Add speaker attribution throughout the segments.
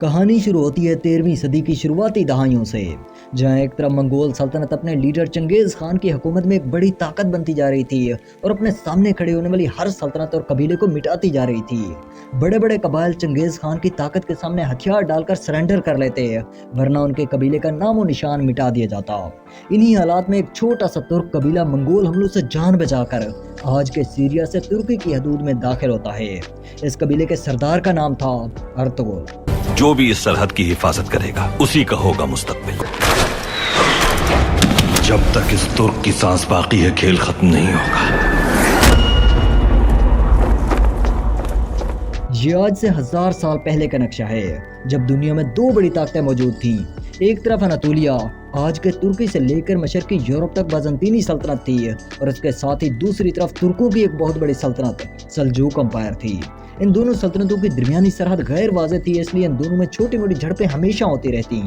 Speaker 1: कहानी शुरू होती है 13वीं सदी की शुरुआती दहाइयों से, जहां एक तरफ मंगोल सल्तनत अपने लीडर चंगेज खान की हुकूमत में एक बड़ी ताकत बनती जा रही थी और अपने सामने खड़े होने वाली हर सल्तनत और कबीले को मिटाती जा रही थी। बड़े बड़े कबाइल चंगेज खान की ताकत के सामने हथियार डालकर सरेंडर कर लेते, वरना उनके कबीले का नामो निशान मिटा दिया जाता। इन्हीं हालात में एक छोटा सा तुर्क कबीला मंगोल हमलों से जान बचाकर आज के सीरिया से तुर्की की हदूद में दाखिल होता है। इस कबीले के सरदार का नाम था अर्तुगरुल।
Speaker 2: जो भी इस सरहद की हिफाजत करेगा उसी का होगा मुस्तकबिल। जब तक इस तुर्क की सांस बाकी है खेल खत्म नहीं होगा।
Speaker 1: ये आज से 1000 साल पहले का नक्शा है, जब दुनिया में दो बड़ी ताकतें मौजूद थीं। एक तरफ अनातोलिया, आज के तुर्की से लेकर मशरकी यूरोप तक बाज़ंतीनी सल्तनत थी, और इसके साथ ही दूसरी तरफ तुर्कों की एक बहुत बड़ी सल्तनत सल्जूक अम्पायर थी। इन दोनों सल्तनतों की दरमियानी सरहद गैर वाज़ेह थी, इसलिए इन दोनों में छोटी मोटी झड़पें हमेशा होती रहती।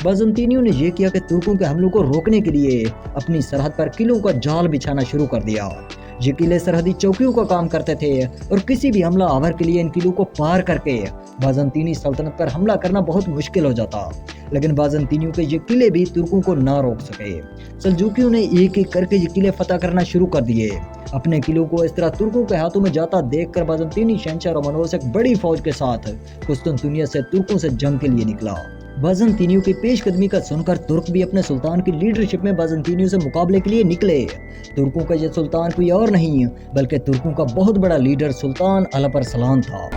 Speaker 1: बाज़ंतीनियों ने यह किया कि तुर्कों के हमलों को रोकने के लिए अपनी सरहद पर किलों का जाल बिछाना शुरू कर दिया। ये किले सरहदी चौकियों का काम करते थे और किसी भी हमला आवर के लिए इन किलों को पार करके बाज़ंतीनी सल्तनत पर हमला करना बहुत मुश्किल हो जाता। लेकिन बाज़ंतीनियों के ये किले भी तुर्कों को ना रोक सके। सल्जूकियों ने एक एक करके ये किले फतह करना शुरू कर दिए। अपने किलों को इस तरह तुर्कों के हाथों में जाता देखकर बाज़ंतीनी शहंशाह रोमानोस एक बड़ी फौज के साथ कुस्तुनतुनिया से तुर्कों से जंग के लिए निकला। बाज़ंतीनियों की पेशकदमी का सुनकर तुर्क भी अपने सुल्तान की लीडरशिप में बाज़ंतीनियों से मुकाबले के लिए निकले। तुर्कों का यह सुल्तान कोई और नहीं बल्कि तुर्कों का बहुत बड़ा लीडर सुल्तान अलप अरसलान था।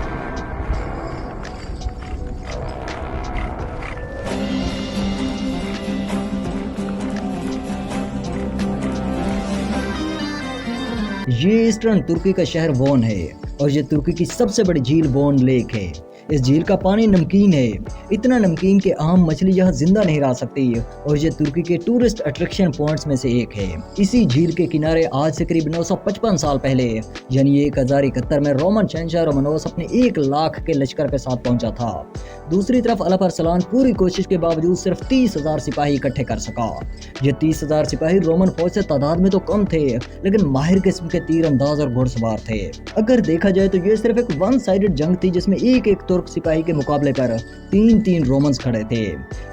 Speaker 1: ये ईस्टर्न तुर्की का शहर वोन है और ये तुर्की की सबसे बड़ी झील वोन लेक है। इस झील का पानी नमकीन है, इतना नमकीन कि आम मछली यहाँ जिंदा नहीं रह सकती, और ये तुर्की के टूरिस्ट अट्रैक्शन पॉइंट्स में से एक है। इसी झील के किनारे आज से करीब 955 साल पहले यानी 1071 में रोमन शहंशाह रोमानोस अपने 1 लाख के लश्कर के साथ पहुंचा था। दूसरी तरफ अलप अरसलान पूरी कोशिश के बावजूद सिर्फ 30,000 सिपाही इकट्ठे कर सका। ये 30,000 सिपाही रोमन फौज से तादाद में तो कम थे, लेकिन माहिर किस्म के तीरंदाज और घुड़सवार थे। अगर देखा जाए तो ये सिर्फ एक वन साइडेड जंग थी, जिसमें एक एक तुर्क सिपाही के मुकाबले पर 3-3 रोमन्स खड़े थे।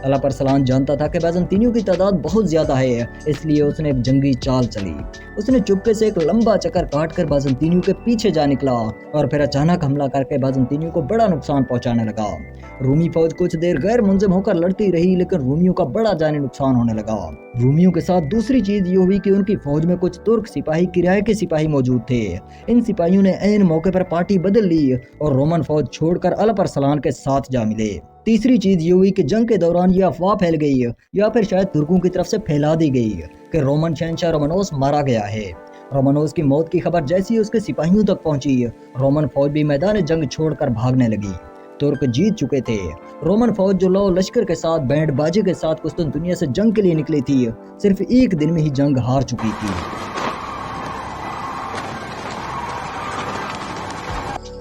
Speaker 1: अलप अरसलान जानता था कि बाज़ंतीनियों की तादाद बहुत ज्यादा है, इसलिए उसने एक जंगी चाल चली। उसने चुपके से एक लंबा चक्कर काटकर बाज़ंतीनियों के पीछे जा निकला और फिर अचानक हमला करके बाज़ंतीनियों को बड़ा नुकसान पहुंचाने लगा। रूमी फौज कुछ देर गैर मुंज़िम होकर लड़ती रही, लेकिन रूमियों का बड़ा जानी नुकसान होने लगा। रूमियों के साथ दूसरी चीज ये हुई कि उनकी फौज में कुछ तुर्क सिपाही किराए के सिपाही मौजूद थे। इन सिपाहियों ने ऐन मौके पर पार्टी बदल ली और रोमन फौज छोड़कर अलप अरसलान के साथ जा मिले। तीसरी चीज ये हुई कि जंग के दौरान ये अफवाह फैल गई या फिर शायद तुर्कों की तरफ से फैला दी गई कि रोमन शहंशाह रोमानोस मारा गया है। रोमानोस की मौत की खबर जैसी ही उसके सिपाहियों तक पहुंची, रोमन फौज भी मैदान जंग छोड़कर भागने लगी। तुर्क जीत चुके थे। रोमन फौज जो लौ लश्कर के साथ बैंड बाजे के साथ कुस्तुनतुनिया से जंग के लिए निकली थी, सिर्फ 1 दिन में ही जंग हार चुकी थी।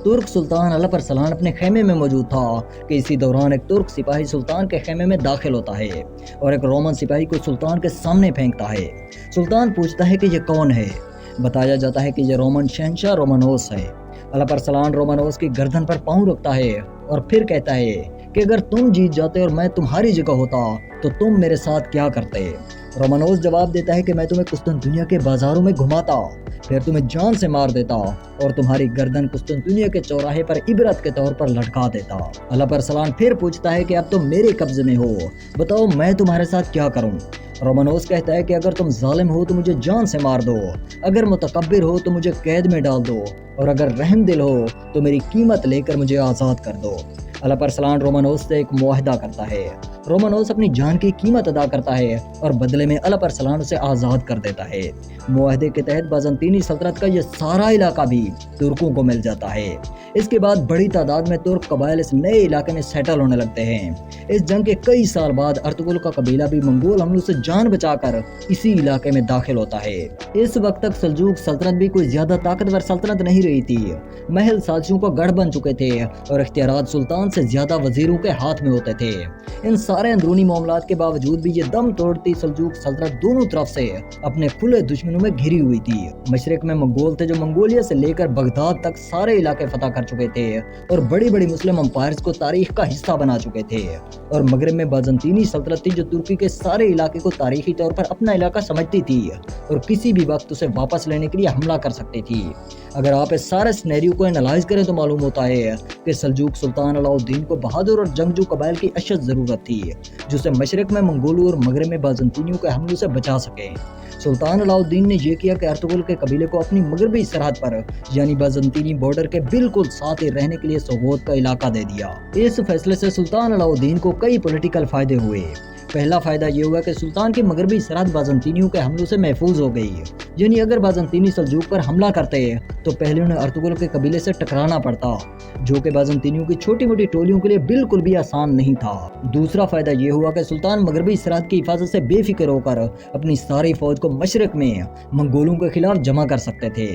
Speaker 1: तुर्क सुल्तान अलप अरसलान अपने खेमे में मौजूद था कि इसी दौरान एक तुर्क सिपाही सुल्तान के खेमे में दाखिल होता है और एक रोमन सिपाही को सुल्तान के सामने फेंकता है। सुल्तान पूछता है कि ये कौन है। बताया जाता है कि ये रोमन शहंशाह रोमानोस है। अलप अरसलान रोमानोस की गर्दन पर पांव रखता है और फिर कहता है कि अगर तुम जीत जाते और मैं तुम्हारी जगह होता तो तुम मेरे साथ क्या करते। रोमानोस जवाब देता है कि मैं तुम्हें कुस्तुनतुनिया के बाजारों में घुमाता, फिर तुम्हें जान से मार देता और तुम्हारी गर्दन कुस्तुनतुनिया के चौराहे पर इबरत के तौर पर लटका देता। अलप अरसलान फिर पूछता है कि अब तुम मेरे कब्जे में हो, बताओ मैं तुम्हारे साथ क्या करूं। रोमानोस कहता है कि अगर तुम जालिम हो तो मुझे जान से मार दो, अगर मुतकब्बिर हो तो मुझे कैद में डाल दो, और अगर रहम दिल हो तो मेरी कीमत लेकर मुझे आज़ाद कर दो। अलप अरसलान रोमानोस से एक मुआहदा करता है। रोमानोस अपनी जान की कीमत अदा करता है और बदले में अलप अरसलान उसे आज़ाद कर देता है। मुआहदे के तहत बाज़ंतीनी सल्तनत का यह सारा इलाका भी तुर्कों को मिल जाता है। इसके बाद बड़ी तादाद में तुर्क कबाइल इस नए इलाके में सेटल होने लगते हैं। इस जंग के कई साल बाद अर्तुगरुल का कबीला भी मंगोल हमलों से जान बचाकर इसी इलाके में दाखिल होता है। इस वक्त तक सल्जूक सल्तनत भी कोई ज्यादा ताकतवर सल्तनत नहीं रही थी। महल साजिशों का गढ़ बन चुके थे और इख्तियारात सुल्तान से ज्यादा वजीरों के हाथ में होते थे। इन सारे अंदरूनी मामलात के बावजूद भी ये दम तोड़ती सल्जूक सल्तनत दोनों तरफ से अपने खुले दुश्मनों में घिरी हुई थी। मशरिक में मंगोल थे जो मंगोलिया से लेकर बगदाद तक सारे इलाके फतह कर चुके थे और बड़ी बड़ी मुस्लिम अंपायर्स को तारीख का हिस्सा बना चुके थे, और मगरब में बाज़ंतीनी सल्तनत थी जो तुर्की के सारे इलाके को तारीखी तौर पर अपना इलाका समझती थी और किसी भी वक्त उसे वापस लेने के लिए हमला कर सकती थी। अगर आप इस सारे सिनेरियो को एनालाइज करें तो मालूम होता है कि सल्जूक सुल्तान अलाउद्दीन को बहादुर और जंगजू कबाइल की अशद ज़रूरत थी जो उसे मशरिक में मंगोलों और मगरब में बाज़ंतीनियों के हमलों से बचा सके। सुल्तान अलाउद्दीन ने यह किया कि अर्तुगरुल के कबीले को अपनी मगरबी सरहद पर यानी बाज़ंतीनी बॉर्डर के बिल्कुल साथ ही रहने के लिए सोगोत का इलाका दे दिया। इस फैसले से सुल्तान अलाउद्दीन को कई पॉलिटिकल फायदे हुए। पहला फायदा ये हुआ कि सुल्तान की मगरबी सरहद बाज़ंतीनियों के हमलों से महफूज हो गई, यानी अगर बाज़ंतीनी सल्जूक पर हमला करते तो पहले उन्हें अर्तुगरुल के कबीले से टकराना पड़ता, जो कि बाज़ंतीनियों की छोटी मोटी टोलियों के लिए बिल्कुल भी आसान नहीं था। दूसरा फायदा ये हुआ कि सुल्तान मगरबी सरहद की हिफाजत से बेफिक्र होकर अपनी सारी फौज को मशरिक में मंगोलों के खिलाफ जमा कर सकते थे।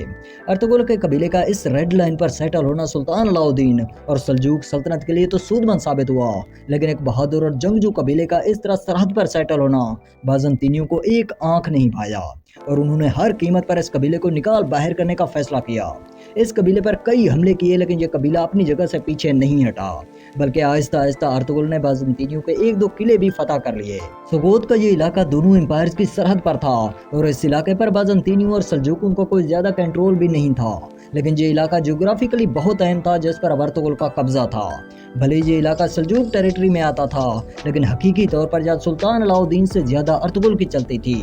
Speaker 1: अर्तुगरुल के कबीले का इस रेड लाइन पर सेटल होना सुल्तान अलाउद्दीन और सल्जूक सल्तनत के लिए तो सूदमंद साबित हुआ, लेकिन एक बहादुर और जंगजू कबीले का इस तरह सरहद पर सेटल होना बाज़ंतीनियों को एक आंख नहीं भाया और उन्होंने हर कीमत पर इस कबीले को निकाल बाहर करने का फैसला किया। इस कबीले पर कई हमले किए, लेकिन यह कबीला अपनी जगह से पीछे नहीं हटा, बल्कि आहिस्ता आहिस्ता अर्तुगरुल ने बाज़ंतीनियों के एक दो किले भी फतह कर लिए। सोगोत का ये इलाका दोनों एम्पायर्स की सरहद पर था और इस इलाके पर बाज़ंतीनियों और सल्जूकों का कोई ज्यादा कंट्रोल भी नहीं था, लेकिन ये इलाका जियोग्राफिकली बहुत अहम था जिस पर अर्तुगरुल का कब्जा था। भले ये इलाका सल्जूक टेरिटरी में आता था, लेकिन हकीकी तौर पर जब सुल्तान अलाउद्दीन से ज्यादा अर्तुगरुल की चलती थी।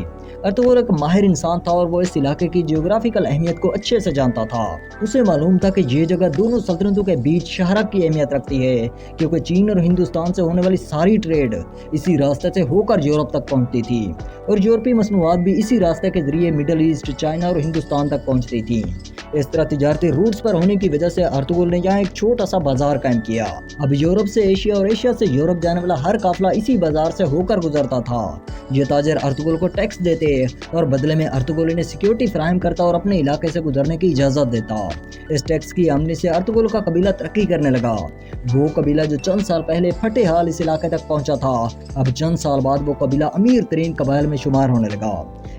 Speaker 1: अर्तुगरुल एक माहिर इंसान था और वो इस इलाके की जियोग्राफिकल अहमियत को अच्छे से जानता था। उसे मालूम था कि ये जगह दोनों सल्तनतों के बीच शहरक की अहमियत रखती है, क्योंकि चीन और हिंदुस्तान से होने वाली सारी ट्रेड इसी रास्ते से होकर यूरोप तक पहुंचती थी और यूरोपीय मसनूआत भी इसी रास्ते के जरिए मिडल ईस्ट, चाइना और हिंदुस्तान तक पहुंचती थी। इस तरह तिजारती रूट्स पर होने की वजह से अर्तुगरुल ने यहाँ एक छोटा सा बाजार कायम किया। अब यूरोप से एशिया और एशिया से यूरोप जाने वाला हर काफिला इसी बाजार से होकर गुजरता था। ये ताजर अर्तुगरुल को टैक्स देते और बदले में अर्तुगरुल ने सिक्योरिटी फराहम करता और अपने इलाके से गुजरने की इजाजत देता। इस टैक्स की आमदनी से अर्तुगरुल का कबीला तरक्की करने लगा। वो कबीला जो चंद साल पहले फटे हाल इस इलाके तक पहुंचा था, अब चंद साल बाद वो कबीला अमीर तरीन कबाइल में शुमार होने लगा।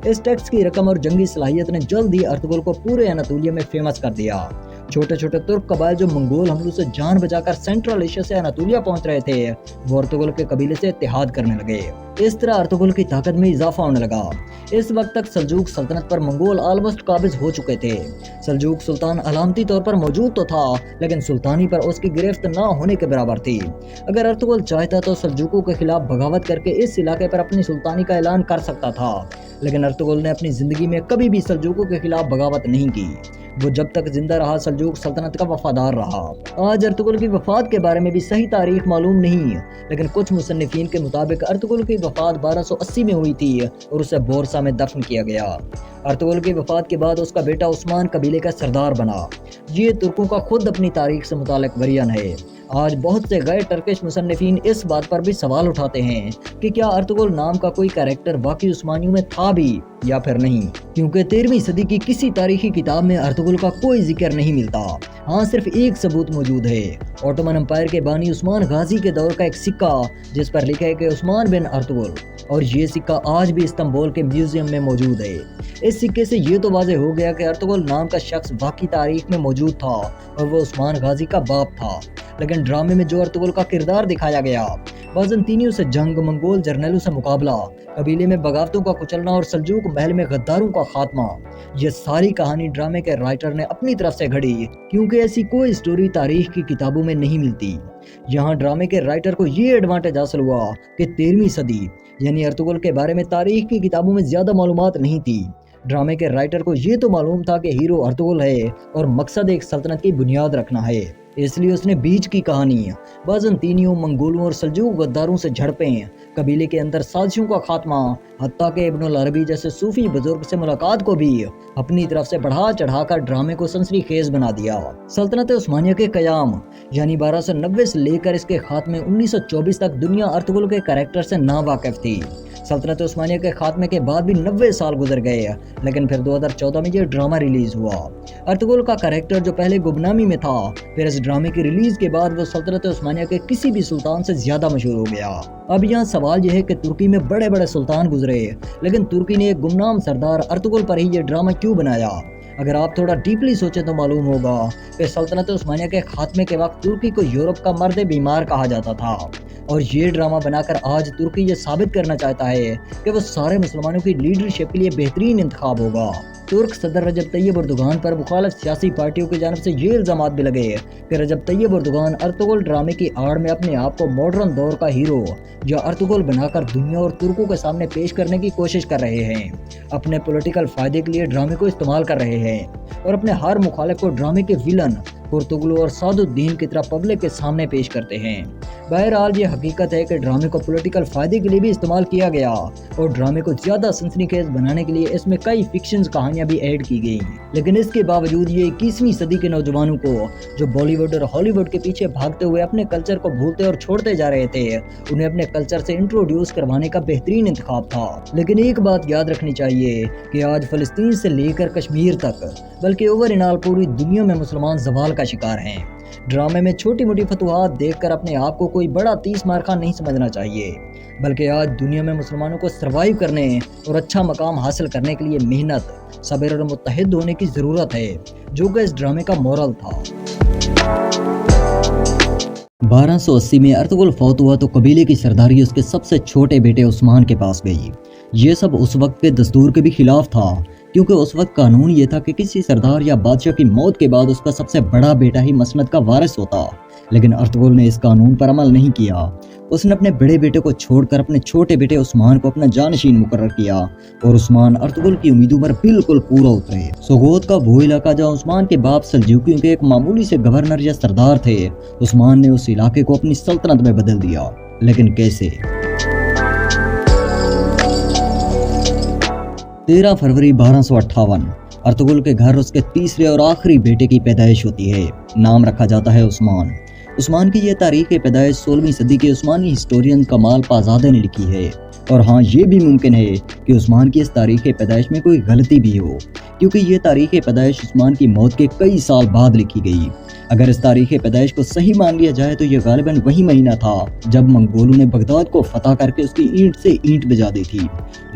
Speaker 1: इस टैक्स की रकम और जंगी सलाहियत ने जल्द ही अर्तुगरुल को पूरे अनातोलिया में फेमस कर दिया। छोटे छोटे तुर्क कबाइल जो मंगोल हमलों से जान बचाकर सेंट्रल एशिया से अनातोलिया पहुंच रहे थे, वो अर्तुगरुल के कबीले से इत्तेहाद करने लगे। इस तरह अर्तुगरुल की ताकत में इजाफा होने लगा। इस वक्त तक सल्जूक सल्तनत पर मंगोल ऑलमोस्ट काबिज हो चुके थे। सल्जूक सुल्तान अलामती तौर पर मौजूद तो था, लेकिन सुल्तानी पर उसकी गिरफ्त न होने के बराबर थी। अगर अर्तुगरुल चाहता तो सल्जूकों के खिलाफ बगावत करके इस इलाके पर अपनी सुल्तानी का ऐलान कर सकता था, लेकिन अर्तुगरुल ने अपनी जिंदगी में कभी भी सल्जूकों के खिलाफ बगावत नहीं की। वो जब तक जिंदा रहा सल्जूक सल्तनत का वफादार रहा। आज अर्तुगरुल की वफात के बारे में भी सही तारीख मालूम नहीं है, लेकिन कुछ मुसन्निफीन के मुताबिक अर्तुगरुल की वफात 1280 में हुई थी और उसे बोरसा में दफन किया गया। अर्तुगरुल की वफात के बाद उसका बेटा उस्मान कबीले का सरदार बना। ये तुर्कों का खुद अपनी तारीख से मुतालिक वरियन है। आज बहुत से गैर टर्किश मुसन्निफीन इस बात पर भी सवाल उठाते हैं कि क्या अर्तुगरुल नाम का कोई कैरेक्टर वाकई उस्मानियों में था भी या फिर नहीं, क्योंकि 13वीं सदी की किसी तारीखी किताब में अर्तुगरुल का कोई जिक्र नहीं मिलता। हाँ, सिर्फ एक सबूत मौजूद है, ऑटोमन एम्पायर के बानी उस्मान गाजी के दौर का एक सिक्का जिस पर लिखा है कि उस्मान बिन अर्तुगरुल, और ये सिक्का आज भी इस्तांबुल के म्यूजियम में मौजूद है। इस सिक्के से ये तो वाज़ेह हो गया कि अर्तुगरुल नाम का शख्स वाकई तारीख में मौजूद था और वो उस्मान गाजी का बाप था, लेकिन ड्रामे में जो अर्तुगरुल का किरदार दिखाया गया, बाज़ंतीनियों से जंग, मंगोल जर्नैलों से मुकाबला, कबीले में बगावतों का कुचलना और सल्जूक महल में गद्दारों का खात्मा, ये सारी कहानी ड्रामे के राइटर ने अपनी तरफ से घड़ी, क्योंकि ऐसी कोई स्टोरी तारीख की किताबों में नहीं मिलती। यहाँ ड्रामे के राइटर को ये एडवांटेज हासिल हुआ कि 13वीं सदी यानी अर्तुगरुल के बारे में तारीख की किताबों में ज्यादा मालूमात नहीं थी। ड्रामे के राइटर को ये तो मालूम था कि हीरो अर्तुगरुल है और मकसद एक सल्तनत की बुनियाद रखना है, इसलिए उसने बीच की कहानी, बाज़ंतीनियों, मंगोलों और सल्जूक गद्दारों से झड़पें, कबीले के अंदर साजिशों का खात्मा, हत्ता के इब्नुल अरबी जैसे सूफी बुजुर्ग से मुलाकात को भी अपनी तरफ से बढ़ा चढ़ाकर ड्रामे को सनसनीखेज बना दिया। सल्तनत उस्मानिया के कयाम यानी 1290 से लेकर इसके खात्मे 1924 तक दुनिया अर्तुगरुल के कैरेक्टर से नावाकिफ थी। सल्तनत उस्मानिया के खात्मे के बाद भी 90 साल गुजर गए, लेकिन फिर 2014 में ये ड्रामा रिलीज हुआ। अर्तुगरुल का कैरेक्टर जो पहले गुमनामी में था, फिर इस ड्रामे की रिलीज के बाद वो सल्तनत उस्मानिया के किसी भी सुल्तान से ज्यादा मशहूर हो गया। अब यहाँ सवाल यह है कि तुर्की में बड़े बड़े सुल्तान गुजरे, लेकिन तुर्की ने एक गुमनाम सरदार अर्तुगरुल पर ही ये ड्रामा क्यों बनाया? अगर आप थोड़ा डीपली सोचें तो मालूम होगा कि सल्तनत उस्मानिया के खात्मे के वक्त तुर्की को यूरोप का मर्द बीमार कहा जाता था, और ये ड्रामा बनाकर आज तुर्की ये साबित करना चाहता है कि वो सारे मुसलमानों की लीडरशिप के लिए बेहतरीन इंतखाब होगा। तुर्क सदर रजब तैयब एर्दोगान पर मुखालिफ सियासी पार्टियों की जानब से ये इल्जामात भी लगे कि रजब तैयब एर्दोगान अर्तुगरुल ड्रामे की आड़ में अपने आप को मॉडर्न दौर का हीरो या अर्तुगरुल बनाकर दुनिया और तुर्कों के सामने पेश करने की कोशिश कर रहे हैं। अपने पॉलिटिकल फायदे के लिए ड्रामे को इस्तेमाल कर रहे हैं और अपने हर मुखालिफ को ड्रामे के विलन पुर्तुगलू और सादुद्दीन की तरह पब्लिक के सामने पेश करते हैं। बहरहाल ये हकीकत है कि ड्रामे को पॉलिटिकल फायदे के लिए भी इस्तेमाल किया गया और ड्रामे को ज्यादा सनसनीखेज बनाने के लिए इसमें कई फिक्शंस कहानियां भी ऐड की गई। लेकिन इसके बावजूद ये 21वीं सदी के नौजवानों को जो बॉलीवुड और हॉलीवुड के पीछे भागते हुए अपने कल्चर को भूलते और छोड़ते जा रहे थे, उन्हें अपने कल्चर से इंट्रोड्यूस करवाने का बेहतरीन इंतखाब था। लेकिन एक बात याद रखनी चाहिए कि आज फलस्तीन से लेकर कश्मीर तक, बल्कि ओवरऑल पूरी दुनिया में मुसलमान ज़वाल का शिकार हैं। ड्रामे में छोटी मोटी फतवाहत देखकर अपने आप को कोई बड़ा 30 मार्का नहीं समझना चाहिए, बल्कि आज दुनिया में मुसलमानों को सर्वाइव करने और अच्छा मकाम हासिल करने के लिए मेहनत, सब्र और मुत्तहिद होने की ज़रूरत है, जो कि इस ड्रामे का मोरल था। 1280 में अर्तुगरुल फौत हुआ तो कबीले की सरदारी उसके सबसे छोटे बेटे उस्मान के पास गई। ये सब उस वक्त के दस्तूर के भी खिलाफ था, क्योंकि उस वक्त कानून ये था कि किसी सरदार या बादशाह की मौत के बाद उसका सबसे बड़ा बेटा ही मसनद का वारिस होता। लेकिन अर्तुगरुल ने इस कानून पर अमल नहीं किया। उसने अपने बड़े बेटे को छोड़कर अपने छोटे बेटे उस्मान को अपना जानशीन मुकर्रर किया और उस्मान अर्तुगरुल की उम्मीदों पर बिल्कुल पूरा उतरे। सोगोत का वो इलाका जहाँ उस्मान के बाप सल्जूकियों के एक मामूली से गवर्नर या सरदार थे, उस्मान ने उस इलाके को अपनी सल्तनत में बदल दिया। लेकिन कैसे? 13 फरवरी 1258 अर्तुगरुल के घर उसके तीसरे और आखिरी बेटे की पैदाइश होती है। नाम रखा जाता है उस्मान। उस्मान की यह तारीख पैदाइश 16वीं सदी के उस्मानी हिस्टोरियन कमाल पाजादे ने लिखी है। और हाँ, ये भी मुमकिन है कि उस्मान की इस तारीख पैदाइश में कोई गलती भी हो, क्योंकि ये तारीख पैदाइश उस्मान की मौत के कई साल बाद लिखी गई। अगर इस तारीख पैदाइश को सही मान लिया जाए तो ये गालिबन वही महीना था जब मंगोलों ने बगदाद को फतह करके उसकी ईंट से ईंट बजा दी थी,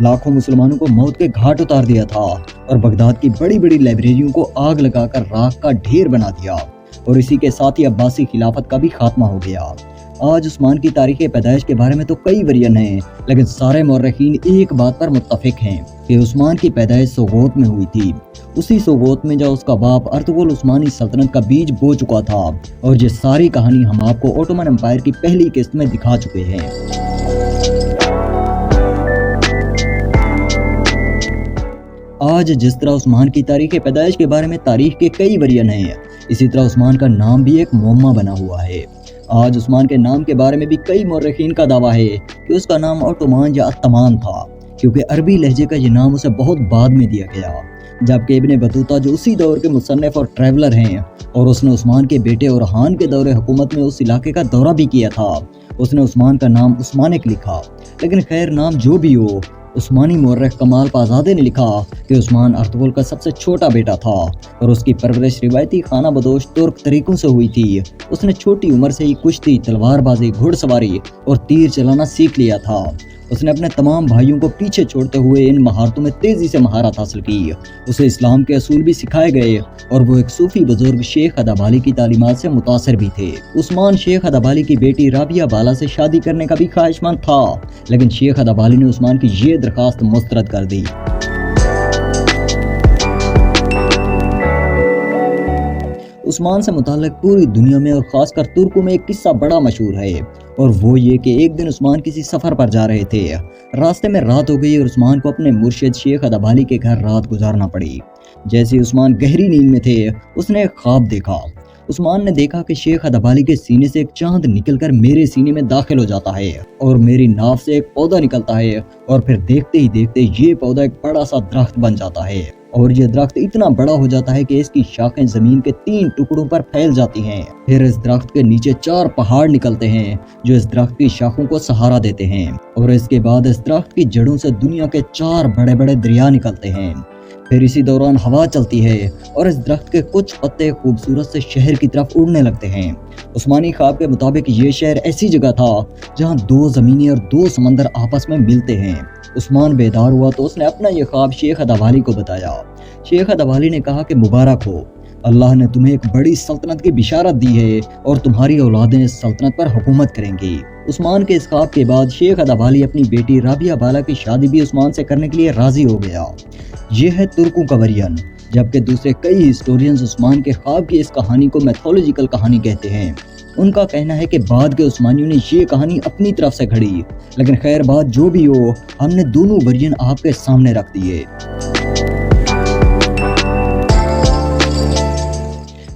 Speaker 1: लाखों मुसलमानों को मौत के घाट उतार दिया था और बगदाद की बड़ी बड़ी लाइब्रेरियों को आग लगाकर राख का ढेर बना दिया, और इसी के साथ ही अब्बासी खिलाफत का भी खात्मा हो गया। आज उस्मान की तारीख पैदाइश के बारे में तो कई वरियन हैं, लेकिन सारे मौर्रिखीन एक बात पर मुत्तफिक हैं कि उस्मान की पैदाइश सोगोत में हुई थी, उसी सोगोत में जहाँ उसका बाप अर्तुगरुल उस्मानी सल्तनत का बीज बो चुका था। और ये सारी कहानी हम आपको ओटोमन एम्पायर की पहली किस्त में दिखा चुके हैं। आज जिस तरह उस्मान की तारीख पैदाइश के बारे में तारीख के कई वरियन हैं, इसी तरह उस्मान का नाम भी एक मुअम्मा बना हुआ है। आज उस्मान के नाम के बारे में भी कई मौर्रिखीन का दावा है कि उसका नाम ओटोमान या अत्तमान था, क्योंकि अरबी लहजे का ये नाम उसे बहुत बाद में दिया गया। जबकि इब्ने बतूता जो उसी दौर के मुसन्निफ और ट्रैवलर हैं, और उसने उस्मान के बेटे और हान के दौरे हुकूमत में उस इलाके का दौरा भी किया था, उसने उस्मान का नाम उस्मानिक लिखा। लेकिन खैर, नाम जो भी हो, उस्मानी मौर्रिख कमाल पाजादे ने लिखा कि उस्मान अर्तुगरुल का सबसे छोटा बेटा था और उसकी परवरिश रिवायती खाना बदोश तुर्क तरीकों से हुई थी। उसने छोटी उम्र से ही कुश्ती, तलवारबाजी, घुड़सवारी और तीर चलाना सीख लिया था। उसने अपने तमाम भाइयों को पीछे छोड़ते हुए इन महारतों में तेजी से महारत हासिल की। उसे इस्लाम के असूल भी सिखाए गए और वो एक सूफी बुजुर्ग शेख अदाबाली की तालीमात से मुतासिर भी थे। उस्मान शेख अदाबाली की बेटी राबिया बाला से शादी करने का भी ख्वाहिशमंद था, लेकिन शेख अदाबाली ने उस्मान की ये दरखास्त मुस्तरद कर दी। उस्मान से मुताल्लिक पूरी दुनिया में और खासकर तुर्कों में एक किस्सा बड़ा मशहूर है, और वो ये कि एक दिन उस्मान किसी सफ़र पर जा रहे थे। रास्ते में रात हो गई और उस्मान को अपने मुर्शिद शेख अदाबाली के घर रात गुजारना पड़ी। जैसे उस्मान गहरी नींद में थे, उसने एक ख्वाब देखा। उस्मान ने देखा कि शेख अदाबाली के सीने से एक चांद निकलकर मेरे सीने में दाखिल हो जाता है और मेरी नाफ से एक पौधा निकलता है, और फिर देखते ही देखते ये पौधा एक बड़ा सा दरख्त बन जाता है और ये दरख्त इतना बड़ा हो जाता है कि इसकी शाखें जमीन के 3 टुकड़ों पर फैल जाती हैं। फिर इस दरख्त के नीचे 4 पहाड़ निकलते हैं जो इस दरख्त की शाखों को सहारा देते हैं, और इसके बाद इस दरख्त की जड़ों से दुनिया के 4 बड़े बड़े दरिया निकलते हैं। फिर इसी दौरान हवा चलती है और इस दरख्त के कुछ पत्ते खूबसूरत से शहर की तरफ उड़ने लगते हैं। उस्मानी ख्वाब के मुताबिक ये शहर ऐसी जगह था जहाँ 2 ज़मीनें और 2 समंदर आपस में मिलते हैं। उस्मान बेदार हुआ तो उसने अपना ये ख्वाब शेख अदवाली को बताया। शेख अदवाली ने कहा कि मुबारक हो, अल्लाह ने तुम्हें एक बड़ी सल्तनत की बिशारत दी है और तुम्हारी औलादें इस सल्तनत पर हुकूमत करेंगी। उस्मान के इस ख्वाब के बाद शेख अदवाली अपनी बेटी राबिया बाला की शादी भी उस्मान से करने के लिए राजी हो गया। ये है तुर्कों का वर्जन, जबकि दूसरे कई हिस्टोरियंस उस्मान के ख्वाब की इस कहानी को मैथोलॉजिकल कहानी कहते हैं। उनका कहना है कि बाद के उस्मानियों ने ये कहानी अपनी तरफ से घड़ी, लेकिन खैर बात जो भी हो, हमने दोनों वर्जन आपके सामने रख दिए।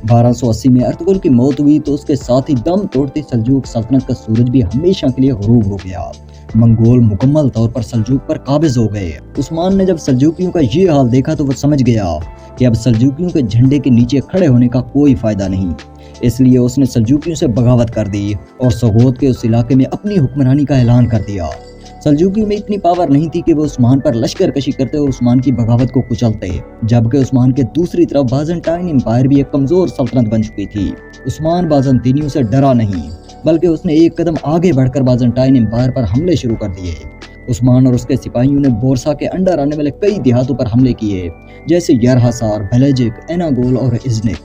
Speaker 1: 1280 में अर्तुगरुल की मौत हुई तो उसके साथ ही दम तोड़ती सल्जूक सल्तनत का सूरज भी हमेशा के लिए गुरूब हो गया। मंगोल मुकम्मल तौर पर सल्जूक पर काबिज हो गए। उस्मान ने जब सल्जूकियों का ये हाल देखा तो वो समझ गया कि अब सल्जूकियों के झंडे के नीचे खड़े होने का कोई फायदा नहीं, इसलिए उसने सल्जूकियों से बगावत कर दी और सगोद के उस इलाके में अपनी हुक्मरानी का ऐलान कर दिया। सल्जूकियों में इतनी पावर नहीं थी कि वो उस्मान पर लश्कर कशी करते और उस्मान की बगावत को कुचलते, जबकि उस्मान के दूसरी तरफ बाज़ंटाइन एम्पायर भी एक कमजोर सल्तनत बन चुकी थी। उस्मान बाज़ंतीनियों से डरा नहीं, बल्कि उसने एक कदम आगे बढ़कर बाज़ंटाइन एम्पायर पर हमले शुरू कर दिए। उस्मान और उसके सिपाहियों ने बोरसा के अंडर आने वाले कई देहातों पर हमले किए, जैसे यरहासार, बेलेजिक, एनागोल और इज़निक।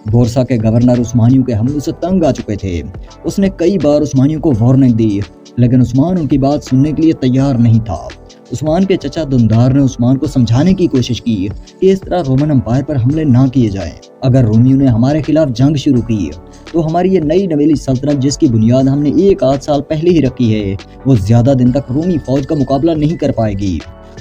Speaker 1: बोरसा के गवर्नर उस्मानियों के हमलों से तंग आ चुके थे। उसने कई बार उस्मानियों को वार्निंग दी, लेकिन उस्मान उनकी बात सुनने के लिए तैयार नहीं था। उस्मान के चचा दुंदार ने उस्मान को समझाने की कोशिश की कि इस तरह रोमन एम्पायर पर हमले ना किए जाएं। अगर रोमियों ने हमारे खिलाफ जंग शुरू की तो हमारी ये नई नवेली सल्तनत, जिसकी बुनियाद हमने 1 आध साल पहले ही रखी है, वो ज्यादा दिन तक रोमी फौज का मुकाबला नहीं कर पाएगी।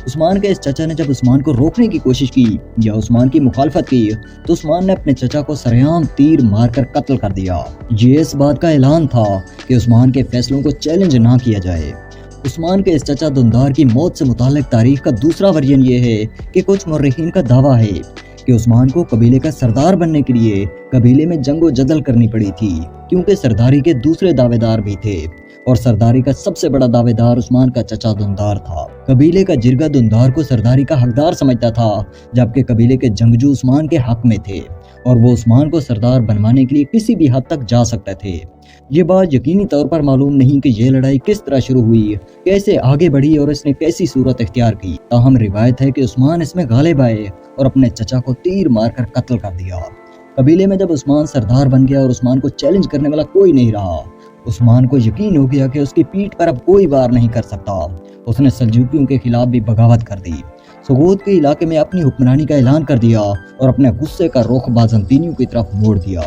Speaker 1: उस्मान के इस चचा ने जब उस्मान को रोकने की कोशिश की या उस्मान की मुखालफत की तो उस्मान ने अपने चचा को सरेआम तीर मारकर कत्ल कर दिया। ये इस बात का ऐलान था कि उस्मान के फैसलों को चैलेंज ना किया जाए। उस्मान के इस चचा दुंदार की मौत से मुताल्लिक तारीख का दूसरा वर्जन ये है कि कुछ मुर्रिखीन का दावा है कि उस्मान को कबीले का सरदार बनने के लिए कबीले में जंगो जदल करनी पड़ी थी, क्योंकि सरदारी के दूसरे दावेदार भी थे और सरदारी का सबसे बड़ा दावेदार उस्मान का चचा दुंदार था। कबीले का जिरगा दुंदार को सरदारी का हकदार समझता था, जबकि कबीले के जंगजू उस्मान के हक में थे और वो उस्मान को सरदार बनवाने के लिए किसी भी हद तक जा सकते थे। ये बात यकीनी तौर पर मालूम नहीं कि ये लड़ाई किस तरह शुरू हुई, कैसे आगे बढ़ी और इसने कैसी सूरत इख्तियार की। ताहम रिवायत है कि उस्मान इसमें गालिब आए और अपने चचा को तीर मारकर कत्ल कर दिया। कबीले में जब उस्मान सरदार बन गया और उस्मान को चैलेंज करने वाला कोई नहीं रहा, उस्मान को यकीन हो गया कि उसकी पीठ पर अब कोई वार नहीं कर सकता। उसने सल्जूकियों के खिलाफ भी बगावत कर दी, सगोद के इलाके में अपनी हुक्मरानी का ऐलान कर दिया और अपने गुस्से का रुख बाज़ंतीनियों की तरफ मोड़ दिया।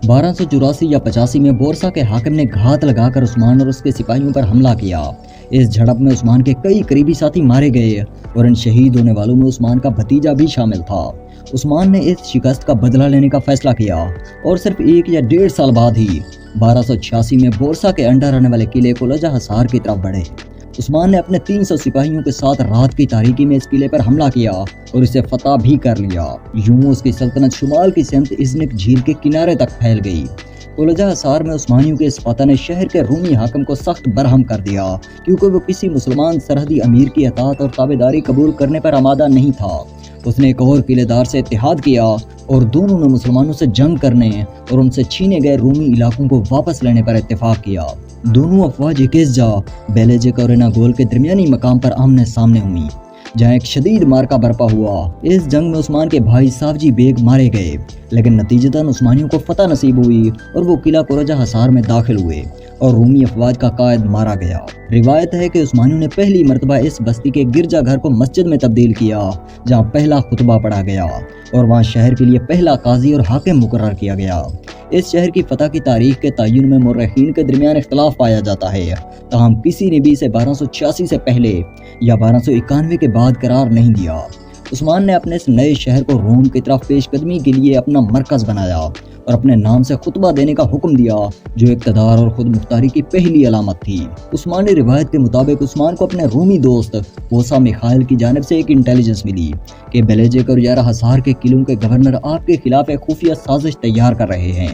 Speaker 1: 1284 या 85 में बोरसा के हाकिम ने घात लगाकर उस्मान और उसके सिपाहियों पर हमला किया। इस झड़प में उस्मान के कई करीबी साथी मारे गए और इन शहीद होने वालों में उस्मान का भतीजा भी शामिल था। उस्मान ने इस शिकस्त का बदला लेने का फैसला किया और सिर्फ 1 या 1.5 साल बाद ही 1286 में बोरसा के अंडर आने वाले किले कोलजा हसार की तरफ बढ़े। उस्मान ने अपने 300 सिपाहियों के साथ रात की तारीकी में इस किले पर हमला किया और इसे फतह भी कर लिया। यूं उसकी सल्तनत शुमाल की सिमत इज़निक झील के किनारे तक फैल गई। कोलजा हसार में उस्मानियों के इस फतह ने शहर के रूमी हाकिम को सख्त बरहम कर दिया, क्योंकि वो किसी मुसलमान सरहदी अमीर की अतात और ताबेदारी कबूल करने पर आमादा नहीं था। उसने एक और किलेदार से इत्तेहाद किया और दोनों ने मुसलमानों से जंग करने और उनसे छीने गए रूमी इलाकों को वापस लेने पर इत्तेफाक किया। दोनों अफवाज इकेज़ा, बेलेजिक और एनागोल के दरमियानी मकाम पर आमने सामने हुई, जहाँ एक शदीद मार्का बरपा हुआ। इस जंग में उस्मान के भाई सावजी बेग मारे गए, लेकिन नतीजतन उस्मानियों को फतह नसीब हुई और वो किला कोलजा हसार में दाखिल हुए और रूमी अफवाज का कायद मारा गया। रिवायत है कि उस्मानियों ने पहली मरतबा इस बस्ती के गिरजा घर को मस्जिद में तब्दील किया, जहाँ पहला खुतबा पढ़ा गया और वहाँ शहर के लिए पहला काजी और हाकिम मुकर्रर किया गया। इस शहर की फतह की तारीख के तयन में मुर्रिखीन के दरमियान इख्तलाफ पाया जाता है, ताहम किसी ने भी इसे 1286 से पहले या 1291 के बाद करार नहीं दिया। عثمان نے اپنے اس نئے شہر کو روم کی طرف پیش قدمی کے لیے اپنا مرکز بنایا اور اپنے نام سے خطبہ دینے کا حکم دیا، جو اقتدار اور خود مختاری کی پہلی علامت تھی۔ عثمانی روایت کے مطابق عثمان کو اپنے رومی دوست کوسا میخائل کی جانب سے ایک انٹیلیجنس ملی کہ بیلیجک اور یارہ ہزار کے قلعوں کے گورنر آپ کے خلاف ایک خفیہ سازش تیار کر رہے ہیں،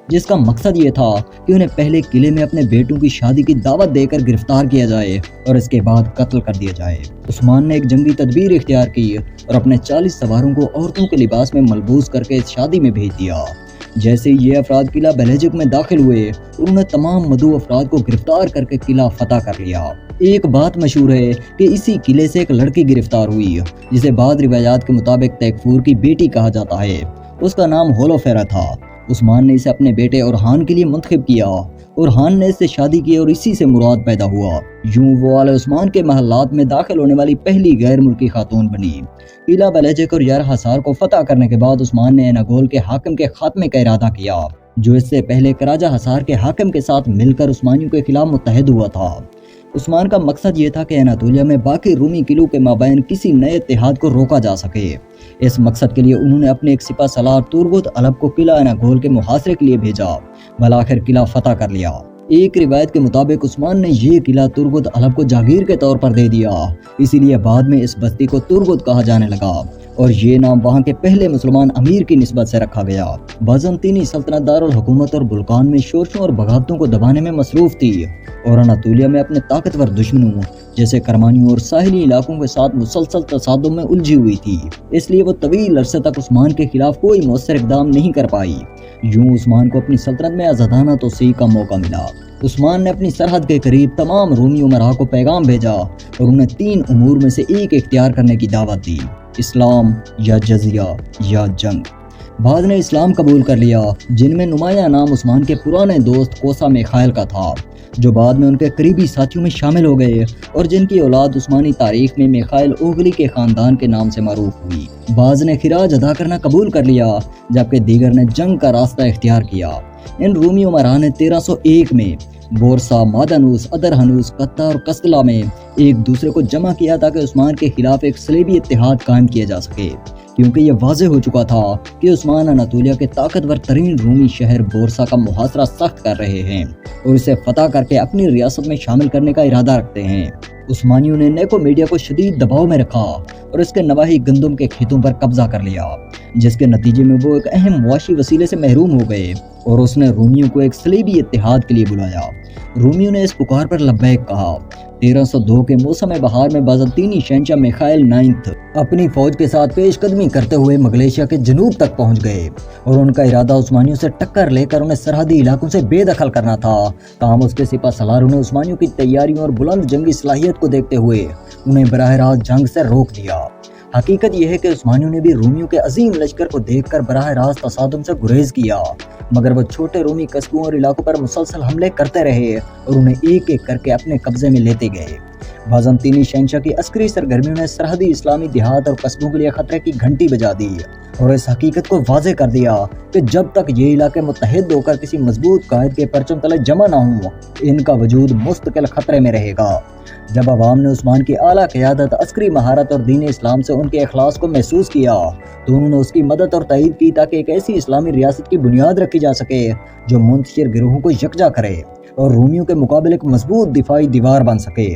Speaker 1: جس کا مقصد یہ تھا کہ انہیں پہلے قلعے میں اپنے بیٹوں کی شادی کی دعوت دے کر گرفتار کیا جائے اور اس کے بعد قتل کر دیا جائے۔ عثمان نے ایک جنگی تدبیر اختیار کی اور اپنے 40 سواروں کو عورتوں کے لباس میں ملبوس کر کے اس شادی میں بھیج دیا۔ جیسے یہ افراد قلعہ بیلیجک میں داخل ہوئے، انہوں نے تمام مدعو افراد کو گرفتار کر کے قلعہ فتح کر لیا۔ ایک بات مشہور ہے کہ اسی قلعے سے ایک لڑکی گرفتار ہوئی، جسے بعض روایات کے مطابق تیکفور کی بیٹی کہا جاتا ہے۔ اس کا نام ہولوفیرا تھا۔ عثمان نے اسے اپنے بیٹے اورحان کے لیے منتخب کیا۔ اورحان نے اس سے شادی کی اور اسی سے مراد پیدا ہوا۔ یوں وہ آل عثمان کے محلات میں داخل ہونے والی پہلی غیر ملکی خاتون بنی۔ قلعہ بیلیجک اور یارہ ہزار کو فتح کرنے کے بعد عثمان نے ایناگول کے حاکم کے خاتمے کا ارادہ کیا، جو اس سے پہلے کراجہ ہزار کے حاکم کے ساتھ مل کر عثمانیوں کے خلاف متحد ہوا تھا۔ عثمان کا مقصد یہ تھا کہ اناطولیہ میں باقی رومی قلعوں کے مابین کسی نئے اتحاد کو روکا جا سکے۔ اس مقصد کے لیے انہوں نے اپنے ایک سپہ سالار تورگت الب کو قلعہ اناگول کے محاصرے کے لیے بھیجا۔ بالآخر قلعہ فتح کر لیا۔ ایک روایت کے مطابق عثمان نے یہ قلعہ تورگت الب کو جاگیر کے طور پر دے دیا، اسی لیے بعد میں اس بستی کو تورگت کہا جانے لگا اور یہ نام وہاں کے پہلے مسلمان امیر کی نسبت سے رکھا گیا۔ بازنطینی سلطنت دارالحکومت اور بلقان میں شورشوں اور بغاوتوں کو دبانے میں مصروف تھی اور اناطولیہ میں اپنے طاقتور دشمنوں جیسے کرمانیوں اور ساحلی علاقوں کے ساتھ مسلسل تصادم میں الجھی ہوئی تھی، اس لیے وہ طویل عرصے تک عثمان کے خلاف کوئی مؤثر اقدام نہیں کر پائی۔ یوں عثمان کو اپنی سلطنت میں آزادانہ توسیع کا موقع ملا۔ عثمان نے اپنی سرحد کے قریب تمام رومی امراء کو پیغام بھیجا اور انہیں 3 امور میں سے ایک اختیار کرنے کی دعوت دی: اسلام یا جزیہ یا جنگ۔ بعض نے اسلام قبول کر لیا، جن میں نمایاں نام عثمان کے پرانے دوست کوسا میخائل کا تھا، جو بعد میں ان کے قریبی ساتھیوں میں شامل ہو گئے اور جن کی اولاد عثمانی تاریخ میں میخائل اوغلی کے خاندان کے نام سے معروف ہوئی۔ بعض نے خراج ادا کرنا قبول کر لیا، جبکہ دیگر نے جنگ کا راستہ اختیار کیا۔ ان رومی امراء نے 1301 میں بورسا، مادانوس، ادرہنوس، قطہ اور قسطلہ میں ایک دوسرے کو جمع کیا تاکہ عثمان کے خلاف ایک صلیبی اتحاد قائم کیا جا سکے، کیونکہ یہ واضح ہو چکا تھا کہ عثمان اناطولیہ کے طاقتور ترین رومی شہر بورسا کا محاصرہ سخت کر رہے ہیں اور اسے فتح کر کے اپنی ریاست میں شامل کرنے کا ارادہ رکھتے ہیں۔ عثمانیوں نے نیکو میڈیا کو شدید دباؤ میں رکھا اور اس کے نواحی گندم کے کھیتوں پر قبضہ کر لیا، جس کے نتیجے میں وہ ایک اہم معاشی وسیلے سے محروم ہو گئے اور اس نے رومیوں کو ایک صلیبی اتحاد کے لیے بلایا۔ رومیوں نے اس پکار پر لبیک کہا۔ 1302 کے موسم بہار میں بازنطینی شہنشاہ میخائیل 9 اپنی فوج کے ساتھ پیش قدمی کرتے ہوئے مغلیشیا کے جنوب تک پہنچ گئے اور ان کا ارادہ عثمانیوں سے ٹکر لے کر انہیں سرحدی علاقوں سے بے دخل کرنا تھا۔ تاہم اس کے سپہ سالاروں نے عثمانیوں کی تیاریوں اور بلند جنگی صلاحیت کو دیکھتے ہوئے انہیں براہ راست جنگ سے روک دیا۔ حقیقت یہ ہے کہ عثمانیوں نے بھی رومیوں کے عظیم لشکر کو دیکھ کر براہ راست تصادم سے گریز کیا، مگر وہ چھوٹے رومی قصبوں اور علاقوں پر مسلسل حملے کرتے رہے اور انہیں ایک ایک کر کے اپنے قبضے میں لیتے گئے۔ بازنطینی شہنشاہ کی عسکری سرگرمیوں نے سرحدی اسلامی دیہات اور قصبوں کے لیے خطرے کی گھنٹی بجا دی اور اس حقیقت کو واضح کر دیا کہ جب تک یہ علاقے متحد ہو کر کسی مضبوط قائد کے پرچم تلے جمع نہ ہوں، ان کا وجود مستقل خطرے میں رہے گا۔ جب عوام نے عثمان کی اعلیٰ قیادت، عسکری مہارت اور دین اسلام سے ان کے اخلاص کو محسوس کیا تو انہوں نے اس کی مدد اور تائید کی تاکہ ایک ایسی اسلامی ریاست کی بنیاد رکھی جا سکے جو منتشر گروہوں کو یکجا کرے اور رومیوں کے مقابلے ایک مضبوط دفاعی دیوار بن سکے۔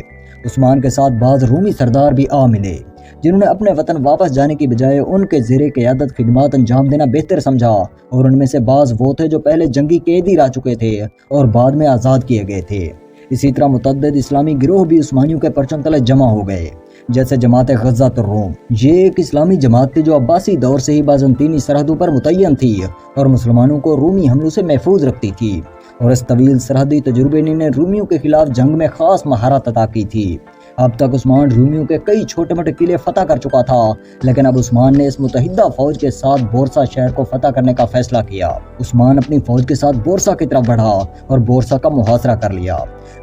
Speaker 1: عثمان کے ساتھ بعض رومی سردار بھی آ ملے جنہوں نے اپنے وطن واپس جانے کی بجائے ان کے زیر قیادت خدمات انجام دینا بہتر سمجھا، اور ان میں سے بعض وہ تھے جو پہلے جنگی قیدی رہ چکے تھے اور بعد میں آزاد کیے گئے تھے۔ اسی طرح متعدد اسلامی گروہ بھی عثمانیوں کے پرچم تلے جمع ہو گئے، جیسے جماعت غزۃ الروم۔ یہ ایک اسلامی جماعت تھی جو عباسی دور سے ہی بازنطینی سرحدوں پر متعین تھی اور مسلمانوں کو رومی حملوں سے محفوظ رکھتی تھی، اور اس طویل سرحدی تجربے نے رومیوں کے خلاف جنگ میں خاص مہارت عطا کی تھی۔ اب تک عثمان رومیوں کے کئی چھوٹے موٹے قلعے فتح کر چکا تھا، لیکن اب عثمان نے اس متحدہ فوج کے ساتھ بورسا شہر کو فتح کرنے کا فیصلہ کیا۔ عثمان اپنی فوج کے ساتھ بورسا کی طرف بڑھا اور بورسا کا محاصرہ کر لیا۔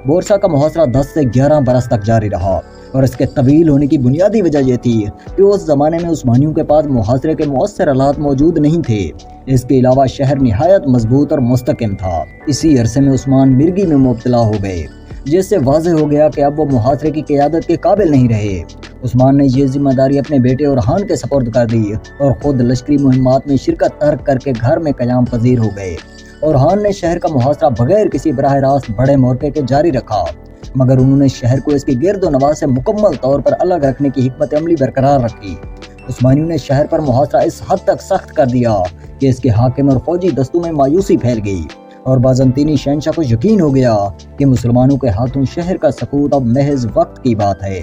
Speaker 1: بورسا کا محاصرہ 10 سے 11 برس تک جاری رہا، اور اس کے طویل ہونے کی بنیادی وجہ یہ تھی کہ اس زمانے میں عثمانیوں کے پاس محاصرے کے مؤثر آلات موجود نہیں تھے۔ اس کے علاوہ شہر نہایت مضبوط اور مستحکم تھا۔ اسی عرصے میں عثمان مرگی میں مبتلا ہو گئے، جس سے واضح ہو گیا کہ اب وہ محاصرے کی قیادت کے قابل نہیں رہے۔ عثمان نے یہ ذمہ داری اپنے بیٹے اورحان کے سپرد کر دی اور خود لشکری مہمات میں شرکت ترک کر کے گھر میں قیام پذیر ہو گئے۔ اورحان نے شہر کا محاصرہ بغیر کسی براہ راست بڑے مورچے کے جاری رکھا، مگر انہوں نے شہر کو اس کی گرد و نواح سے مکمل طور پر الگ رکھنے کی حکمت عملی برقرار رکھی۔ عثمانیوں نے شہر پر محاصرہ اس حد تک سخت کر دیا کہ اس کے حاکم اور فوجی دستوں میں مایوسی پھیل گئی، اور بازنطینی شہنشاہ کو یقین ہو گیا کہ مسلمانوں کے ہاتھوں شہر کا سقوط اب محض وقت کی بات ہے۔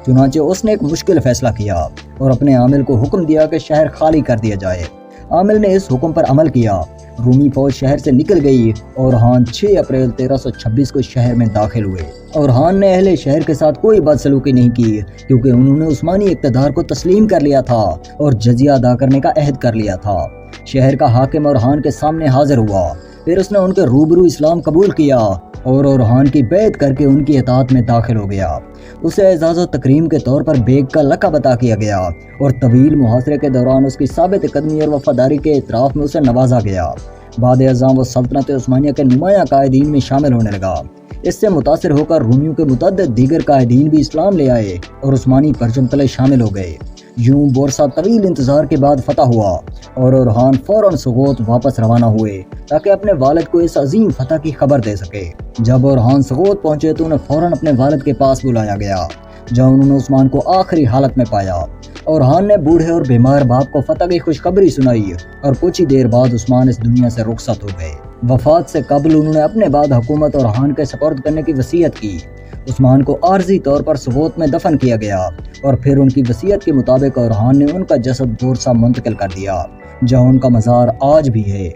Speaker 1: چنانچہ اس نے ایک مشکل فیصلہ کیا اور اپنے عامل کو حکم دیا کہ شہر خالی کر دیا جائے۔ عامل نے اس حکم پر عمل کیا، رومی فوج شہر سے نکل گئی اور اورحان 6 اپریل 1326 کو شہر میں داخل ہوئے۔ اورحان نے اہل شہر کے ساتھ کوئی بدسلوکی نہیں کی، کیونکہ انہوں نے عثمانی اقتدار کو تسلیم کر لیا تھا اور جزیہ ادا کرنے کا عہد کر لیا تھا۔ شہر کا حاکم اورحان کے سامنے حاضر ہوا، پھر اس نے ان کے روبرو اسلام قبول کیا اور اورحان کی بیعت کر کے ان کی اطاعت میں داخل ہو گیا۔ اسے اعزاز و تکریم کے طور پر بیگ کا لقب عطا کیا گیا اور طویل محاصرے کے دوران اس کی ثابت قدمی اور وفاداری کے اعتراف میں اسے نوازا گیا۔ بعد ازاں وہ سلطنت عثمانیہ کے نمایاں قائدین میں شامل ہونے لگا۔ اس سے متاثر ہو کر رومیوں کے متعدد دیگر قائدین بھی اسلام لے آئے اور عثمانی پرچم تلے شامل ہو گئے۔ یوں بورسا طویل انتظار کے بعد فتح ہوا اور اورحان فوراً سغوت واپس روانہ ہوئے تاکہ اپنے والد کو اس عظیم فتح کی خبر دے سکے۔ جب اورحان سغوت پہنچے تو انہیں فوراً اپنے والد کے پاس بلایا گیا، جہاں انہوں نے عثمان کو آخری حالت میں پایا۔ اورحان نے بوڑھے اور بیمار باپ کو فتح کی خوشخبری سنائی اور کچھ ہی دیر بعد عثمان اس دنیا سے رخصت ہو گئے۔ وفات سے قبل انہوں نے اپنے بعد حکومت اورحان کے سپرد کرنے کی وصیت کی۔ عثمان کو عارضی طور پر سغوت میں دفن کیا گیا اور پھر ان کی وصیت کے مطابق اورحان نے ان کا جسد بورسا منتقل کر دیا، جہاں ان کا مزار آج بھی ہے۔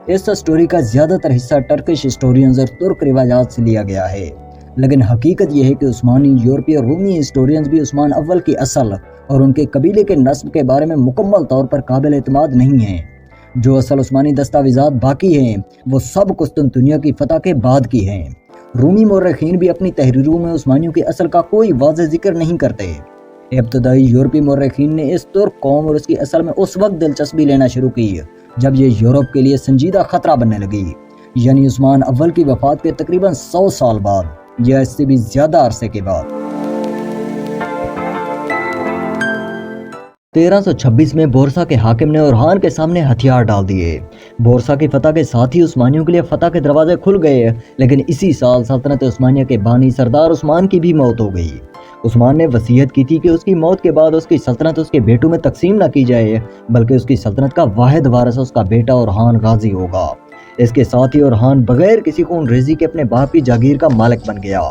Speaker 1: اس سٹوری کا زیادہ تر حصہ ٹرکش ہسٹورینز اور ترک روایات سے لیا گیا ہے، لیکن حقیقت یہ ہے کہ عثمانی، یورپی اور رومی ہسٹورینز بھی عثمان اول کی اصل اور ان کے قبیلے کے نسب کے بارے میں مکمل طور پر قابل اعتماد نہیں ہیں۔ جو اصل عثمانی دستاویزات باقی ہیں وہ سب قسطنطنیہ کی فتح کے بعد کی ہیں۔ رومی مورخین بھی اپنی تحریروں میں عثمانیوں کی اصل کا کوئی واضح ذکر نہیں کرتے۔ ابتدائی یورپی مورخین نے اس ترک قوم اور اس کی اصل میں اس وقت دلچسپی لینا شروع کی جب یہ یورپ کے لیے سنجیدہ خطرہ بننے لگی، یعنی عثمان اول کی وفات کے تقریباً 100 سال بعد یا اس سے بھی زیادہ عرصے کے بعد۔ 1326 میں بورسا کے حاکم نے اورحان کے سامنے ہتھیار ڈال دیے۔ بورسا کی فتح کے ساتھ ہی عثمانیوں کے لیے فتح کے دروازے کھل گئے، لیکن اسی سال سلطنت عثمانیہ کے بانی سردار عثمان کی بھی موت ہو گئی۔ عثمان نے وصیت کی تھی کہ اس کی موت کے بعد اس کی سلطنت اس کے بیٹوں میں تقسیم نہ کی جائے، بلکہ اس کی سلطنت کا واحد وارث اس کا بیٹا اورحان غازی ہوگا۔ اس کے ساتھ ہی اورحان بغیر کسی خون ریزی کے اپنے باپ کی جاگیر کا مالک بن گیا۔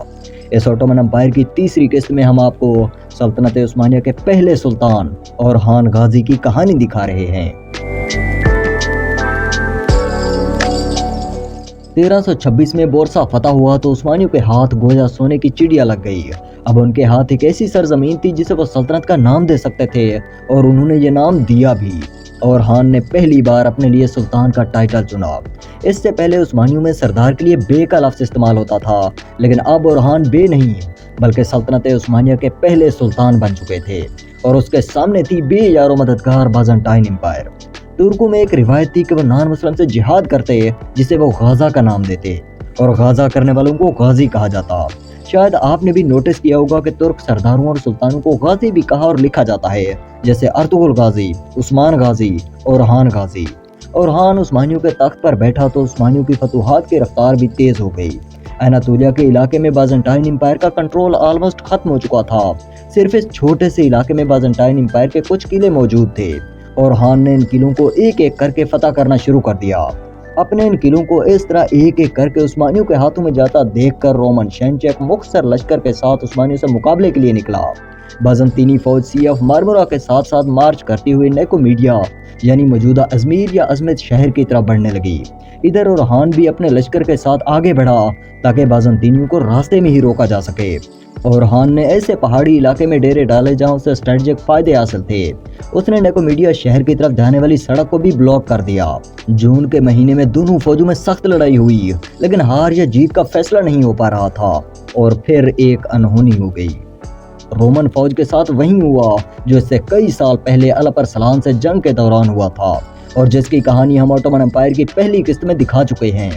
Speaker 1: اس اوٹومن امپائر کی تیسری قسط میں ہم آپ کو سلطنت عثمانیہ کے پہلے سلطان اورحان غازی کی کہانی دکھا رہے ہیں۔ 1326 میں بورسا فتح ہوا تو عثمانیوں کے ہاتھ گویا سونے کی چڑیا لگ گئی۔ اب ان کے ہاتھ ایک ایسی سرزمین تھی جسے وہ سلطنت کا نام دے سکتے تھے، اور انہوں نے یہ نام دیا بھی۔ اورحان نے پہلی بار اپنے لیے سلطان کا ٹائٹل چنا۔ اس سے پہلے عثمانیوں میں سردار کے لیے بے کا لفظ استعمال ہوتا تھا، لیکن اب اورحان بے نہیں بلکہ سلطنت عثمانیہ کے پہلے سلطان بن چکے تھے، اور اس کے سامنے تھی بے یار و مددگار بازنٹائن امپائر۔ ترکوں میں ایک روایت تھی کہ وہ نان مسلم سے جہاد کرتے جسے وہ غازہ کا نام دیتے، اور غازہ کرنے والوں کو غازی کہا جاتا۔ شاید آپ نے بھی نوٹس کیا ہوگا کہ ترک سرداروں اور سلطانوں کو غازی بھی کہا اور لکھا جاتا ہے، جیسے ارطغرل غازی، عثمان غازی، اورحان غازی۔ اورحان عثمانیوں کے تخت پر بیٹھا تو عثمانیوں کی فتوحات کی رفتار بھی تیز ہو گئی۔ اناطولیہ کے علاقے میں بازنٹائن امپائر کا کنٹرول آلموسٹ ختم ہو چکا تھا۔ صرف اس چھوٹے سے علاقے میں بازنٹائن امپائر کے کچھ قلعے موجود تھے۔ اورحان نے ان قلعوں کو ایک ایک کر کے فتح کرنا شروع کر دیا۔ اپنے ان قلعوں کو اس طرح ایک ایک کر کے عثمانیوں کے ہاتھوں میں جاتا دیکھ کر رومن شہنشاہ ایک مختصر لشکر کے ساتھ عثمانیوں سے مقابلے کے لیے نکلا۔ بازنطینی فوج سی آف مارمورا کے ساتھ ساتھ مارچ کرتی ہوئی نیکومیڈیا یعنی موجودہ ازمیر یا ازمت شہر کی طرف بڑھنے لگی۔ ادھر اورحان بھی اپنے لشکر کے ساتھ آگے بڑھا تاکہ بازنطینیوں کو راستے میں ہی روکا جا سکے۔ اورحان نے ایسے پہاڑی علاقے میں ڈیرے ڈالے جہاں اسے اسٹریٹجک فائدے حاصل تھے۔ اس نے نیکومیڈیا شہر کی طرف جانے والی سڑک کو بھی بلاک کر دیا۔ جون کے مہینے میں دونوں فوجوں میں سخت لڑائی ہوئی، لیکن ہار یا جیت کا فیصلہ نہیں ہو پا رہا تھا، اور پھر ایک انہونی ہو گئی۔ رومن فوج کے ساتھ وہی ہوا جو اس سے کئی سال پہلے الپرسلان سے جنگ کے دوران ہوا تھا، اور جس کی کہانی ہم اوٹومن امپائر کی پہلی قسط میں دکھا چکے ہیں۔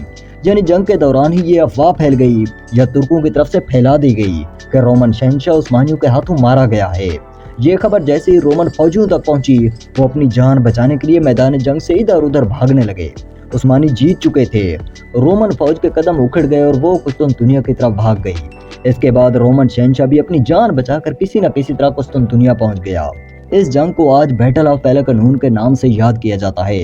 Speaker 1: یعنی جنگ کے دوران ہی یہ افواہ پھیل گئی یا ترکوں کی طرف سے پھیلا دی گئی کہ رومن شہنشاہ عثمانیوں کے ہاتھوں مارا گیا ہے، ये खबर जैसे ही रोमन फौजियों तक पहुंची, वो अपनी जान बचाने के लिए मैदान जंग से इधर उधर भागने लगे। उस्मानी जीत चुके थे। रोमन फौज के कदम उखड़ गए और वो कुस्तुनतुनिया की तरफ भाग गई। इसके बाद रोमन शहंशाह भी अपनी जान बचाकर किसी न किसी तरह कुस्तुनतुनिया पहुंच गया। इस जंग को आज बैटल ऑफ पेलकनून के नाम से याद किया जाता है।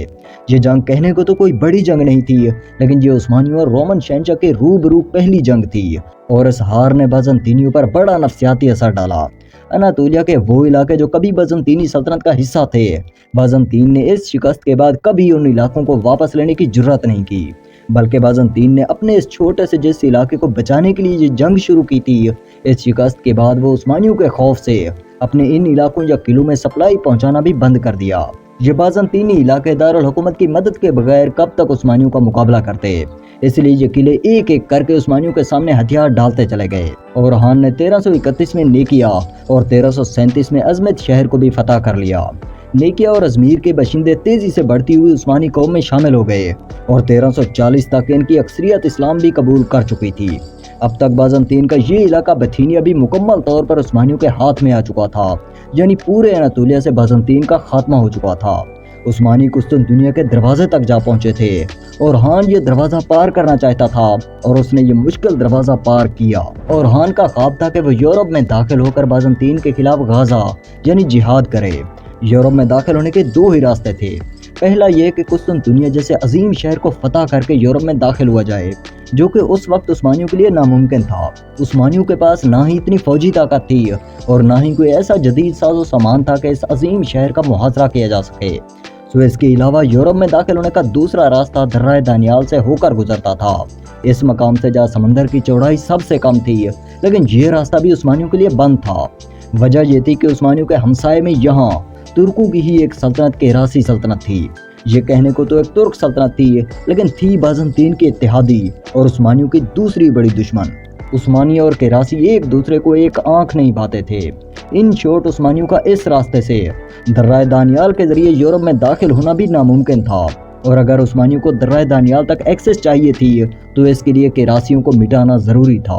Speaker 1: ये जंग कहने को तो कोई बड़ी जंग नहीं थी, लेकिन ये उस्मानियों और रोमन शहंशाह के रूबरू पहली जंग थी और इस हार ने बाज़ंतीनियों पर बड़ा नफसियाती असर डाला। अनातोलिया के वो इलाके जो कभी बाज़ंतीनी सल्तनत का हिस्सा थे, बाज़ंतीन ने इस शिकस्त के बाद कभी उन इलाकों को वापस लेने की जुर्रत नहीं की, बल्कि बाज़ंतीन ने अपने इस छोटे से जिस इलाके को बचाने के लिए ये जंग शुरू की थी, इस शिकस्त के बाद वो उस्मानियों के खौफ से अपने इन इलाकों या किलों में सप्लाई पहुंचाना भी बंद कर दिया। ये बाज़ंतीनी इलाके दारुल हुकूमत की मदद के बगैर कब तक उस्मानियों का मुकाबला करते, इसलिए ये किले एक एक करके उस्मानियों के सामने हथियार डालते चले गए। और हान ने 1331 में नेकिया और 1337 में अजमत शहर को भी फतह कर लिया। नेकिया और अजमीर के बशिंदे तेजी से बढ़ती हुई उस्मानी कौम में शामिल हो गए और 1340 तक इनकी अक्सरियत इस्लाम भी कबूल कर चुकी थी। अब तक बाज़ंतीन का ये इलाका बथीनिया भी मुकम्मल तौर पर उस्मानियों के हाथ में आ चुका था, यानी पूरे अनातोलिया से बाज़ंतीन का खात्मा हो चुका था। उस्मानी कुस्तुनतुनिया के दरवाजे तक जा पहुंचे थे और हान ये दरवाजा पार करना चाहता था और उसने ये मुश्किल दरवाजा पार किया। और हान का ख्वाब था कि वो यूरोप में दाखिल होकर बाज़ंतीन के खिलाफ गाजा यानी जिहाद करे। यूरोप में दाखिल होने के दो ही रास्ते थे। पहला ये कि कुस्तुनतुनिया जैसे अजीम शहर को फतह करके यूरोप में दाखिल हुआ जाए, जो कि उस वक्त उस्मानियों के लिए नामुमकिन था। उस्मानियों के पास ना ही इतनी फौजी ताकत थी और ना ही कोई ऐसा जदीद साजो सामान था कि इस अजीम शहर का मुहासरा किया जा सके। इसके अलावा यूरोप में दाखिल होने का दूसरा रास्ता दर्रा दानियाल से होकर गुजरता था। इस मकाम से जहाँ समंदर की चौड़ाई सबसे कम थी, लेकिन ये रास्ता भी उस्मानियों के लिए बंद था। वजह ये थी कि उस्मानियों के हमसाये में यहाँ तुर्कों की ही एक सल्तनत केरासी सल्तनत थी। ये कहने को तो एक तुर्क सल्तनत थी, लेकिन थी बाज़ंतीन के इत्तेहादी और उस्मानियों की दूसरी बड़ी दुश्मन। उस्मानी और केरासी एक दूसरे को एक आंख नहीं पाते थे। इन शॉर्ट उस्मानियों का इस रास्ते से दर्रा दानियाल के जरिए यूरोप में दाखिल होना भी नामुमकिन था, और अगर उस्मानियों को दर्रा दानियाल तक एक्सेस चाहिए थी तो इसके लिए केरासियों को मिटाना ज़रूरी था।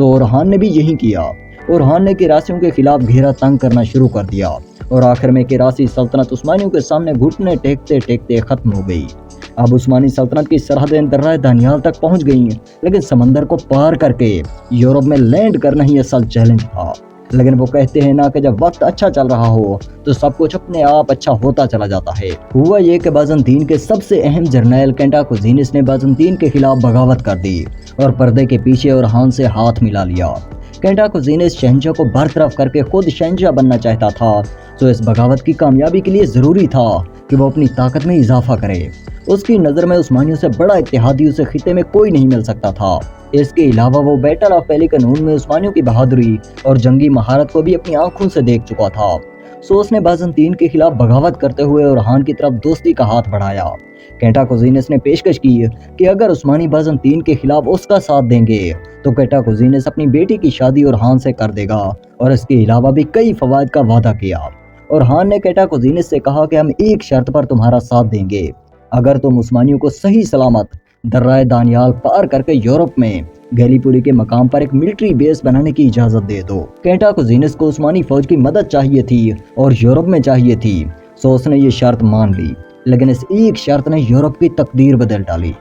Speaker 1: ओरहान ने भी यही किया। ओरहान ने केरासियों के खिलाफ घेरा तंग करना शुरू कर दिया और आखिर में केरासी सल्तनत उस्मानियों के सामने घुटने टेकते टेकते खत्म हो गई। अब उस्मानी सल्तनत की सरहदें दर्रा दानियाल तक पहुंच गई, लेकिन समंदर को पार करके यूरोप में लैंड करना ही असल चैलेंज था। लेकिन वो कहते हैं ना कि जब वक्त अच्छा चल रहा हो तो सब कुछ अपने आप अच्छा होता चला जाता है। हुआ ये कि बाज़ंतीन के सबसे अहम जर्नैल कैंटाकुजीनस ने बाज़ंतीन के खिलाफ बगावत कर दी और पर्दे के पीछे ओरहान से हाथ मिला लिया। कैंटाकुजीनस शहंशाह को बरतरफ करके खुद शहंशाह बनना चाहता था, तो इस बगावत की कामयाबी के लिए ज़रूरी था कि वो अपनी ताकत में इजाफा करे। उसकी नज़र में उस्मानियों से बड़ा इत्तेहादी उसे खिते में कोई नहीं मिल सकता था। इसके अलावा वो बैटल ऑफ पेलिकनून में उस्मानियों की बहादुरी और जंगी महारत को भी अपनी आंखों से देख चुका था। सो उसने बाज़ंतीन के खिलाफ बगावत करते हुए ओरहान की तरफ दोस्ती का हाथ बढ़ाया। कैंटाकुजीनस ने पेशकश की कि अगर उस्मानी बाज़ंतीन के खिलाफ उसका साथ देंगे तो कैंटाकुजीनस अपनी बेटी की शादी ओरहान से कर देगा, और इसके अलावा भी कई फवायद का वादा किया। ओरहान ने कैंटाकुजीनस से कहा कि हम एक शर्त पर तुम्हारा साथ देंगे, अगर तुम उस्मानियों को सही सलामत दर्रा दानियाल पार करके यूरोप में गैलीपोली के मकाम पर एक मिलिट्री बेस बनाने की इजाजत दे दो। कैंटाकुजीनस को उस्मानी फौज की मदद चाहिए थी और यूरोप में चाहिए थी, सो उसने ये शर्त मान ली। लेकिन इस एक शर्त ने यूरोप की तकदीर बदल डाली।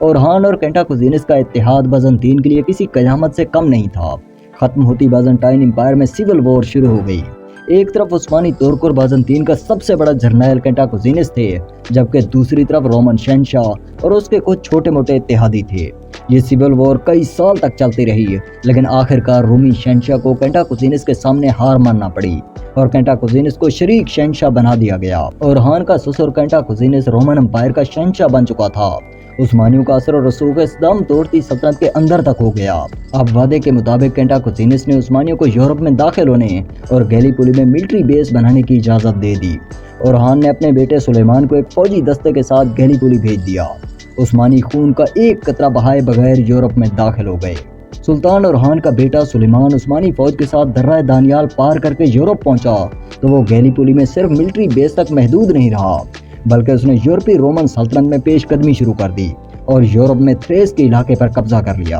Speaker 1: ओरहान और कैंटाकुजीनस का इत्तेहाद बाज़ंतीन के लिए किसी कयामत से कम नहीं था। खत्म होती बाज़ंटाइन एम्पायर में सिविल वॉर शुरू हो गई। एक तरफ उस्मानी तुर्क और बाज़ंतीन का सबसे बड़ा जर्नैल कैंटाकुजीनस थे, जबकि दूसरी तरफ रोमन शहंशाह और उसके कुछ छोटे मोटे इत्तेहादी थे। ये सिविल वॉर कई साल तक चलती रही, लेकिन आखिरकार रूमी शहंशाह को कैंटाकुजीनस के सामने हार मानना पड़ी और कैंटाकुजीनस को शरीक शहंशाह बना दिया गया। ओरहान का ससुर कैंटाकुजीनस रोमन एम्पायर का शहंशाह बन चुका था। उस्मानियों का असर और रसूख इस दम तोड़ती सल्तनत के अंदर तक हो गया। अब वादे के मुताबिक कैंटाकुजीनस ने उस्मानियों को यूरोप में दाखिल होने और गैलीपोली में मिलिट्री बेस बनाने की इजाज़त दे दी। ओरहान ने अपने बेटे सुलेमान को एक फौजी दस्ते के साथ गैलीपोली भेज दिया। उस्मानी खून का एक कतरा बहाए बगैर यूरोप में दाखिल हो गए। सुल्तान ओरहान का बेटा सुलेमान उस्मानी फौज के साथ दर्रा दानियाल पार करके यूरोप पहुंचा, तो वो गैलीपोली में सिर्फ मिलिट्री बेस तक महदूद नहीं रहा, बल्कि उसने यूरोपीय रोमन सल्तनत में पेशकदमी शुरू कर दी और यूरोप में थ्रेस के इलाके पर कब्जा कर लिया।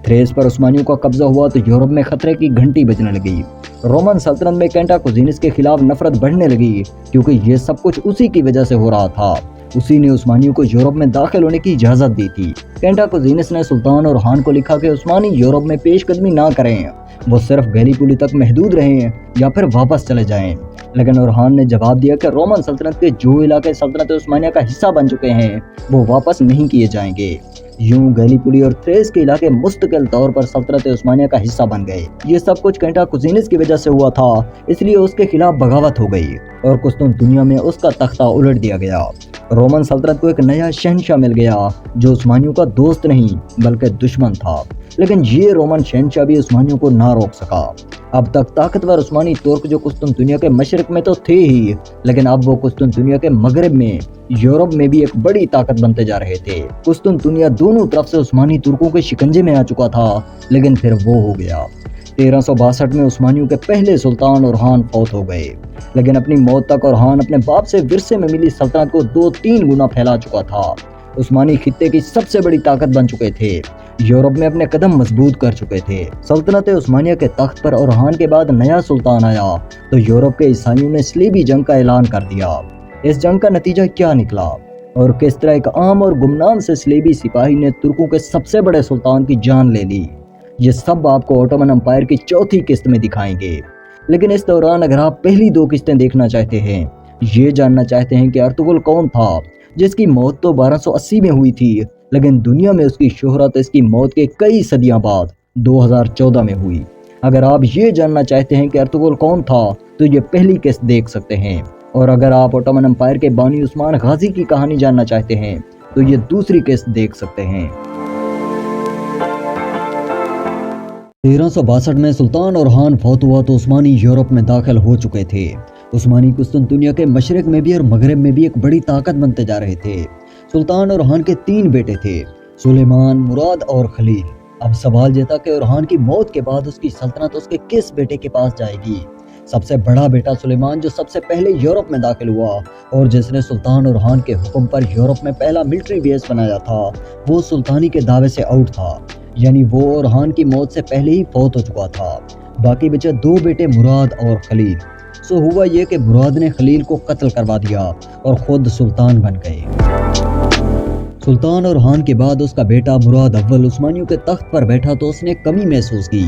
Speaker 1: थ्रेस पर उस्मानियों का कब्जा हुआ तो यूरोप में खतरे की घंटी बजने लगी। रोमन सल्तनत में कैंटाकुजीनस के खिलाफ नफरत बढ़ने लगी क्योंकि ये सब कुछ उसी की वजह से हो रहा था। उसी ने उस्मानियों को यूरोप में दाखिल होने की इजाज़त दी थी। कैंटाकुजीनस ने सुल्तान ओरहान को लिखा कि उस्मानी यूरोप में पेशकदमी ना करें, वो सिर्फ गैलीपुली तक महदूद रहें या फिर वापस चले जाएं। लेकिन ओरहान ने जवाब दिया कि रोमन सल्तनत के जो इलाके सल्तनत उस्मानिया का हिस्सा बन चुके हैं वो वापस नहीं किए जाएंगे। यूं गैलीपुली और थ्रेस के इलाके मुस्तकिल तौर पर सल्तनत उस्मानिया का हिस्सा बन गए। ये सब कुछ कैंटाकुजीनस की वजह से हुआ था, इसलिए उसके खिलाफ बगावत हो गई और कुस्तुनतुनिया में उसका तख्ता उलट दिया गया। रोमन सल्तनत को एक नया शहंशाह मिल गया जो उस्मानियों का दोस्त नहीं बल्कि दुश्मन था। लेकिन ये रोमन शहंशाह भी उस्मानियों को ना रोक सका। अब तक ताकतवर उस्मानी तुर्क जो कुस्तुनतुनिया के मशरक में तो थे ही, लेकिन अब वो कुस्तुनतुनिया के मगरब में यूरोप में भी एक बड़ी ताकत बनते जा रहे थे। कुस्तुनतुनिया दोनों तरफ से उस्मानी तुर्कों के शिकंजे में आ चुका था, लेकिन फिर वो हो गया। 1362 में उस्मानियों के पहले सुल्तान ओरहान फौत हो गए, लेकिन अपनी मौत तक ओरहान अपने बाप से विरसे में मिली सल्तनत को 2-3 गुना फैला चुका था। उस्मानी खित्ते की सबसे बड़ी ताकत बन चुके थे, यूरोप में अपने कदम मजबूत कर चुके थे। सल्तनत उस्मानिया के तख्त पर ओरहान के बाद नया सुल्तान आया तो यूरोप के ईसाइयों ने सलीबी जंग का ऐलान कर दिया। इस जंग का नतीजा क्या निकला और किस तरह एक आम और गुमनाम से सलीबी सिपाही ने तुर्कों के सबसे बड़े सुल्तान की जान ले ली, ये सब आपको ऑटोमन एम्पायर की चौथी किस्त में दिखाएंगे। लेकिन इस दौरान अगर आप पहली 2 किस्तें देखना चाहते हैं, ये जानना चाहते हैं कि अर्तुगरुल कौन था जिसकी मौत तो 1280 में हुई थी, लेकिन दुनिया में उसकी शोहरत इसकी मौत के कई सदियां बाद 2014 में हुई। अगर आप ये जानना चाहते हैं कि अर्तुगरुल कौन था तो ये पहली किस्त देख सकते हैं, और अगर आप ऑटोमन एम्पायर के बानी उस्मान गाजी की कहानी जानना चाहते हैं तो ये दूसरी किस्त देख सकते हैं। 1362 में सुल्तान ओरहान फौत हुआ तो उस्मानी यूरोप में दाखिल हो चुके थे। उस्मानी कुस्तुनतुनिया के मशरक में भी और मगरब में भी एक बड़ी ताकत बनते जा रहे थे। सुल्तान ओरहान के 3 बेटे थे, सुलेमान, मुराद और खलील। अब सवाल ये था कि ओरहान की मौत के बाद उसकी सल्तनत उसके किस बेटे के पास जाएगी। सबसे बड़ा बेटा सुलेमान जो सबसे पहले यूरोप में दाखिल हुआ और जिसने सुल्तान ओरहान के हुक्म पर यूरोप में पहला मिलिट्री बेस बनाया था, वो सुल्तानी के दावे से आउट था, यानी वो ओरहान की मौत से पहले ही फौत हो चुका था। बाकी बचे 2 बेटे मुराद और खलील। सो हुआ ये कि मुराद ने खलील को कत्ल करवा दिया और खुद सुल्तान बन गए। सुल्तान ओरहान के बाद उसका बेटा मुराद अव्वल उस्मानियों के तख्त पर बैठा तो उसने कमी महसूस की।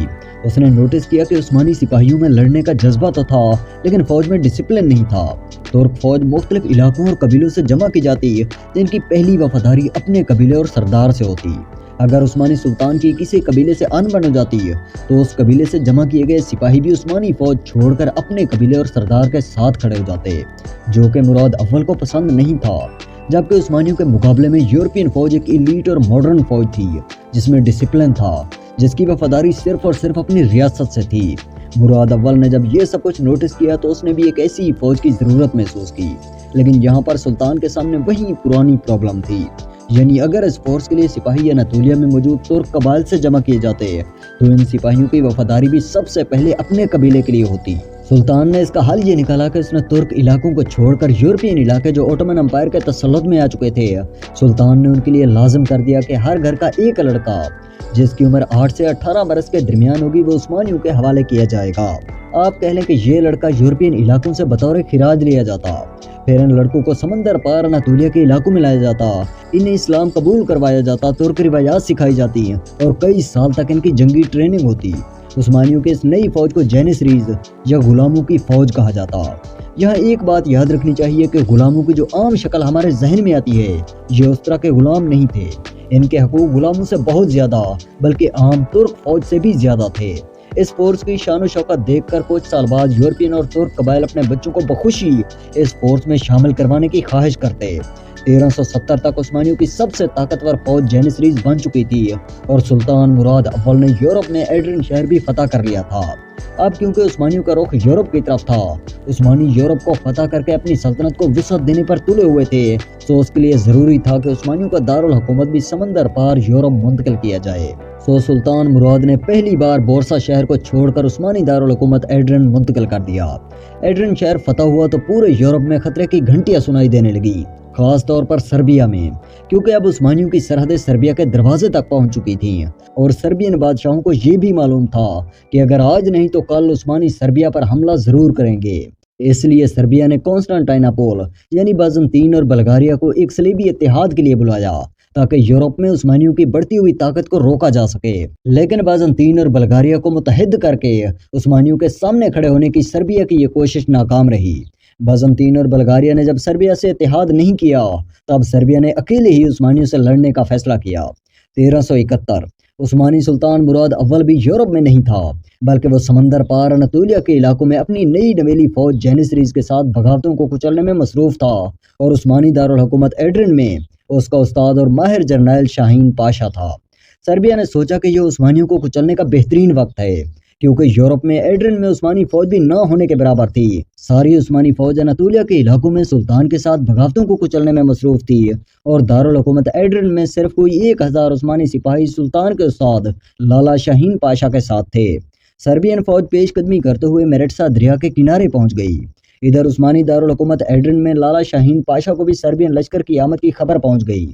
Speaker 1: उसने नोटिस किया कि उस्मानी सिपाहियों में लड़ने का जज्बा तो था, लेकिन फौज में डिसिप्लिन नहीं था। तुर्क फौज मुख्तलिफ इलाकों और कबीलों से जमा की जाती, जिनकी पहली वफादारी अपने कबीले और सरदार से होती। अगर उस्मानी सुल्तान की किसी कबीले से अनबन हो जाती तो उस कबीले से जमा किए गए सिपाही भी उस्मानी फौज छोड़कर अपने कबीले और सरदार के साथ खड़े हो जाते, जो कि मुराद अव्वल को पसंद नहीं था। जबकि उस्मानियों के मुकाबले में यूरोपियन फौज एक इलीट और मॉडर्न फौज थी जिसमें डिसिप्लिन था, जिसकी वफादारी सिर्फ और सिर्फ अपनी रियासत से थी। मुराद अव्वल ने जब ये सब कुछ नोटिस किया तो उसने भी एक ऐसी फौज की ज़रूरत महसूस की। लेकिन यहाँ पर सुल्तान के सामने वही पुरानी प्रॉब्लम थी, यानी अगर इस फोर्स के लिए सिपाही अनातोलिया में मौजूद तुर्क कबाइल से जमा किए जाते तो इन सिपाहियों की वफादारी भी सबसे पहले अपने कबीले के लिए होती। सुल्तान ने इसका हल ये निकाला कि उसने तुर्क इलाकों को छोड़कर यूरोपियन इलाके जो ऑटोमन एम्पायर के तसल्लुत में आ चुके थे, सुल्तान ने उनके लिए लाजिम कर दिया कि हर घर का एक लड़का जिसकी उम्र 8 से 18 बरस के दरमियान होगी वो उस्मानियों के हवाले किया जाएगा। आप कह लें कि ये लड़का यूरोपियन इलाकों से बतौर खिराज लिया जाता, फिर इन लड़कों को समंदर पार अनातोलिया के इलाकों में लाया जाता, इन्हें इस्लाम कबूल करवाया जाता, तुर्क रिवायात सिखाई जाती और कई साल तक इनकी जंगी ट्रेनिंग होती। उस्मानियों के इस नई फौज को जेनिसरीज या गुलामों की फौज कहा जाता। यहाँ एक बात याद रखनी चाहिए कि गुलामों की जो आम शक्ल हमारे जहन में आती है, ये उस तरह के गुलाम नहीं थे। इनके हकूक गुलामों से बहुत ज्यादा बल्कि आम तुर्क फौज से भी ज्यादा थे। इस फोर्स की शान शौकत देखकर कुछ साल बाद यूरोपियन और तुर्क कबाइल अपने बच्चों को बखुशी इस फोर्स में शामिल करवाने की ख्वाहिश करते। 1370 तक उस्मानियों की सबसे ताकतवर फौज जेनिसरीज बन चुकी थी और सुल्तान मुराद अव्वल ने यूरोप में एड्रिन शहर भी फतह कर लिया था। अब क्योंकि उस्मानियों का रुख यूरोप की तरफ था, उस्मानी यूरोप को फतह करके अपनी सल्तनत को वसअत देने पर तुले हुए थे, तो उसके लिए जरूरी था कि उस्मानियों का दारुल हुकूमत भी समंदर पार यूरोप मुंतकिल किया जाए। सो सुल्तान मुराद ने पहली बार बोरसा शहर को छोड़कर उस्मानी दारुल हुकूमत एड्रिन मुंतकिल कर दिया। एड्रिन शहर फतह हुआ तो पूरे यूरोप में खतरे की घंटियां सुनाई देने लगी, खास तौर पर सर्बिया में, क्योंकि अब उस्मानियों की सरहदें सर्बिया के दरवाजे तक पहुंच चुकी थीं और सर्बियन बादशाहों को ये भी मालूम था कि अगर आज नहीं तो कल उस्मानी सर्बिया पर हमला जरूर करेंगे। इसलिए सर्बिया ने कॉन्स्टेंटिनोपल यानी बाज़ंतीन और बल्गारिया को एक सलीबी इत्तेहाद के लिए बुलाया ताकि यूरोप में उस्मानियों की बढ़ती हुई ताकत को रोका जा सके। लेकिन बाज़ंतीन और बल्गारिया को मुत्तहिद करके उस्मानियों के सामने खड़े होने की सर्बिया की ये कोशिश नाकाम रही। बाज़ंतीन और बल्गारिया ने जब सर्बिया से इत्तेहाद नहीं किया तब सर्बिया ने अकेले ही उस्मानियों से लड़ने का फैसला किया। 1371 उस्मानी सुल्तान मुराद अव्वल भी यूरोप में नहीं था, बल्कि वो समंदर पार अनातोलिया के इलाकों में अपनी नई नवेली फौज जेनिसरीज के साथ बगावतों को कुचलने में मसरूफ था और उस्मानी दारुल हुकूमत एड्रिन में उसका उस्ताद और माहिर जर्नैल शाहीन पाशा था। सर्बिया ने सोचा कि यह उस्मानियों को कुचलने का बेहतरीन वक्त है, क्योंकि यूरोप में एड्रिन में उस्मानी फौज भी न होने के बराबर थी। सारी उस्मानी फौज अनातोलिया के इलाकों में सुल्तान के साथ बगावतों को कुचलने में मसरूफ थी और दारुल हुकूमत एड्रिन में सिर्फ कोई 1000 उस्मानी सिपाही सुल्तान के उस्ताद लाला शाहीन पाशा के साथ थे। सर्बियन फौज पेशकदमी करते हुए मेरेट्सा दरिया के किनारे पहुंच गई। इधर उस्मानी दारुल हुकूमत एड्रिन में लाला शाहीन पाशा को भी सर्बियन लश्कर की आमद की खबर पहुंच गई।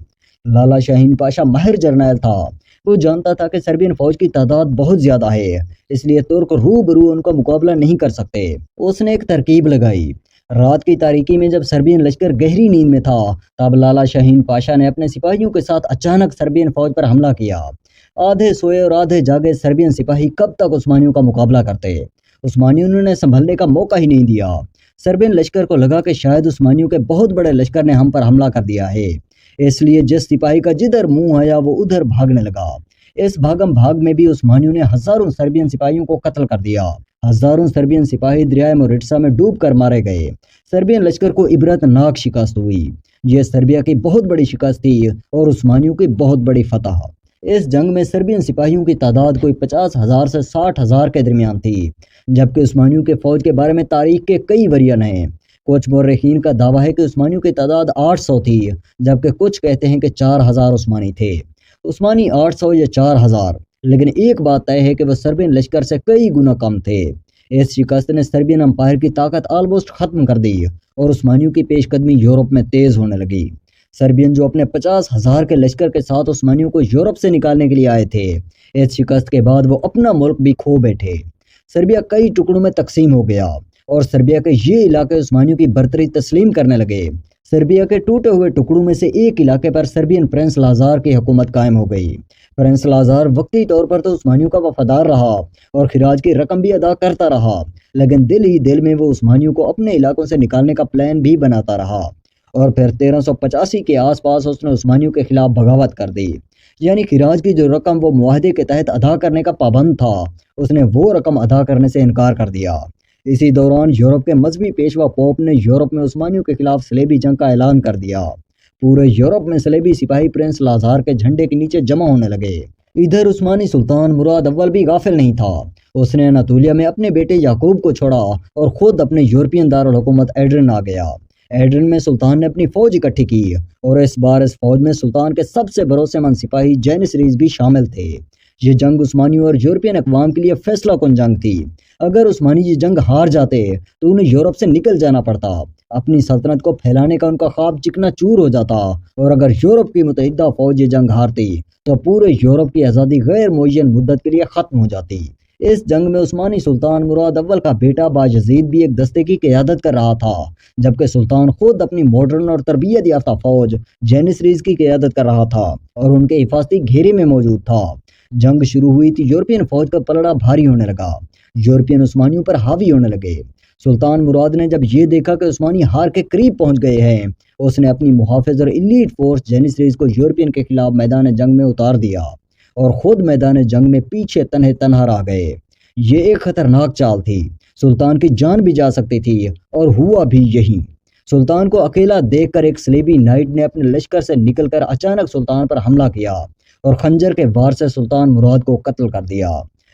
Speaker 1: लाला शाहीन पाशा माहिर जर्नैल था। वो जानता था कि सर्बियन फौज की तादाद बहुत ज्यादा है, इसलिए तुर्क रूबरू उनका मुकाबला नहीं कर सकते। उसने एक तरकीब लगाई। रात की तारीकी में जब सर्बियन लश्कर गहरी नींद में था तब लाला शाहीन पाशा ने अपने सिपाहियों के साथ अचानक सर्बियन फौज पर हमला किया। आधे सोए और आधे जागे सर्बियन सिपाही कब तक उस्मानियों का मुकाबला करते। उस्मानियों ने संभलने का मौका ही नहीं दिया। सर्बियन लश्कर को लगा कि शायद उस्मानियों के बहुत बड़े लश्कर ने हम पर हमला कर दिया है, इसलिए जिस सिपाही का जिधर मुंह आया वो उधर भागने लगा। इस भागम भाग में भी उस्मानियों ने हजारों सर्बियन सिपाहियों को कत्ल कर दिया। हजारों सर्बियन सिपाही दरिया मोरिट्सा में डूब कर मारे गए। सर्बियन लश्कर को इबरतनाक शिकस्त हुई। यह सर्बिया की बहुत बड़ी शिकस्त थी और उस्मानियों की बहुत बड़ी फतह। इस जंग में सर्बियन सिपाहियों की तादाद कोई 50,000 से 60,000 के दरमियान थी, जबकि उस्मानियों के फौज के बारे में तारीख के कई वरियन हैं। कुछ मौरखीन का दावा है कि उस्मानियों की तादाद 800 थी, जबकि कुछ कहते हैं कि 4000 उस्मानी थे। उस्मानी 800 या 4000, लेकिन एक बात तय है कि वह सर्बियन लश्कर से कई गुना कम थे। इस शिकस्त ने सर्बियन अंपायर की ताकत आलमोस्ट खत्म कर दी और उस्मानियों की पेशकदमी यूरोप में तेज होने लगी। सर्बियन जो अपने 50,000 के लश्कर के साथ उस्मानियों को यूरोप से निकालने के लिए आए थे, इस शिकस्त के बाद वो अपना मुल्क भी खो बैठे। सर्बिया कई टुकड़ों में तकसीम हो गया और सर्बिया के ये इलाके उस्मानियों की बर्तरी तस्लीम करने लगे। सर्बिया के टूटे हुए टुकड़ों में से एक इलाके पर सर्बियन प्रिंस लाजार की हुकूमत कायम हो गई। प्रिंस लाजार वक्ती तौर पर तो उस्मानियों का वफादार रहा और खिराज की रकम भी अदा करता रहा, लेकिन दिल ही दिल में वो उस्मानियों को अपने इलाकों से निकालने का प्लान भी बनाता रहा। और फिर 1385 के आसपास उसने उस्मानियों के खिलाफ बगावत कर दी, यानी खिराज की जो रकम वो मुआहदे के तहत अदा करने का पाबंद था, उसने वो रकम अदा करने से इनकार कर दिया। इसी दौरान यूरोप के मजहबी पेशवा पोप ने यूरोप में उस्मानियों के खिलाफ सलेबी जंग का ऐलान कर दिया। पूरे यूरोप में सलेबी सिपाही प्रिंस लाजार के झंडे के नीचे जमा होने लगे। इधर उस्मानी सुल्तान मुराद अव्वल भी गाफिल नहीं था। उसने अनातोलिया में अपने बेटे याकूब को छोड़ा और खुद अपने यूरोपियन दारुल हुकूमत एड्रिन आ गया। एड्रिन में सुल्तान ने अपनी फौज इकट्ठी की और इस बार इस फौज में सुल्तान के सबसे भरोसेमंद सिपाही जेनिसरीज भी शामिल थे। ये जंग उस्मानियों और यूरोपियन अक़वाम के लिए फैसला कुन जंग थी। अगर उस्मानी ये जंग हार जाते तो उन्हें यूरोप से निकल जाना पड़ता, अपनी सल्तनत को फैलाने का उनका ख्वाब चिकना चूर हो जाता, और अगर यूरोप की मुत्तहिदा फौज ये जंग हारती तो पूरे यूरोप की आज़ादी गैर मुअय्यन मुद्दत के लिए ख़त्म हो जाती। इस जंग में उस्मानी सुल्तान मुराद अव्वल का बेटा बायजीद भी एक दस्ते की क़यादत कर रहा था, जबकि सुल्तान खुद अपनी मॉडर्न और तरबियत याफ्ता फौज जेनिसरीज की क़यादत कर रहा था और उनके हिफाजती घेरे में मौजूद था। जंग शुरू हुई थी, यूरोपियन फौज का पलड़ा भारी होने लगा। यूरोपियन उस्मानियों पर हावी होने लगे। सुल्तान मुराद ने जब ये देखा कि उस्मानी हार के करीब पहुंच गए हैं, उसने अपनी मुहाफिज और इलीट फोर्स जेनिसरीज को यूरोपियन के खिलाफ मैदान जंग में उतार दिया और खुद मैदान जंग में पीछे तन्हे तनहा रह गए। ये एक खतरनाक चाल थी। सुल्तान की जान भी जा सकती थी और हुआ भी यही। सुल्तान को अकेला देखकर एक सलेबी नाइट ने अपने लश्कर से निकलकर अचानक सुल्तान पर हमला किया और खंजर के वार से सुल्तान मुराद को कत्ल कर दिया।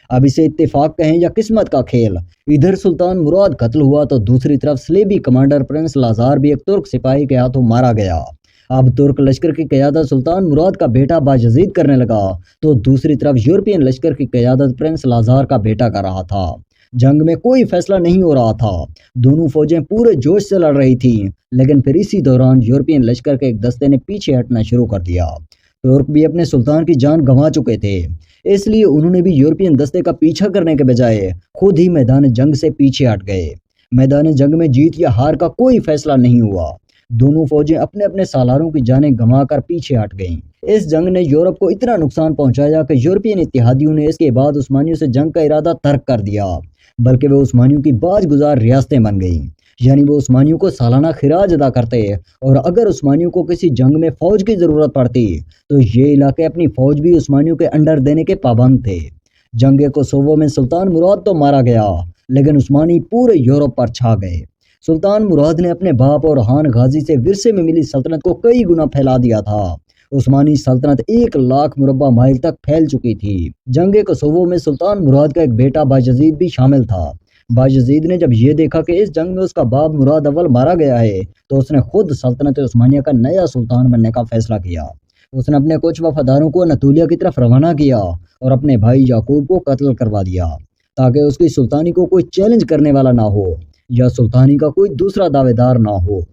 Speaker 1: अब इसे इत्तेफाक कहें या किस्मत का खेल, इधर सुल्तान मुराद कत्ल हुआ तो दूसरी तरफ सलेबी कमांडर प्रिंस लाजार भी एक तुर्क सिपाही के हाथों मारा गया। अब तुर्क लश्कर की क़यादत सुल्तान मुराद का बेटा बायजीद करने लगा तो दूसरी तरफ यूरोपियन लश्कर की क़यादत प्रिंस लाजार का बेटा कर रहा था। जंग में कोई फैसला नहीं हो रहा था। दोनों फौजें पूरे जोश से लड़ रही थीं, लेकिन फिर इसी दौरान यूरोपियन लश्कर के एक दस्ते ने पीछे हटना शुरू कर दिया। तुर्क भी अपने सुल्तान की जान गंवा चुके थे, इसलिए उन्होंने भी यूरोपियन दस्ते का पीछा करने के बजाय खुद ही मैदान जंग से पीछे हट गए। मैदान जंग में जीत या हार का कोई फैसला नहीं हुआ। दोनों फौजें अपने अपने सालारों की जानें गंवाकर पीछे हट गईं। इस जंग ने यूरोप को इतना नुकसान पहुंचाया कि यूरोपियन इत्तेहादियों ने इसके बाद उस्मानियों से जंग का इरादा तर्क कर दिया, बल्कि वे उस्मानियों की बाजगुजार रियासतें बन गईं। यानी वो उस्मानियों को सालाना खिराज अदा करते, और अगर उस्मानियों को किसी जंग में फौज की ज़रूरत पड़ती तो ये इलाके अपनी फौज भी उस्मानियों के अंडर देने के पाबंद थे। जंग कोसोवो में सुल्तान मुराद तो मारा गया, लेकिन उस्मानी पूरे यूरोप पर छा गए। सुल्तान मुराद ने अपने बाप और हान गाजी से विरसे में मिली सल्तनत को कई गुना फैला दिया था। उस्मानी सल्तनत 1 लाख मुरब्बा माइल तक फैल चुकी थी। जंग कोसोवो में सुल्तान मुराद का एक बेटा बायजीद भी शामिल था। बायजीद ने जब ये देखा कि इस जंग में उसका बाप मुराद अव्वल मारा गया है, तो उसने खुद सल्तनत उस्मानिया का नया सुल्तान बनने का फैसला किया। उसने अपने कुछ वफादारों को अनातोलिया की तरफ रवाना किया और अपने भाई याकूब को कत्ल करवा दिया, ताकि उसकी सुल्तानी को कोई चैलेंज करने वाला ना हो या सुल्तानी का कोई दूसरा दावेदार ना हो।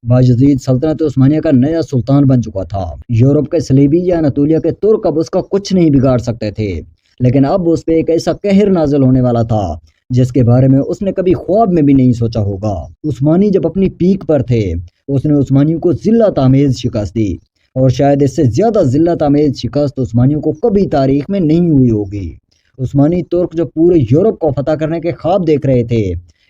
Speaker 1: बायजीद सल्तनत उस्मानिया का नया सुल्तान बन चुका था। यूरोप के सलीबी या अनातोलिया के तुर्क अब उसका कुछ नहीं बिगाड़ सकते थे, लेकिन अब उस पर एक ऐसा कहर नाजिल होने वाला था जिसके बारे में उसने कभी ख्वाब में भी नहीं सोचा होगा। उस्मानी जब अपनी पीक पर थे, उसने उस्मानियों को जिल्लत आमेज शिकस्त दी, और शायद इससे ज्यादा जिल्लत आमेज शिकस्त उस्मानियों को कभी तारीख में नहीं हुई होगी। उस्मानी तुर्क जो पूरे यूरोप को फतह करने के ख्वाब देख रहे थे,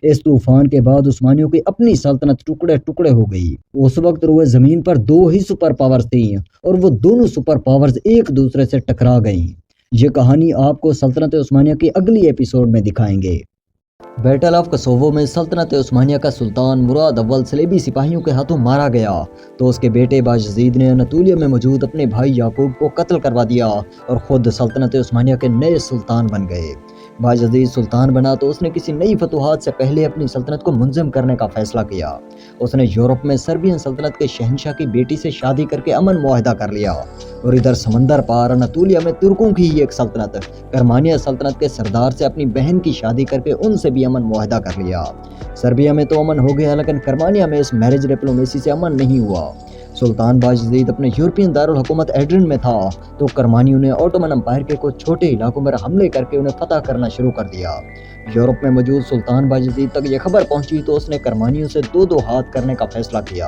Speaker 1: इस तूफान के बाद उस्मानियों की अपनी सल्तनत टुकड़े टुकड़े हो गई। उस वक्त रुए जमीन पर 2 ही सुपर पावर्स थी, और वो दोनों सुपर पावर्स एक दूसरे से टकरा गईं। ये कहानी आपको सल्तनत उस्मानिया की अगली एपिसोड में दिखाएंगे। बैटल ऑफ कोसोवो में सल्तनत उस्मानिया का सुल्तान मुराद अव्वल सलेबी सिपाहियों के हाथों मारा गया, तो उसके बेटे बायजीद ने अनातोलिया में मौजूद अपने भाई याकूब को कत्ल करवा दिया और खुद सल्तनत उस्मानिया के नए सुल्तान बन गए। बायजीद सुल्तान बना तो उसने किसी नई फतूहात से पहले अपनी सल्तनत को मुंज़िम करने का फैसला किया। उसने यूरोप में सर्बियन सल्तनत के शहंशाह की बेटी से शादी करके अमन मुआहदा कर लिया, और इधर समंदर पार अनातोलिया में तुर्कों की ही एक सल्तनत करमानिया सल्तनत के सरदार से अपनी बहन की शादी करके उनसे भी अमन मुआहदा कर लिया। सर्बिया में तो अमन हो गया, लेकिन करमानिया में इस मैरिज डिप्लोमेसी से अमन नहीं हुआ। सुल्तान बायजीद अपने यूरोपियन दारुल हुकूमत एड्रिन में था, तो करमानियों ने ऑटोमन एम्पायर के कुछ छोटे इलाकों पर हमले करके उन्हें फतह करना शुरू कर दिया। यूरोप में मौजूद सुल्तान बायजीद तक यह खबर पहुंची तो उसने करमानियों से 2-2 हाथ करने का फैसला किया।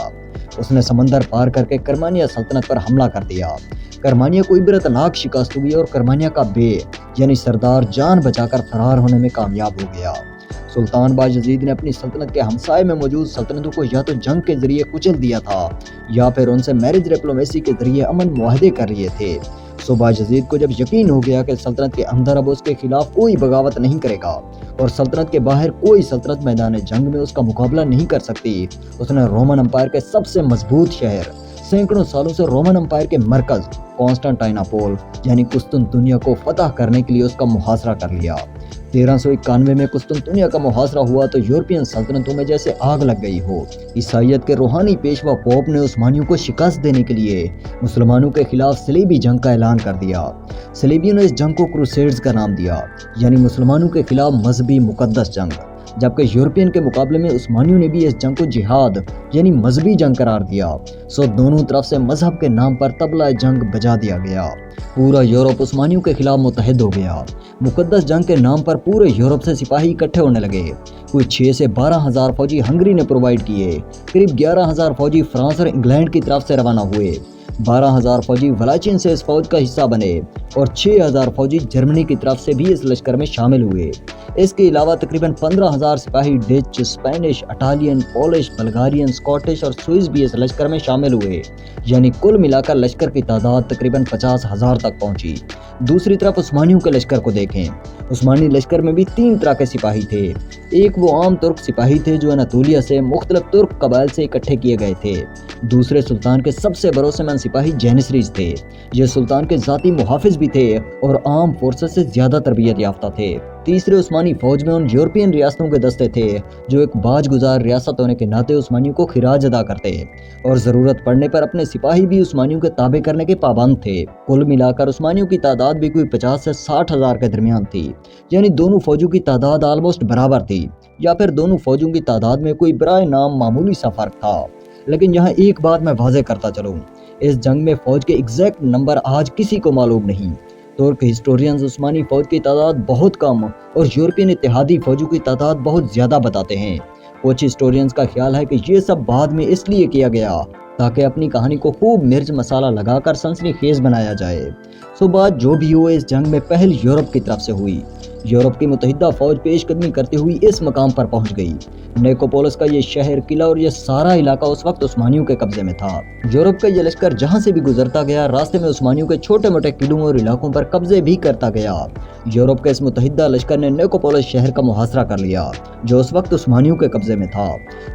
Speaker 1: उसने समंदर पार करके करमानिया सल्तनत पर हमला कर दिया। करमानिया को इबरतनाक शिकस्त हुई और करमानिया का बे यानी सरदार जान बचाकर फरार होने में कामयाब हो गया। सुल्तान बायजीद ने अपनी सल्तनत के हमसाए में मौजूद सल्तनतों को या तो जंग के जरिए कुचल दिया था, या फिर उनसे मैरिज डिप्लोमेसी के जरिए अमन मुआहदे कर लिए थे। सो बायजीद को जब यकीन हो गया कि सल्तनत के अंदर अब उसके खिलाफ कोई बगावत नहीं करेगा और सल्तनत के बाहर कोई सल्तनत मैदान जंग में उसका मुकाबला नहीं कर सकती, उसने रोमन एम्पायर के सबसे मजबूत शहर, सैकड़ों सालों से रोमन एम्पायर के मरकज कॉन्स्टेंटिनोपल यानी कुस्तुनतुनिया को फतह करने के लिए उसका मुहासरा कर लिया। 1391 में कुस्तुनतुनिया का मुहासरा हुआ तो यूरोपियन सल्तनतों में जैसे आग लग गई हो। ईसाइयत के रूहानी पेशवा पोप ने उस्मानियों को शिकस्त देने के लिए मुसलमानों के खिलाफ सलीबी जंग का ऐलान कर दिया। सलीबियों ने इस जंग को क्रूसेड्स का नाम दिया, यानी मुसलमानों के खिलाफ मजहबी मुकद्दस जंग, जबकि यूरोपियन के मुकाबले में उस्मानियों ने भी इस जंग को जिहाद यानी मजहबी जंग करार दिया। सो दोनों तरफ से मजहब के नाम पर तबला जंग बजा दिया गया। पूरा यूरोप उस्मानियों के खिलाफ मुतहद हो गया। मुकद्दस जंग के नाम पर पूरे यूरोप से सिपाही इकट्ठे होने लगे। कुछ 6 से 12,000 फौजी हंगरी ने प्रोवाइड किए, करीब 11,000 फौजी फ्रांस और इंग्लैंड की तरफ से रवाना हुए, 12,000 फौजी वलाचिन से इस फौज का हिस्सा बने और 6,000 फौजी जर्मनी की तरफ से भी इस लश्कर में शामिल हुए। इसके अलावा तकरीबन 15,000 सिपाही Dutch, Spanish, Italian, Polish, Bulgarian, Scottish और स्विस भी इस लश्कर में शामिल हुए, यानी कुल मिलाकर लश्कर की तादाद तकरीबन 50,000 तक पहुंची। दूसरी तरफ उस्मानियों के लश्कर को देखें। उस्मानी लश्कर में भी 3 तरह के सिपाही थे। एक वो आम तुर्क सिपाही थे जो अनातोलिया से मुख्तलिफ तुर्क कबाइल से इकट्ठे किए गए थे। दूसरे सुल्तान के सबसे भरोसेमंद सिपाही जेनिसरीज थे। ये सुल्तान के ज़ाती मुहाफिज भी थे और आर्म फोर्सेस से ज़्यादा तरबियत याफ्ता थे। तीसरे उस्मानी फौज में उन यूरोपियन रियासतों के दस्ते थे जो एक बाजगुजार रियासत होने के नाते उस्मानियों को खिराज अदा करते और ज़रूरत पड़ने पर अपने सिपाही भी उस्मानियों के ताबे करने के पाबंद थे। कुल मिलाकर उस्मानियों की तादाद भी कोई 50 से 60 हज़ार के दरमियान थी, यानी दोनों फौजों की तादाद ऑलमोस्ट बराबर थी, या फिर दोनों फौजों की तादाद में कोई बराए नाम मामूली सा फर्क था। लेकिन यहाँ एक बात मैं वाज़ेह करता चलूँ, इस जंग में फौज के एग्जैक्ट नंबर आज किसी को मालूम नहीं। तुर्क हिस्टोरियंस उस्मानी फौज की तादाद बहुत कम और यूरोपियन इत्तेहादी फौजों की तादाद बहुत ज़्यादा बताते हैं। कुछ हिस्टोरियंस का ख्याल है कि ये सब बाद में इसलिए किया गया ताकि अपनी कहानी को खूब मिर्च मसाला लगाकर सनसनीखेज बनाया जाए। सो बात जो भी हो, इस जंग में पहल यूरोप की तरफ से हुई। यूरोप की मुतहिदा फौज पेशकदमी करती हुई इस मकाम पर पहुंच गई। नेकोपोलिस का ये शहर, किला और ये सारा इलाका उस वक्त उस्मानियों के कब्जे में था। यूरोप का ये लश्कर जहां से भी गुजरता गया, रास्ते में उस्मानियों के छोटे मोटे किलों और इलाकों पर कब्जे भी करता गया। यूरोप के इस मुतहिदा लश्कर ने नेकोपोलिस शहर का मुहासरा कर लिया जो उस वक्त उस्मानियों के कब्जे में था।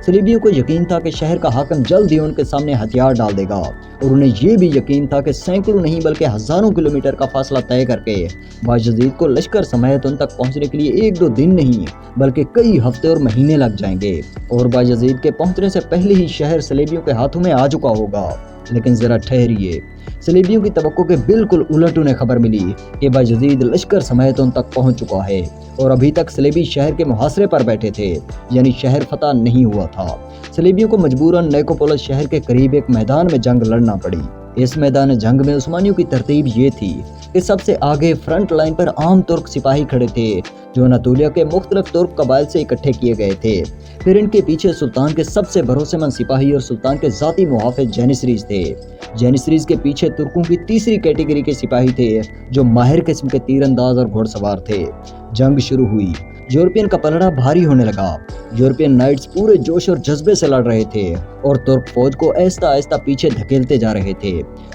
Speaker 1: सलीबियों को यकीन था कि शहर का हाकिम जल्द ही उनके सामने हथियार डाल देगा और उन्हें ये भी यकीन था कि सैकड़ों नहीं बल्कि हजारों किलोमीटर का फासला तय करके बायजीद को लश्कर समेत उन तक पहुंचने के लिए 1-2 दिन नहीं बल्कि कई हफ्ते और महीने लग जाएंगे और बायजीद के पहुंचने से पहले ही शहर सलेबियों के हाथों में आ चुका होगा। लेकिन जरा ठहरिए, सलेबियों की तवक्को के बिल्कुल उलट उन्हें खबर मिली कि बायजीद लश्कर समेत उन तक पहुंच चुका है और अभी तक सलेबी शहर के मुहासरे पर बैठे थे, यानी शहर फतह नहीं हुआ था। सलेबियों को मजबूरन नेकोपोलिस शहर के करीब एक मैदान में जंग लड़ना पड़ी। इस मैदान जंग में उस्मानियों की तरतीब ये थी कि सबसे आगे फ्रंट लाइन पर आम तुर्क सिपाही खड़े थे जो अनातोलिया के मुख्तलिफ तुर्क कबाइल से इकट्ठे किए गए थे। फिर इनके पीछे सुल्तान के सबसे भरोसेमंद सिपाही और सुल्तान के ज़ाती मुहाफिज जेनिसरीज थे। जेनिसरीज के पीछे तुर्कों की तीसरी कैटेगरी के सिपाही थे जो माहिर किस्म के तीरंदाज और घुड़सवार थे। जंग शुरू हुई, यूरोपियन का पलड़ा भारी होने लगा। यूरोपियन नाइट्स पूरे जोश और जज्बे से लड़ रहे थे और तुर्क फौज को आहिस्ता आहिस्ता पीछे धकेलते जा रहे थे।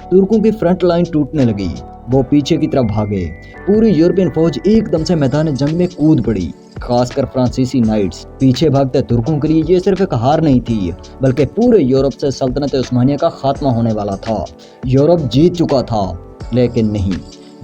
Speaker 1: तुर्कों की फ्रंट लाइन टूटने लगी, वो पीछे की तरफ भागे। पूरी यूरोपियन फौज एकदम से मैदान जंग में कूद पड़ी, खासकर फ्रांसीसी नाइट्स। पीछे भागते तुर्कों के लिए ये सिर्फ एक हार नहीं थी बल्कि पूरे यूरोप से सल्तनत उस्मानिया का खात्मा होने वाला था। यूरोप जीत चुका था, लेकिन नहीं,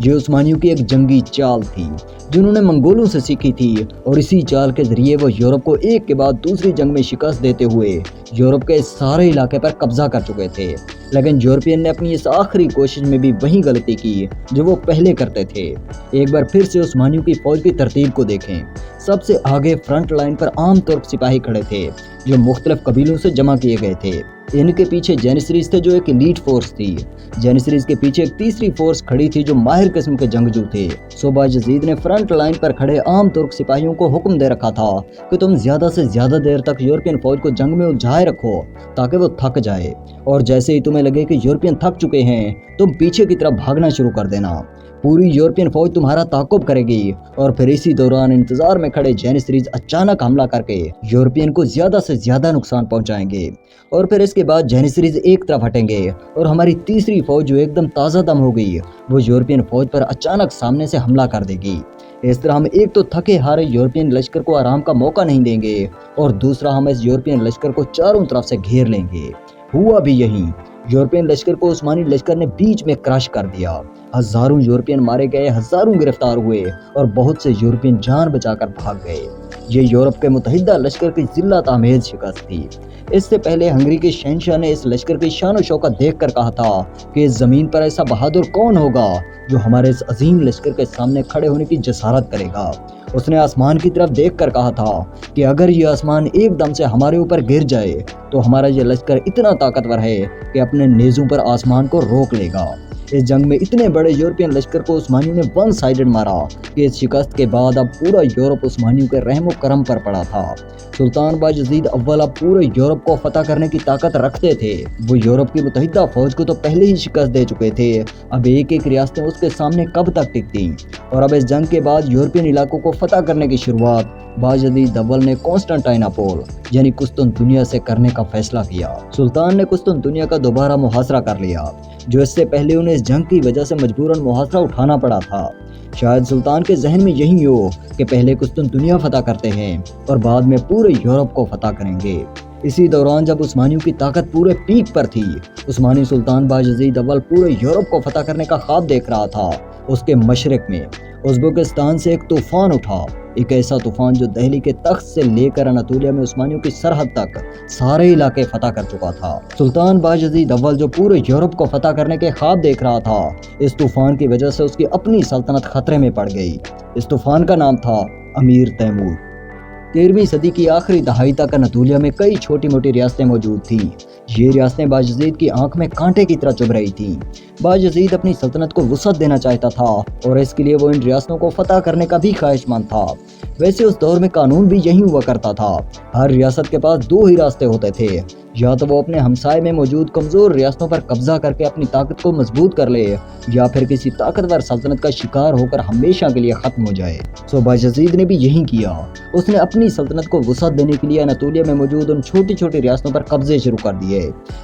Speaker 1: ये उस्मानियों की एक जंगी चाल थी जिन्होंने मंगोलों से सीखी थी और इसी चाल के जरिए वो यूरोप को एक के बाद दूसरी जंग में शिकस्त देते हुए यूरोप के सारे इलाके पर कब्जा कर चुके थे। लेकिन यूरोपियन ने अपनी इस आखिरी कोशिश में भी वही गलती की जो वो पहले करते थे। एक बार फिर से उस्मानियों की फौज की तरतीब को देखें। सबसे आगे फ्रंट लाइन पर आम तुर्क सिपाही खड़े थे जो मुख्तलिफ कबीलों से जमा किए गए थे। इनके पीछे जेनिसरीज थे जो एक एलीट फोर्स थी। जेनिसरीज के पीछे एक तीसरी फोर्स खड़ी थी जो माहिर किस्म के जंगजू थे। सो बायजीद ने फ्रंट लाइन पर खड़े आम तुर्क सिपाहियों को हुक्म दे रखा था कि तुम ज्यादा से ज्यादा देर तक यूरोपियन फौज को जंग में उलझाए रखो ताकि वो थक जाए, और जैसे ही तुम्हें लगे कि यूरोपियन थक चुके हैं तुम पीछे की तरफ भागना शुरू कर देना। पूरी यूरोपियन फौज तुम्हारा ताक़ुब करेगी और फिर इसी दौरान इंतजार में खड़े जेनिसरीज अचानक हमला करके यूरोपियन को ज्यादा से ज्यादा नुकसान पहुंचाएंगे और फिर इसके बाद जेनिसरीज एक तरफ हटेंगे और हमारी तीसरी फौज जो एकदम ताज़ा दम हो गई वो यूरोपियन फौज पर अचानक सामने से हमला कर देगी। इस तरह हम एक तो थके हारे यूरोपियन लश्कर को आराम का मौका नहीं देंगे और दूसरा हम इस यूरोपियन लश्कर को चारों तरफ से घेर लेंगे। हुआ भी यही, यूरोपियन लश्कर को उस्मानी लश्कर ने बीच में क्रश कर दिया। हजारों यूरोपियन मारे गए, हजारों गिरफ्तार हुए और बहुत से यूरोपियन जान बचाकर भाग गए। ये यूरोप के मुतहिदा लश्कर की जिल्लत आमेज शिकस्त थी। इससे पहले हंगरी के शहंशाह ने इस लश्कर की शान और शौकत देखकर कहा था कि इस जमीन पर ऐसा बहादुर कौन होगा जो हमारे इस अजीम लश्कर के सामने खड़े होने की जसारत करेगा। उसने आसमान की तरफ देखकर कहा था कि अगर ये आसमान एकदम से हमारे ऊपर गिर जाए तो हमारा ये लश्कर इतना ताकतवर है कि अपने नेज़ों पर आसमान को रोक लेगा। इस जंग में इतने बड़े यूरोपियन लश्कर को उस्मानियों ने वन साइडेड मारा कि इस शिकस्त के बाद अब पूरा यूरोप उस्मानियों के रहमो करम पर पड़ा था। सुल्तान बायजीद अव्वल अब पूरे यूरोप को फतह करने की ताकत रखते थे। वो यूरोप की मुतहिदा फौज को तो पहले ही शिकस्त दे चुके थे, अब एक एक रियासतें उसके सामने कब तक टिकती। और अब इस जंग के बाद यूरोपियन इलाकों को फतह करने की शुरुआत बायजीद अव्वल ने कॉन्स्टेंटिनोपल यानी कुस्तुनतुनिया से करने का फैसला किया। सुल्तान ने कुस्तुनतुनिया का दोबारा मुहासरा कर लिया जो इससे पहले उन्हें इस जंग की वजह से मजबूरन मुहासरा उठाना पड़ा था। शायद सुल्तान के जहन में यही हो कि पहले कुस्तुनतुनिया फतह करते हैं और बाद में पूरे यूरोप को फतह करेंगे। इसी दौरान जब उस्मानियों की ताकत पूरे पीक पर थी, उस्मानी सुल्तान बायजीद अव्वल पूरे यूरोप को फतह करने का ख्वाब देख रहा था। उसके मशरिक में उज़्बेकिस्तान से एक तूफान उठा, एक ऐसा तूफान जो दिल्ली के तख्त से लेकर अनातोलिया में उस्मानियों की सरहद तक सारे इलाके फतह कर चुका था। सुल्तान बायजीद अव्वल जो पूरे यूरोप को फतह करने के ख्वाब देख रहा था, इस तूफान की वजह से उसकी अपनी सल्तनत खतरे में पड़ गई। इस तूफान का नाम था अमीर तैमूर। 13वीं सदी की आखिरी दहाई तक अनातोलिया में कई छोटी मोटी रियासतें मौजूद थीं। ये रियासतें बायजीद की आंख में कांटे की तरह चुभ रही थीं। बायजीद अपनी सल्तनत को वुसअत देना चाहता था और इसके लिए वो इन रियासतों को फतह करने का भी ख्वाहिशमंद था। वैसे उस दौर में कानून भी यही हुआ करता था। हर रियासत के पास दो ही रास्ते होते थे, या तो वो अपने हमसाये में मौजूद कमजोर रियासतों पर कब्जा करके अपनी ताकत को मजबूत कर ले, या फिर किसी ताकतवर सल्तनत का शिकार होकर हमेशा के लिए खत्म हो जाए। सो बायजीद ने भी यही किया। उसने अपनी सल्तनत को वुसअत देने के लिए अनातोलिया में मौजूद उन छोटी छोटी रियासतों पर कब्जे शुरू कर दिए।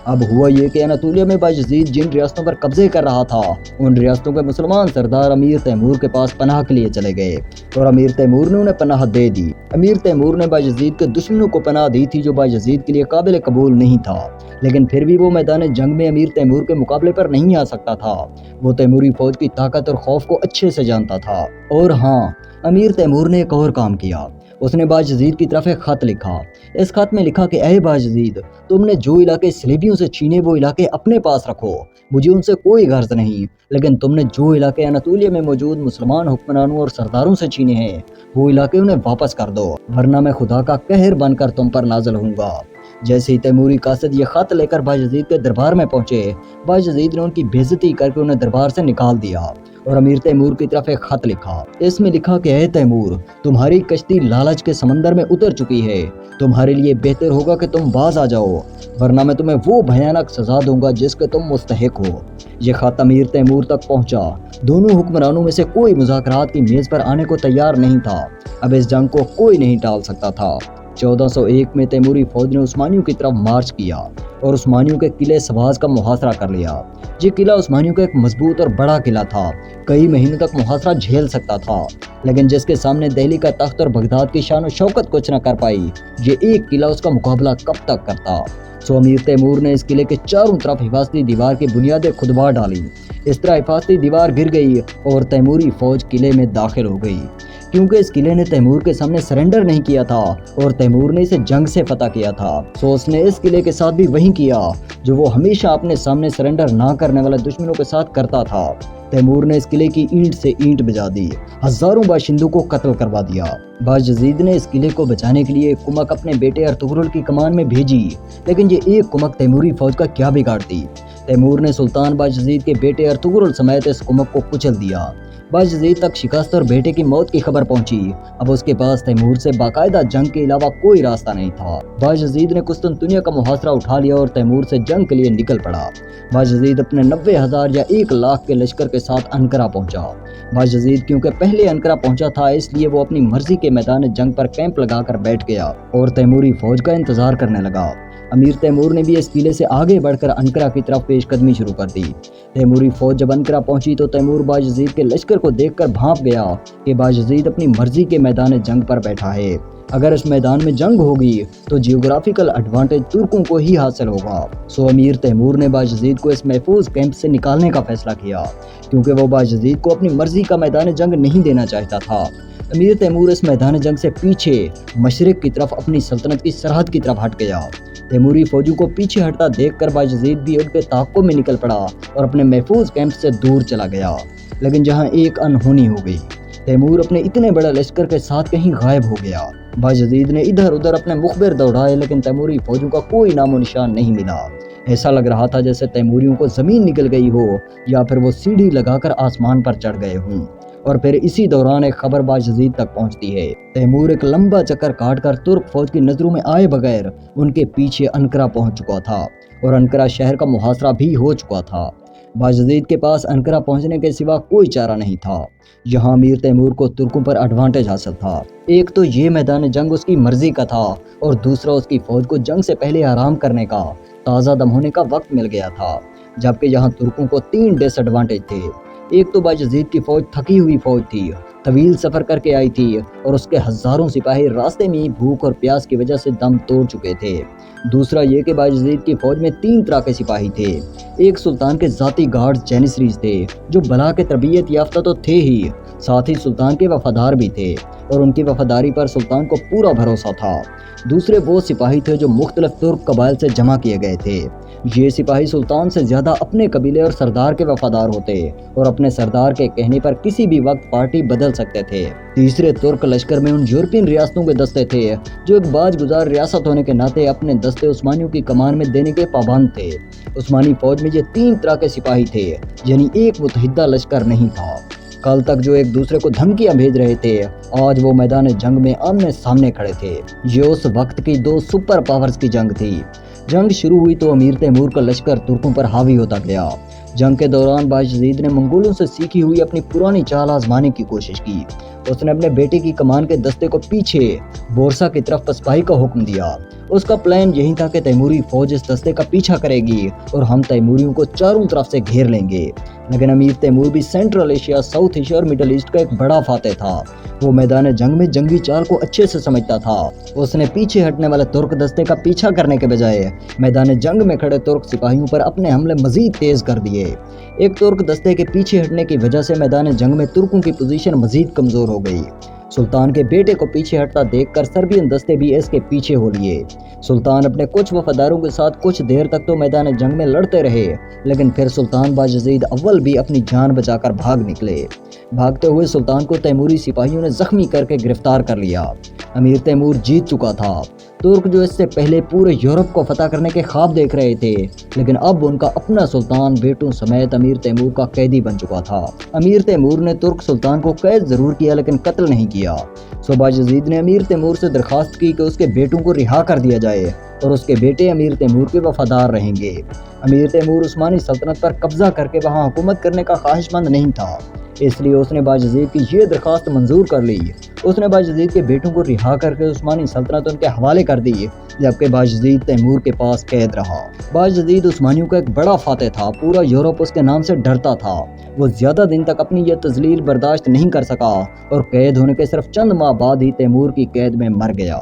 Speaker 1: अब हुआ ये कि अनातोलिया में बायजीद जिन रियासतों पर कब्जे कर रहा था, उन रियासतों के मुसलमान सरदार अमीर तैमूर के पास पनाह के लिए चले गए और अमीर तैमूर ने उन्हें पनाह दे दी। अमीर तैमूर ने बायजीद के दुश्मनों को पनाह दी थी जो बायजीद के लिए काबिल कबूल नहीं था, लेकिन फिर भी वो मैदान जंग में अमीर तैमूर के मुकाबले पर नहीं आ सकता था। वो तैमूरी फौज की ताकत और खौफ को अच्छे से जानता था। और हाँ, अमीर तैमूर ने एक और काम किया। उसने बायजीद की तरफ एक खत लिखा। इस खत में लिखा कि ऐ बायजीद, तुमने जो इलाके सलीबियों से छीने वो इलाके अपने पास रखो, मुझे उनसे कोई गर्ज नहीं, लेकिन तुमने जो इलाके अनातोलिया में मौजूद मुसलमान हुक्मरानों और सरदारों से छीने हैं, वो इलाके उन्हें वापस कर दो, वरना मैं खुदा का कहर बनकर तुम पर नाज़िल होऊंगा। जैसे ही तैमूरी कासिद ये खत लेकर बायजीद के दरबार में पहुंचे, बायजीद ने उनकी बेइज्जती करके उन्हें दरबार से निकाल दिया और अमीर तैमूर की तरफ एक खत लिखा। इसमें लिखा कि ऐ तैमूर, तुम्हारी कश्ती लालच के समंदर में उतर चुकी है, तुम्हारे लिए बेहतर होगा कि तुम बाज आ जाओ, वरना मैं तुम्हें वो भयानक सजा दूंगा जिसके तुम मुस्तहिक हो। ये खत अमीर तैमूर तक पहुंचा। दोनों हुक्मरानों में से कोई मुज़ाकरात की मेज पर आने को तैयार नहीं था। अब इस जंग को कोई नहीं टाल सकता था। 1401 में तैमूरी फौज ने उस्मानियों की तरफ मार्च किया और उस्मानियों के किले सवाज का मुहासरा कर लिया। ये किला उस्मानियों का एक मजबूत और बड़ा किला था, कई महीनों तक मुहासरा झेल सकता था, लेकिन जिसके सामने दिल्ली का तख्त और बगदाद की शान और शौकत कुछ न कर पाई, ये एक किला उसका मुकाबला कब तक करता। सो अमीर तैमूर ने इस किले के चारों तरफ हिफाजती दीवार की बुनियादें खुदवा डाली। इस तरह हिफाजती दीवार गिर गई और तैमूरी फौज किले में दाखिल हो गई। क्योंकि इस किले ने तैमूर के सामने सरेंडर नहीं किया था और तैमूर ने इसे जंग से फतह किया था, सो उसने इस किले के साथ भी वही किया जो वो हमेशा अपने सामने सरेंडर ना करने वाले दुश्मनों के साथ करता था। तैमूर ने इस किले की ईंट से ईंट बजा दी, हजारों बाशिंदों को कत्ल करवा दिया। बायजीद ने इस किले को बचाने के लिए एक कुमक अपने बेटे अर्तुगरुल की कमान में भेजी, लेकिन ये एक कुमक तैमूरी फौज का क्या बिगाड़ती। तैमूर ने सुल्तान बायजीद के बेटे अर्तुगरुल समेत इस कुमक को कुचल दिया। बायजीद तक शिकस्त और बेटे की मौत की खबर पहुंची। अब उसके पास तैमूर से बाकायदा जंग के अलावा कोई रास्ता नहीं था। बायजीद ने कुस्तुनतुनिया का मुहासरा उठा लिया और तैमूर से जंग के लिए निकल पड़ा। बायजीद अपने 90,000 या 1 लाख के लश्कर के साथ अनकरा पहुंचा। बायजीद क्योंकि पहले अनकरा पहुंचा था, इसलिए वो अपनी मर्जी के मैदान जंग पर कैंप लगाकर बैठ गया और तैमूरी फौज का इंतजार करने लगा। अमीर तैमूर ने भी इस किले से आगे बढ़कर अनकरा की तरफ पेशकदमी शुरू कर दी। तैमूरी फौज जब अनकरा पहुंची तो तैमूर बायजीद के लश्कर को देखकर भांप गया कि बायजीद अपनी मर्जी के मैदान जंग पर बैठा है। अगर इस मैदान में जंग होगी तो जियोग्राफिकल एडवांटेज तुर्कों को ही हासिल होगा। सो अमीर तैमूर ने बायजीद को इस महफूज कैंप से निकालने का फैसला किया, क्योंकि वो बायजीद को अपनी मर्जी का मैदान जंग नहीं देना चाहता था। अमीर तैमूर इस मैदान जंग से पीछे मशरिक की तरफ अपनी सल्तनत की सरहद की तरफ हट गया। तैमूरी फौजों को पीछे हटता देखकर बायजीद भी उनके ताक़ुब में निकल पड़ा और अपने महफूज कैंप से दूर चला गया। लेकिन जहां एक अनहोनी हो गई, तैमूर अपने इतने बड़े लश्कर के साथ कहीं गायब हो गया। बायजीद ने इधर उधर अपने मुखबिर दौड़ाए, लेकिन तैमूरी फौजों का कोई नामो निशान नहीं मिला। ऐसा लग रहा था जैसे तैमूरियों को जमीन निकल गई हो या फिर वो सीढ़ी लगाकर आसमान पर चढ़ गए हों। और फिर इसी दौरान एक खबर बायजीद तक पहुंचती है। तैमूर एक लंबा चक्कर काटकर तुर्क फौज की नजरों में आए बगैर उनके पीछे अनकरा पहुंच चुका था और अनकरा शहर का मुहासरा भी हो चुका था। बायजीद के पास अनकरा पहुंचने के सिवा कोई चारा नहीं था। यहाँ अमीर तैमूर को तुर्कों पर एडवांटेज हासिल था। एक तो ये मैदान जंग उसकी मर्जी का था और दूसरा उसकी फौज को जंग से पहले आराम करने का, ताज़ा दम होने का वक्त मिल गया था। जबकि यहाँ तुर्कों को 3 डिसएडवांटेज थे। एक तो बायजीद की फौज थकी हुई फौज थी طویل سفر کر کے آئی تھی اور اس کے ہزاروں سپاہی راستے میں بھوک اور پیاس کی وجہ سے دم توڑ چکے تھے۔ دوسرا یہ کہ باجزید کی فوج میں 3 طرح کے سپاہی تھے۔ ایک سلطان کے ذاتی گارڈ جینیسریز تھے جو بلا کے تربیت یافتہ تو تھے ہی، ساتھ ہی سلطان کے وفادار بھی تھے اور ان کی وفاداری پر سلطان کو پورا بھروسہ تھا۔ دوسرے وہ سپاہی تھے جو مختلف ترک قبائل سے جمع کیے گئے تھے۔ یہ سپاہی سلطان سے زیادہ اپنے قبیلے اور سردار کے وفادار ہوتے اور اپنے سردار کے کہنے پر کسی بھی وقت پارٹی بدل سکتے تھے۔ تیسرے ترک لشکر میں ان یورپین ریاستوں کے دستے تھے جو ایک باج گزار ریاست ہونے کے ناطے اپنے دستے عثمانیوں کی کمان میں دینے کے پابند تھے۔ عثمانی فوج میں یہ 3 طرح کے سپاہی تھے، یعنی ایک متحدہ لشکر نہیں تھا۔ کل تک جو ایک دوسرے کو دھمکیاں بھیج رہے تھے، آج وہ میدان جنگ میں آمنے سامنے کھڑے تھے۔ یہ اس وقت کی 2 سپر پاورز کی جنگ تھی۔ جنگ شروع ہوئی تو امیر تیمور کا لشکر ترکوں پر حاوی ہوتا گیا۔ جنگ کے دوران باجزید نے منگولوں سے سیکھی ہوئی اپنی پرانی چال آزمانے کی کوشش کی۔ اس نے اپنے بیٹے کی کمان کے دستے کو پیچھے بورسا کی طرف پسپاہی کا حکم دیا۔ اس کا پلان یہی تھا کہ تیموری فوج اس دستے کا پیچھا کرے گی اور ہم تیموریوں کو چاروں طرف سے گھیر لیں گے۔ لیکن امیر تیمور بھی سینٹرل ایشیا، ساؤتھ ایشیا اور مڈل ایسٹ کا ایک بڑا فاتح تھا۔ وہ میدان جنگ میں جنگی چال کو اچھے سے سمجھتا تھا۔ اس نے پیچھے ہٹنے والے ترک دستے کا پیچھا کرنے کے بجائے میدان جنگ میں کھڑے ترک سپاہیوں پر اپنے حملے مزید تیز کر دیے۔ ایک ترک دستے کے پیچھے ہٹنے کی وجہ سے میدان جنگ میں ترکوں کی پوزیشن مزید کمزور ہو گئی۔ سلطان کے بیٹے کو پیچھے ہٹتا دیکھ کر سربین دستے بھی اس کے پیچھے ہو لیے۔ سلطان اپنے کچھ وفاداروں کے ساتھ کچھ دیر تک تو میدان جنگ میں لڑتے رہے، لیکن پھر سلطان باجزید اول بھی اپنی جان بچا کر بھاگ نکلے۔ بھاگتے ہوئے سلطان کو تیموری سپاہیوں نے زخمی کر کے گرفتار کر لیا۔ امیر تیمور جیت چکا تھا۔ ترک جو اس سے پہلے پورے یورپ کو فتح کرنے کے خواب دیکھ رہے تھے، لیکن اب ان کا اپنا سلطان بیٹوں سمیت امیر تیمور کا قیدی بن چکا تھا۔ امیر تیمور نے ترک سلطان کو قید ضرور کیا لیکن قتل نہیں کیا۔ سو باجزید نے امیر تیمور سے درخواست کی کہ اس کے بیٹوں کو رہا کر دیا جائے اور اس کے بیٹے امیر تیمور کے وفادار رہیں گے۔ امیر تیمور عثمانی سلطنت پر قبضہ کر کے وہاں حکومت کرنے کا خواہش مند نہیں تھا، اس لیے اس نے باجزید کی یہ درخواست منظور کر لی۔ اس نے باجزید کے بیٹوں کو رہا کر کے عثمانی سلطنت ان کے حوالے کر دی، جبکہ باجزید تیمور کے پاس قید رہا۔ باجزید عثمانیوں کا ایک بڑا فاتح تھا، پورا یورپ اس کے نام سے ڈرتا تھا۔ وہ زیادہ دن تک اپنی یہ تذلیل برداشت نہیں کر سکا اور قید ہونے کے صرف چند ماہ بعد ہی تیمور کی قید میں مر گیا۔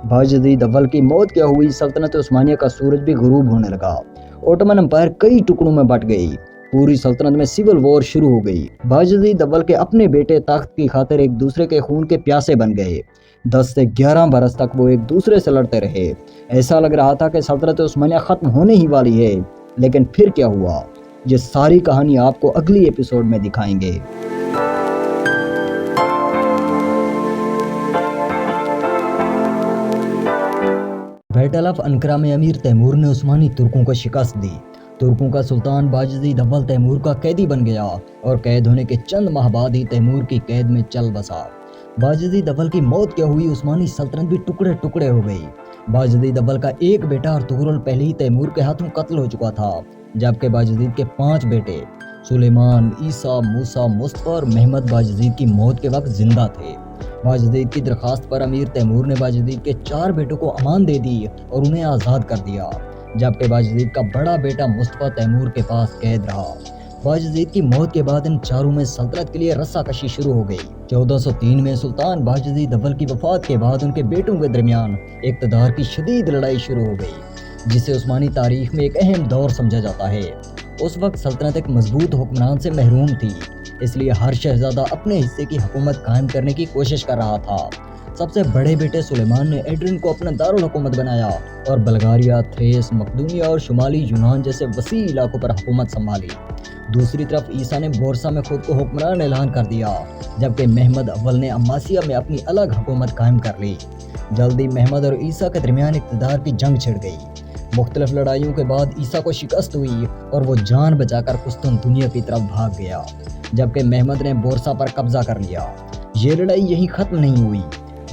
Speaker 1: باجزید اول کی موت کیا ہوئی، سلطنت عثمانیہ کا سورج بھی غروب ہونے لگا۔ اوٹومن امپائر کئی ٹکڑوں میں بٹ گئی، پوری سلطنت میں سول وار شروع ہو گئی۔ باجزید اول کے اپنے بیٹے تخت کی خاطر ایک دوسرے کے خون کے پیاسے بن گئے۔ 10 سے 11 برس تک وہ ایک دوسرے سے لڑتے رہے۔ ایسا لگ رہا تھا کہ سلطنت عثمانیہ ختم ہونے ہی والی ہے، لیکن پھر کیا ہوا، یہ ساری کہانی آپ کو اگلی ایپیسوڈ میں دکھائیں گے۔ بیٹل آف انقرہ میں امیر تیمور نے عثمانی ترکوں کو شکست دی۔ ترکوں کا سلطان باجزید اول تیمور کا قیدی بن گیا اور قید ہونے کے چند ماہ بعد ہی تیمور کی قید میں چل بسا۔ باجزید اول کی موت کیا ہوئی، عثمانی سلطنت بھی ٹکڑے ٹکڑے ہو گئی۔ باجزید اول کا ایک بیٹا ارطغرل پہلے ہی تیمور کے ہاتھوں قتل ہو چکا تھا، جبکہ باجزید کے 5 بیٹے سلیمان، عیسیٰ، موسیٰ، مصطفیٰ اور محمد باجزید کی موت کے وقت زندہ تھے۔ باجزید کی درخواست پر امیر تیمور نے باجزید کے 4 بیٹوں کو امان دے دی اور انہیں آزاد کر دیا، جبکہ باجزید کا بڑا بیٹا مصطفیٰ تیمور کے پاس قید رہا۔ باجزید کی موت کے بعد ان چاروں میں سلطنت کے لیے رسا کشی شروع ہو گئی۔ 1403 میں سلطان باجزید اول کی وفات کے بعد ان کے بیٹوں کے درمیان اقتدار کی شدید لڑائی شروع ہو گئی، جسے عثمانی تاریخ میں ایک اہم دور سمجھا جاتا ہے۔ اس وقت سلطنت ایک مضبوط حکمران سے محروم تھی، اس لیے ہر شہزادہ اپنے حصے کی حکومت قائم کرنے کی کوشش کر رہا تھا۔ سب سے بڑے بیٹے سلیمان نے ایڈرین کو اپنا دارالحکومت بنایا اور بلغاریہ، تھریس، مقدونیہ اور شمالی یونان جیسے وسیع علاقوں پر حکومت سنبھالی۔ دوسری طرف عیسیٰ نے بورسا میں خود کو حکمران اعلان کر دیا، جبکہ محمد اول نے اماسیہ میں اپنی الگ حکومت قائم کر لی۔ جلدی محمد اور عیسیٰ کے درمیان اقتدار کی جنگ چھڑ گئی۔ مختلف لڑائیوں کے بعد عیسیٰ کو شکست ہوئی اور وہ جان بچا کر قسطنطنیہ کی طرف بھاگ گیا، جبکہ محمد نے بورسا پر قبضہ کر لیا۔ یہ لڑائی یہیں ختم نہیں ہوئی،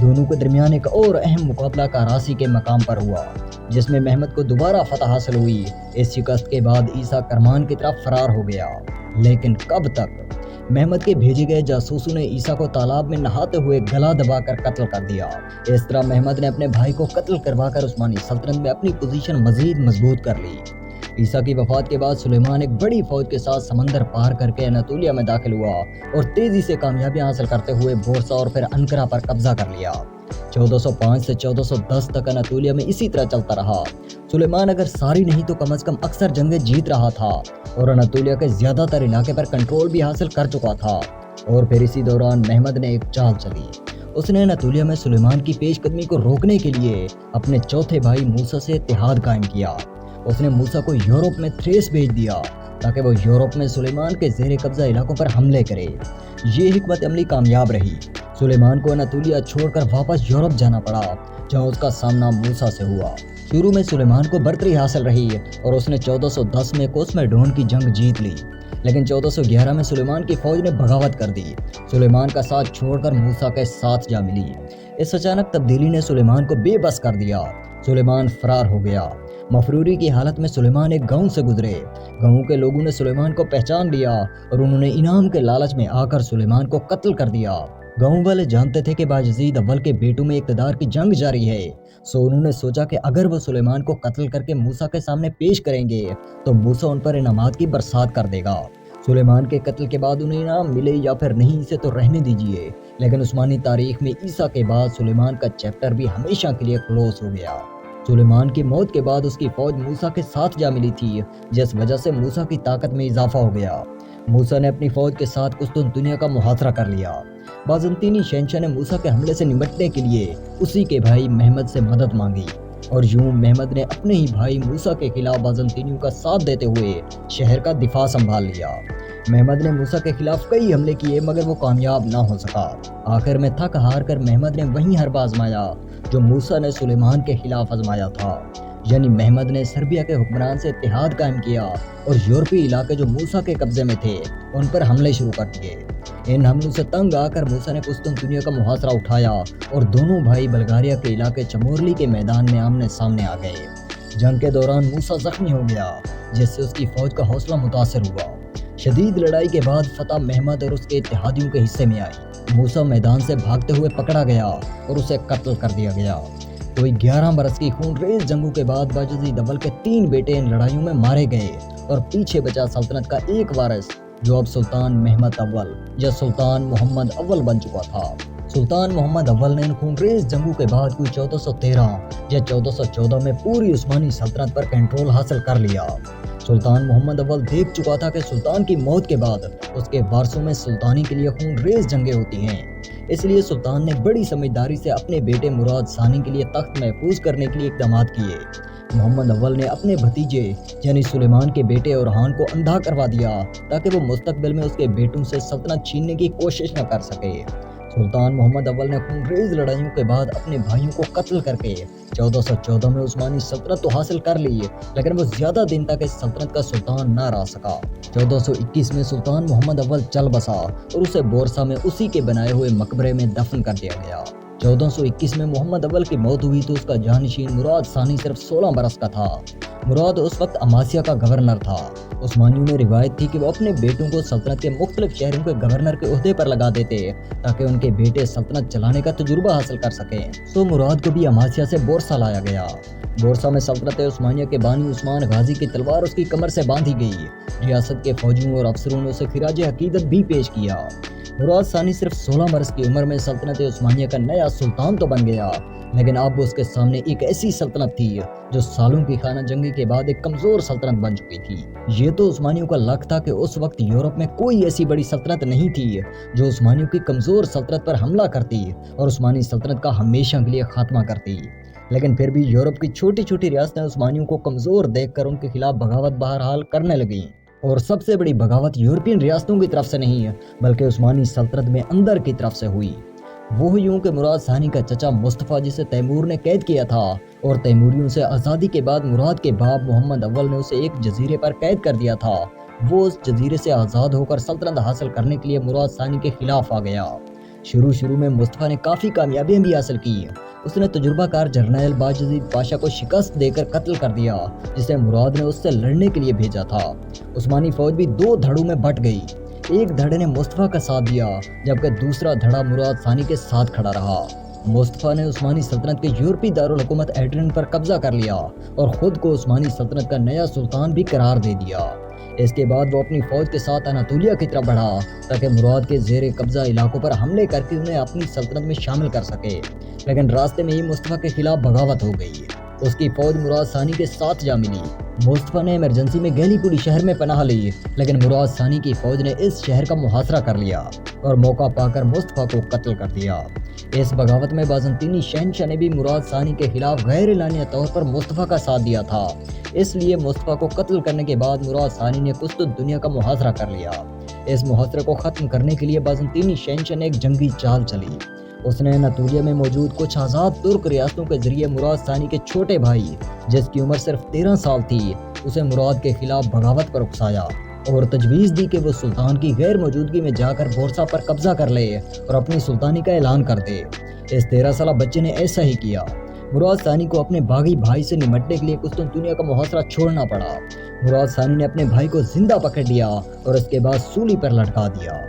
Speaker 1: دونوں کے درمیان ایک اور اہم مقابلہ کراسی کے مقام پر ہوا، جس میں محمد کو دوبارہ فتح حاصل ہوئی۔ اس شکست کے بعد عیسیٰ کرمان کی طرف فرار ہو گیا، لیکن کب تک؟ محمد کے بھیجے گئے جاسوسوں نے عیسیٰ کو تالاب میں نہاتے ہوئے گلا دبا کر قتل کر دیا۔ اس طرح محمد نے اپنے بھائی کو قتل کروا کر عثمانی سلطنت میں اپنی پوزیشن مزید مضبوط کر لی۔ عیسیٰ کی وفات کے بعد سلیمان ایک بڑی فوج کے ساتھ سمندر پار کر کے اناطولیہ میں داخل ہوا اور تیزی سے کامیابیاں حاصل کرتے ہوئے بورسا اور پھر انقرہ پر قبضہ کر لیا۔ 1405 سے 1410 تک اناطولیہ میں اسی طرح چلتا رہا۔ سلیمان اگر ساری نہیں تو کم از کم اکثر جنگیں جیت رہا تھا اور اناطولیہ کے زیادہ تر علاقے پر کنٹرول بھی حاصل کر چکا تھا۔ اور پھر اسی دوران محمد نے ایک چال چلی۔ اس نے اناطولیہ میں سلیمان کی پیش قدمی کو روکنے کے لیے اپنے چوتھے بھائی موسیٰ سے اتحاد قائم کیا۔ اس نے موسیٰ کو یورپ میں تھریس بھیج دیا تاکہ وہ یورپ میں سلیمان کے زیر قبضہ علاقوں پر حملے کرے۔ یہ حکمت عملی کامیاب رہی۔ سلیمان کو اناطولیہ چھوڑ کر واپس یورپ جانا پڑا جہاں اس کا سامنا موسیٰ سے ہوا۔ شروع میں سلیمان کو برتری حاصل رہی اور اس نے 1410 میں کوسمیڈون کی جنگ جیت لی، لیکن 1411 میں سلیمان کی فوج نے بغاوت کر دی۔ سلیمان کا ساتھ چھوڑ کر موسیٰ کے ساتھ جا ملی۔ اس اچانک تبدیلی نے سلیمان کو بے بس کر دیا۔ سلیمان فرار ہو گیا۔ مفروری کی حالت میں سلیمان ایک گاؤں سے گزرے۔ گاؤں کے لوگوں نے سلیمان کو پہچان لیا اور انہوں نے انعام کے لالچ میں آ کر سلیمان کو قتل کر دیا۔ گاؤں والے جانتے تھے کہ باجزید اول کے بیٹوں میں اقتدار کی جنگ جاری ہے، سو انہوں نے سوچا کہ اگر وہ سلیمان کو قتل کر کے موسیٰ کے سامنے پیش کریں گے تو موسیٰ ان پر انعامات کی برسات کر دے گا۔ سلیمان کے قتل کے بعد انہیں انعام ملے یا پھر نہیں اسے تو رہنے دیجیے، لیکن عثمانی تاریخ میں عیسیٰ کے بعد سلیمان کا چیپٹر بھی ہمیشہ کے لیے کلوز ہو گیا۔ سلیمان کی موت کے بعد اس کی فوج موسیٰ کے ساتھ جا ملی تھی، جس وجہ سے موسیٰ کی طاقت میں اضافہ ہو گیا۔ موسیٰ نے اپنی فوج کے ساتھ قسطنطنیہ کا محاصرہ کر لیا۔ بازنطینی شہنشاہ نے موسیٰ کے حملے سے نمٹنے کے لیے اسی کے بھائی محمد سے مدد مانگی اور یوں محمد نے اپنے ہی بھائی موسیٰ کے خلاف بازنطینیوں کا ساتھ دیتے ہوئے شہر کا دفاع سنبھال لیا۔ محمد نے موسیٰ کے خلاف کئی حملے کیے مگر وہ کامیاب نہ ہو سکا۔ آخر میں تھک ہار کر محمد نے وہی حربہ آزمایا جو موسیٰ نے سلیمان کے خلاف آزمایا تھا، یعنی محمد نے سربیا کے حکمران سے اتحاد قائم کیا اور یورپی علاقے جو موسیٰ کے قبضے میں تھے ان پر حملے شروع کر دیے۔ ان حملوں سے تنگ آ کر موسیٰ نے قسطنطنیہ کا محاصرہ اٹھایا اور دونوں بھائی بلغاریہ کے علاقے چمورلی کے میدان میں آمنے سامنے آ گئے۔ جنگ کے دوران موسیٰ زخمی ہو گیا جس سے اس کی فوج کا حوصلہ متاثر ہوا۔ شدید لڑائی کے بعد فتح محمد اور اس کے اتحادیوں کے حصے میں آئی۔ موسیٰ میدان سے بھاگتے ہوئے پکڑا گیا اور اسے قتل کر دیا گیا۔ کوئی 11 برس کی خون ریز جنگوں کے بعد باجزید اول کے 3 بیٹے ان لڑائیوں میں مارے گئے اور پیچھے بچا سلطنت کا ایک وارث جو اب سلطان محمد اول یا سلطان محمد اول بن چکا تھا۔ سلطان محمد اول نے ان خون ریز جنگوں کے بعد کوئی 1413 یا 1414 میں پوری عثمانی سلطنت پر کنٹرول حاصل کر لیا۔ سلطان محمد اول دیکھ چکا تھا کہ سلطان کی موت کے بعد اس کے وارثوں میں سلطانی کے لیے خون ریز جنگیں ہوتی ہیں، اس لیے سلطان نے بڑی سمجھداری سے اپنے بیٹے مراد ثانی کے لیے تخت محفوظ کرنے کے لیے اقدامات کیے۔ محمد اول نے اپنے بھتیجے یعنی سلیمان کے بیٹے اورحان کو اندھا کروا دیا تاکہ وہ مستقبل میں اس کے بیٹوں سے سلطنت چھیننے کی کوشش نہ کر سکے۔ سلطان محمد اول نے خون ریز لڑائیوں کے بعد اپنے بھائیوں کو قتل کر کے 1414 میں عثمانی سلطنت تو حاصل کر لی لیکن وہ زیادہ دن تک اس سلطنت کا سلطان نہ رہ سکا۔ 1421 میں سلطان محمد اول چل بسا اور اسے بورسا میں اسی کے بنائے ہوئے مقبرے میں دفن کر دیا گیا۔ 1421 میں محمد اول کی موت ہوئی تو اس کا جانشین مراد ثانی صرف 16 برس کا تھا۔ مراد اس وقت اماسیا کا گورنر تھا۔ عثمانیوں میں روایت تھی کہ وہ اپنے بیٹوں کو سلطنت کے مختلف شہروں کے گورنر کے عہدے پر لگا دیتے تاکہ ان کے بیٹے سلطنت چلانے کا تجربہ حاصل کر سکیں۔ سو مراد کو بھی اماسیا سے بورسا لایا گیا۔ بورسا میں سلطنت عثمانیہ کے بانی عثمان غازی کی تلوار اس کی کمر سے باندھی گئی۔ ریاست کے فوجیوں اور افسروں نے اسے خراج عقیدت بھی پیش کیا۔ مراد ثانی صرف 16 برس کی عمر میں سلطنت عثمانیہ کا نیا سلطان تو بن گیا لیکن اب اس کے سامنے ایک ایسی سلطنت تھی جو سالوں کی خانہ جنگی کے بعد ایک کمزور سلطنت بن چکی تھی۔ یہ تو عثمانیوں کا لک تھا کہ اس وقت یورپ میں کوئی ایسی بڑی سلطنت نہیں تھی جو عثمانیوں کی کمزور سلطنت پر حملہ کرتی اور عثمانی سلطنت کا ہمیشہ کے لیے خاتمہ کرتی، لیکن پھر بھی یورپ کی چھوٹی چھوٹی ریاستیں عثمانیوں کو کمزور دیکھ کر ان کے خلاف بغاوت بہرحال کرنے لگیں، اور سب سے بڑی بغاوت یورپین ریاستوں کی طرف سے نہیں بلکہ عثمانی سلطنت میں اندر کی طرف سے ہوئی۔ وہ یوں کہ مراد ثانی کا چچا مصطفیٰ جسے تیمور نے قید کیا تھا اور تیموریوں سے آزادی کے بعد مراد کے باپ محمد اول نے اسے ایک جزیرے پر قید کر دیا تھا، وہ اس جزیرے سے آزاد ہو کر سلطنت حاصل کرنے کے لیے مراد ثانی کے خلاف آ گیا۔ شروع میں مصطفیٰ نے کافی کامیابیاں بھی حاصل کی۔ اس نے تجربہ کار جرنیل باجزید پاشا کو شکست دے کر قتل کر دیا جسے مراد نے اس سے لڑنے کے لیے بھیجا تھا۔ عثمانی فوج بھی 2 دھڑوں میں بٹ گئی، ایک دھڑے نے مصطفیٰ کا ساتھ دیا جبکہ دوسرا دھڑا مراد ثانی کے ساتھ کھڑا رہا۔ मुस्तफ़ा ने उस्मानी सल्तनत के यूरोपी दारुल हुकूमत एड्रिन पर कब्जा कर लिया और खुद को उस्मानी सल्तनत का नया सुल्तान भी करार दे दिया। इसके बाद वो अपनी फौज के साथ अनातोलिया की तरफ बढ़ा ताकि मुराद के ज़ेर कब्जा इलाकों पर हमले करके उन्हें अपनी सल्तनत में शामिल कर सके। लेकिन रास्ते में ही मुस्तफ़ा के खिलाफ बगावत हो गई। उसकी फौज मुराद सानी के साथ जा मिली। मुस्तफ़ा ने इमरजेंसी में गैलीपुरी शहर में पनाह ली, लेकिन मुराद सानी की फौज ने इस शहर का मुहासरा कर लिया और मौका पाकर मुस्तफ़ा को कत्ल कर दिया। इस बगावत में बाज़ंतीनी शहंशाह ने भी मुराद सानी के खिलाफ गैर एलानिया तौर पर मुस्तफ़ा का साथ दिया था। इसलिए मुस्तफ़ा को कत्ल करने के बाद मुराद सानी ने कुस्तुनतुनिया का मुहासरा कर लिया। इस मुहासरे को ख़त्म करने के लिए बाज़ंतीनी शहंशाह ने एक जंगी चाल चली। उसने अनातोलिया में मौजूद कुछ आज़ाद तुर्क रियासतों के जरिए मुराद सानी के छोटे भाई, जिसकी उम्र सिर्फ 13 साल थी, उसे मुराद के खिलाफ बगावत पर उकसाया और तजवीज़ दी कि वो सुल्तान की गैर मौजूदगी में जाकर बोरसा पर कब्जा कर ले और अपनी सुल्तानी का ऐलान कर दे। इस 13 साल बच्चे ने ऐसा ही किया। मुराद सानी को अपने बागी भाई से निपटने के लिए कुस्तुनतुनिया का मुहासरा छोड़ना पड़ा। मुराद सानी ने अपने भाई को जिंदा पकड़ लिया और उसके बाद सूली पर लटका दिया।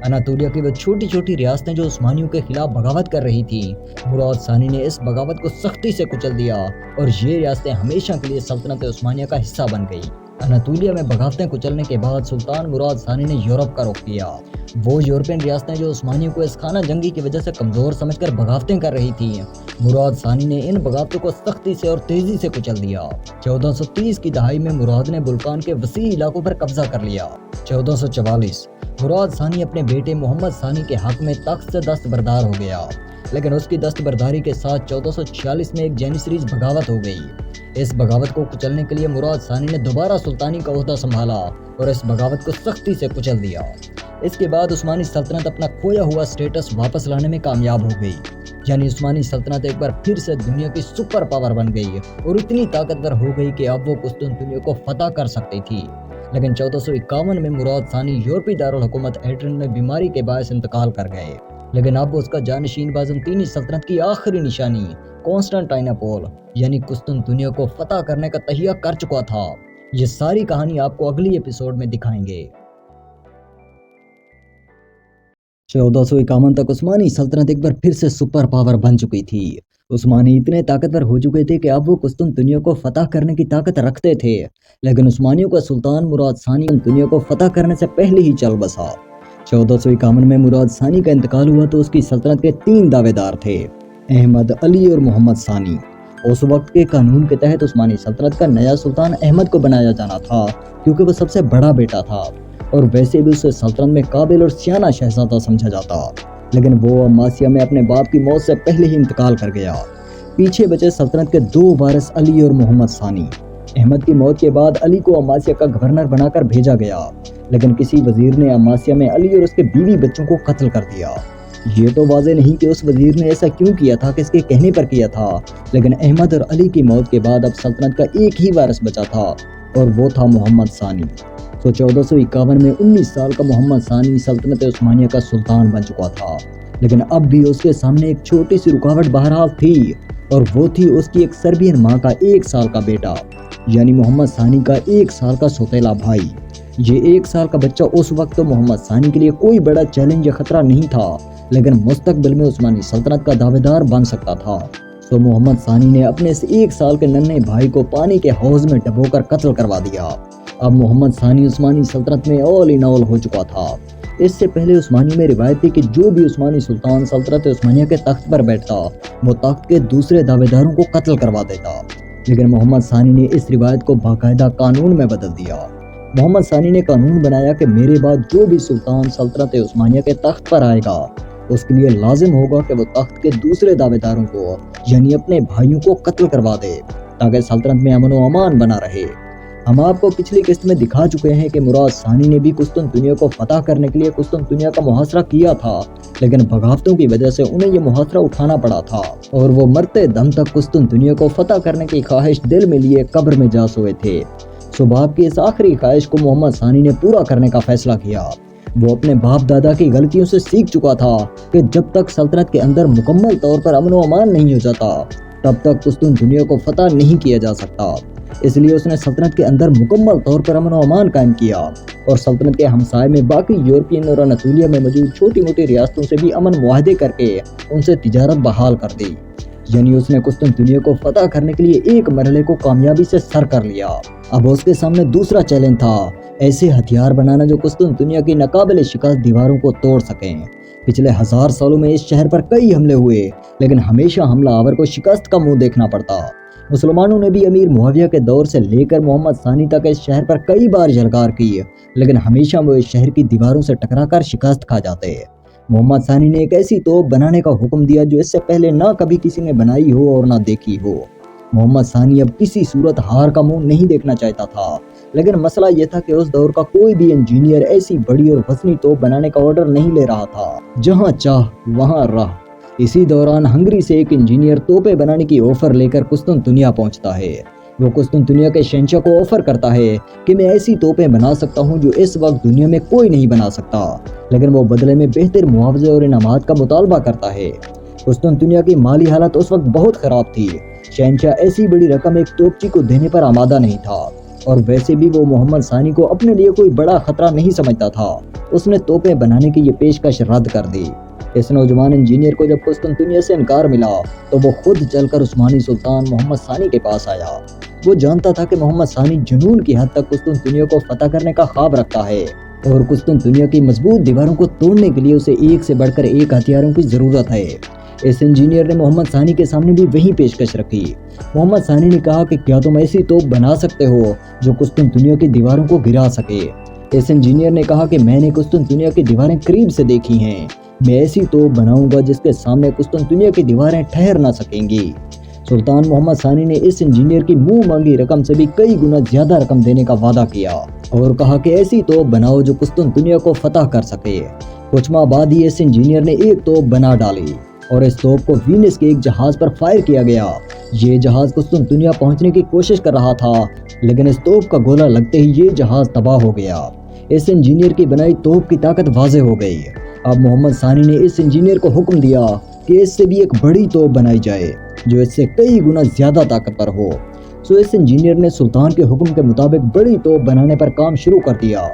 Speaker 1: अनातोलिया की वो छोटी छोटी रियासतें जो उस्मानियों के खिलाफ बगावत कर रही थी, मुराद सानी ने इस बगावत को सख्ती से कुचल दिया और ये रियासतें हमेशा के लिए सल्तनत उस्मानिया का हिस्सा बन गई। अनातोलिया में बगावतें कुचलने के बाद सुल्तान मुराद सानी ने यूरोप का रुख किया। वो यूरोपियन रियासतें जो उस्मानियों को इस खाना जंगी की वजह से कमज़ोर समझकर बगावतें कर रही थी, मुराद सानी ने इन बगावतों को सख्ती से और तेज़ी से कुचल दिया। 1430 की दहाई में मुराद ने बुल्कान के वसी इलाकों पर कब्जा कर लिया। 1444 मुराद सानी अपने बेटे मोहम्मद सानी के हक में तख्त से दस्तबरदार हो गया, लेकिन उसकी दस्तबरदारी के साथ 1446 में एक जानिसरीज बगावत हो गई। इस बगावत को कुचलने के लिए मुराद सानी ने दोबारा सुल्तानी का ओहदा संभाला और इस बगावत को सख्ती से कुचल दिया। इसके बाद उस्मानी सल्तनत अपना खोया हुआ स्टेटस वापस लाने में कामयाब हो गई, यानी उस्मानी सल्तनत एक बार फिर से दुनिया की सुपर पावर बन गई और इतनी ताकतवर हो गई कि अब वो कुस्तुनतुनिया को फतह कर सकती थी। लेकिन 1451 में मुराद सानी यूरोपी दारुल हुकूमत एड्रिन में बीमारी के बायस इंतकाल कर गए। लेकिन अब उसका जानशीन बाज़ंतीनी सल्तनत की आखिरी निशानी कॉन्स्टेंटिनोपल यानी कुस्तुनतुनिया को फतह करने का तहिया कर चुका था। ये सारी कहानी आपको अगली एपिसोड में दिखाएंगे। 1451 तक उस्मानी सल्तनत एक बार फिर से सुपर पावर बन चुकी थी। उस्मानी इतने ताकतवर हो चुके थे कि अब वो कुस्तुनतुनिया को फतह करने की ताकत रखते थे, लेकिन उस्मानियों का सुल्तान मुराद सानी दुनिया को फतह करने से पहले ही चल बसा। 1451 में मुराद सानी का इंतकाल हुआ तो उसकी सल्तनत के 3 दावेदार थे, अहमद, अली और मोहम्मद सानी। उस वक्त के कानून के तहत उस्मानी सल्तनत का नया सुल्तान अहमद को बनाया जाना था, क्योंकि वो सबसे बड़ा बेटा था और वैसे भी उसे सल्तनत में काबिल और सियाना शहजादा समझा जाता। लेकिन वो अम्मासिया में अपने बाप की मौत से पहले ही इंतकाल कर गया। पीछे बचे सल्तनत के 2 वारिस अली और मोहम्मद सानी। अहमद की मौत के बाद अली को अम्मासिया का गवर्नर बनाकर भेजा गया, लेकिन किसी वजीर ने अम्मासिया में अली और उसके बीवी बच्चों को कत्ल कर दिया। ये तो वाज़ेह नहीं कि उस वजीर ने ऐसा क्यों किया था, किसके कहने पर किया था, लेकिन अहमद और अली की मौत के बाद अब सल्तनत का एक ही वारिस बचा था और वो था मोहम्मद सानी। तो 1451 में 19 साल का मोहम्मद सानी सल्तनत उस्मानिया का सुल्तान बन चुका था, लेकिन अब भी उसके सामने एक छोटी सी रुकावट बहरहाल थी, और वो थी उसकी एक सर्बियन माँ का 1 साल का बेटा, यानी मोहम्मद सानी का 1 साल का सौतेला भाई। ये 1 साल का बच्चा उस वक्त तो मोहम्मद सानी के लिए कोई बड़ा चैलेंज या खतरा नहीं था, लेकिन मुस्तकबिल में उस्मानी सल्तनत का दावेदार बन सकता था। तो मोहम्मद सानी ने अपने इस 1 साल के नन्हे भाई को पानी के हौज में डुबोकर कत्ल करवा दिया। अब मोहम्मद सानी उस्मानी सल्तनत में ऑल इन ऑल हो चुका था। इससे पहले उस्मानी में रिवायत थी कि जो भी उस्मानी सुल्तान सल्तनत उस्मानिया के तख्त पर बैठता, वो तख्त के दूसरे दावेदारों को कत्ल करवा देता, लेकिन मोहम्मद सानी ने इस रिवायत को बाकायदा कानून में बदल दिया। मोहम्मद सानी ने कानून बनाया कि मेरे बाद जो भी सुल्तान सल्तनत उस्मानिया के तख्त पर आएगा, उसके लिए लाजिम होगा कि वो तख्त के दूसरे दावेदारों को यानी अपने भाइयों को कत्ल करवा दे, ताकि सल्तनत में अमन व अमान बना रहे। हम आपको पिछली किस्त में दिखा चुके हैं कि मुराद सानी ने भी कुस्तुनतुनिया को फतह करने के लिए कुस्तुनतुनिया का मुहासरा किया था, लेकिन बगावतों की वजह से उन्हें ये मुहासरा उठाना पड़ा था और वो मरते दम तक कुस्तुनतुनिया को फतह करने की ख्वाहिश दिल में लिए कब्र में जा सोए थे। सो बाप की इस आखिरी ख्वाहिश को मोहम्मद सानी ने पूरा करने का फैसला किया। वो अपने बाप दादा की गलतियों से सीख चुका था कि जब तक सल्तनत के अंदर मुकम्मल तौर पर अमन व अमान नहीं हो जाता, तब तक कुस्तुनतुनिया को फतह नहीं किया जा सकता। اس لیے اس نے سلطنت کے اندر مکمل طور پر امن و امان قائم کیا اور سلطنت کے ہمسائے میں باقی یورپین اور اناطولیہ میں موجود چھوٹی موٹی ریاستوں سے بھی امن معاہدے کر کے ان سے تجارت بحال کر دی۔ یعنی اس نے قسطنطنیہ کو فتح کرنے کے لیے ایک مرحلے کو کامیابی سے سر کر لیا۔ اب اس کے سامنے دوسرا چیلنج تھا، ایسے ہتھیار بنانا جو قسطنطنیہ کی ناقابل شکست دیواروں کو توڑ سکیں۔ پچھلے 1000 سالوں میں اس شہر پر کئی حملے ہوئے، لیکن ہمیشہ حملہ آور کو شکست کا منہ دیکھنا پڑتا۔ مسلمانوں نے بھی امیر معاویہ کے دور سے لے کر محمد ثانی تک اس شہر پر کئی بار جلگار کی، لیکن ہمیشہ وہ اس شہر کی دیواروں سے ٹکرا کر شکست کھا جاتے۔ محمد ثانی نے ایک ایسی توپ بنانے کا حکم دیا جو اس سے پہلے نہ کبھی کسی نے بنائی ہو اور نہ دیکھی ہو۔ محمد ثانی اب کسی صورت ہار کا منہ نہیں دیکھنا چاہتا تھا، لیکن مسئلہ یہ تھا کہ اس دور کا کوئی بھی انجینئر ایسی بڑی اور وزنی توپ بنانے کا آرڈر نہیں لے رہا تھا۔ جہاں چاہ وہاں راہ۔ اسی دوران ہنگری سے ایک انجینئر توپیں بنانے کی آفر لے کر قسطنطنیہ پہنچتا ہے۔ وہ قسطنطنیہ کے شہنشاہ کو آفر کرتا ہے کہ میں ایسی توپیں بنا سکتا ہوں جو اس وقت دنیا میں کوئی نہیں بنا سکتا، لیکن وہ بدلے میں بہتر معاوضے اور انعامات کا مطالبہ کرتا ہے۔ قسطنطنیہ کی مالی حالت اس وقت بہت خراب تھی۔ شہنشاہ ایسی بڑی رقم ایک توپچی کو دینے پر آمادہ نہیں تھا، اور ویسے بھی وہ محمد ثانی کو اپنے لیے کوئی بڑا خطرہ نہیں سمجھتا تھا۔ اس نے توپیں بنانے کی یہ پیشکش رد کر دی۔ اس نوجوان انجینئر کو جب قسطنطنیہ سے انکار ملا تو وہ خود چل کر عثمانی سلطان محمد ثانی کے پاس آیا۔ وہ جانتا تھا کہ محمد ثانی جنون کی حد تک قسطنطنیہ کو فتح کرنے کا خواب رکھتا ہے، اور قسطنطنیہ کی مضبوط دیواروں کو توڑنے کے لیے اسے ایک سے بڑھ کر ایک ہتھیاروں کی ضرورت ہے۔ اس انجینئر نے محمد ثانی کے سامنے بھی وہی پیشکش رکھی۔ محمد ثانی نے کہا کہ کیا تم ایسی توپ بنا سکتے ہو جو قسطنطنیہ کی دیواروں کو گرا سکے؟ اس انجینئر نے کہا کہ میں نے قسطنطنیہ کی دیواریں قریب سے دیکھی ہیں، میں ایسی توپ بناؤں گا جس کے سامنے قسطنطنیہ کی دیواریں ٹھہر نہ سکیں گی۔ سلطان محمد ثانی نے اس انجینئر کی منہ مانگی رقم سے بھی کئی گنا زیادہ رقم دینے کا وعدہ کیا اور کہا کہ ایسی توپ بناؤ جو قسطنطنیہ کو فتح کر سکے۔ کچھ ماہ بعد ہی اس انجینئر نے ایک توپ بنا ڈالی اور اس توپ کو وینس کے ایک جہاز پر فائر کیا گیا۔ یہ جہاز قسطنطنیہ پہنچنے کی کوشش کر رہا تھا، لیکن اس توپ کا گولہ لگتے ہی یہ جہاز تباہ ہو گیا۔ اس انجینئر کی بنائی توپ کی طاقت واضح ہو گئی۔ اب محمد ثانی نے اس انجینئر کو حکم دیا کہ اس سے بھی ایک بڑی توپ بنائی جائے جو اس سے کئی گنا زیادہ طاقتور ہو۔ اس انجینئر نے سلطان کے حکم کے مطابق بڑی توپ بنانے پر کام شروع کر دیا۔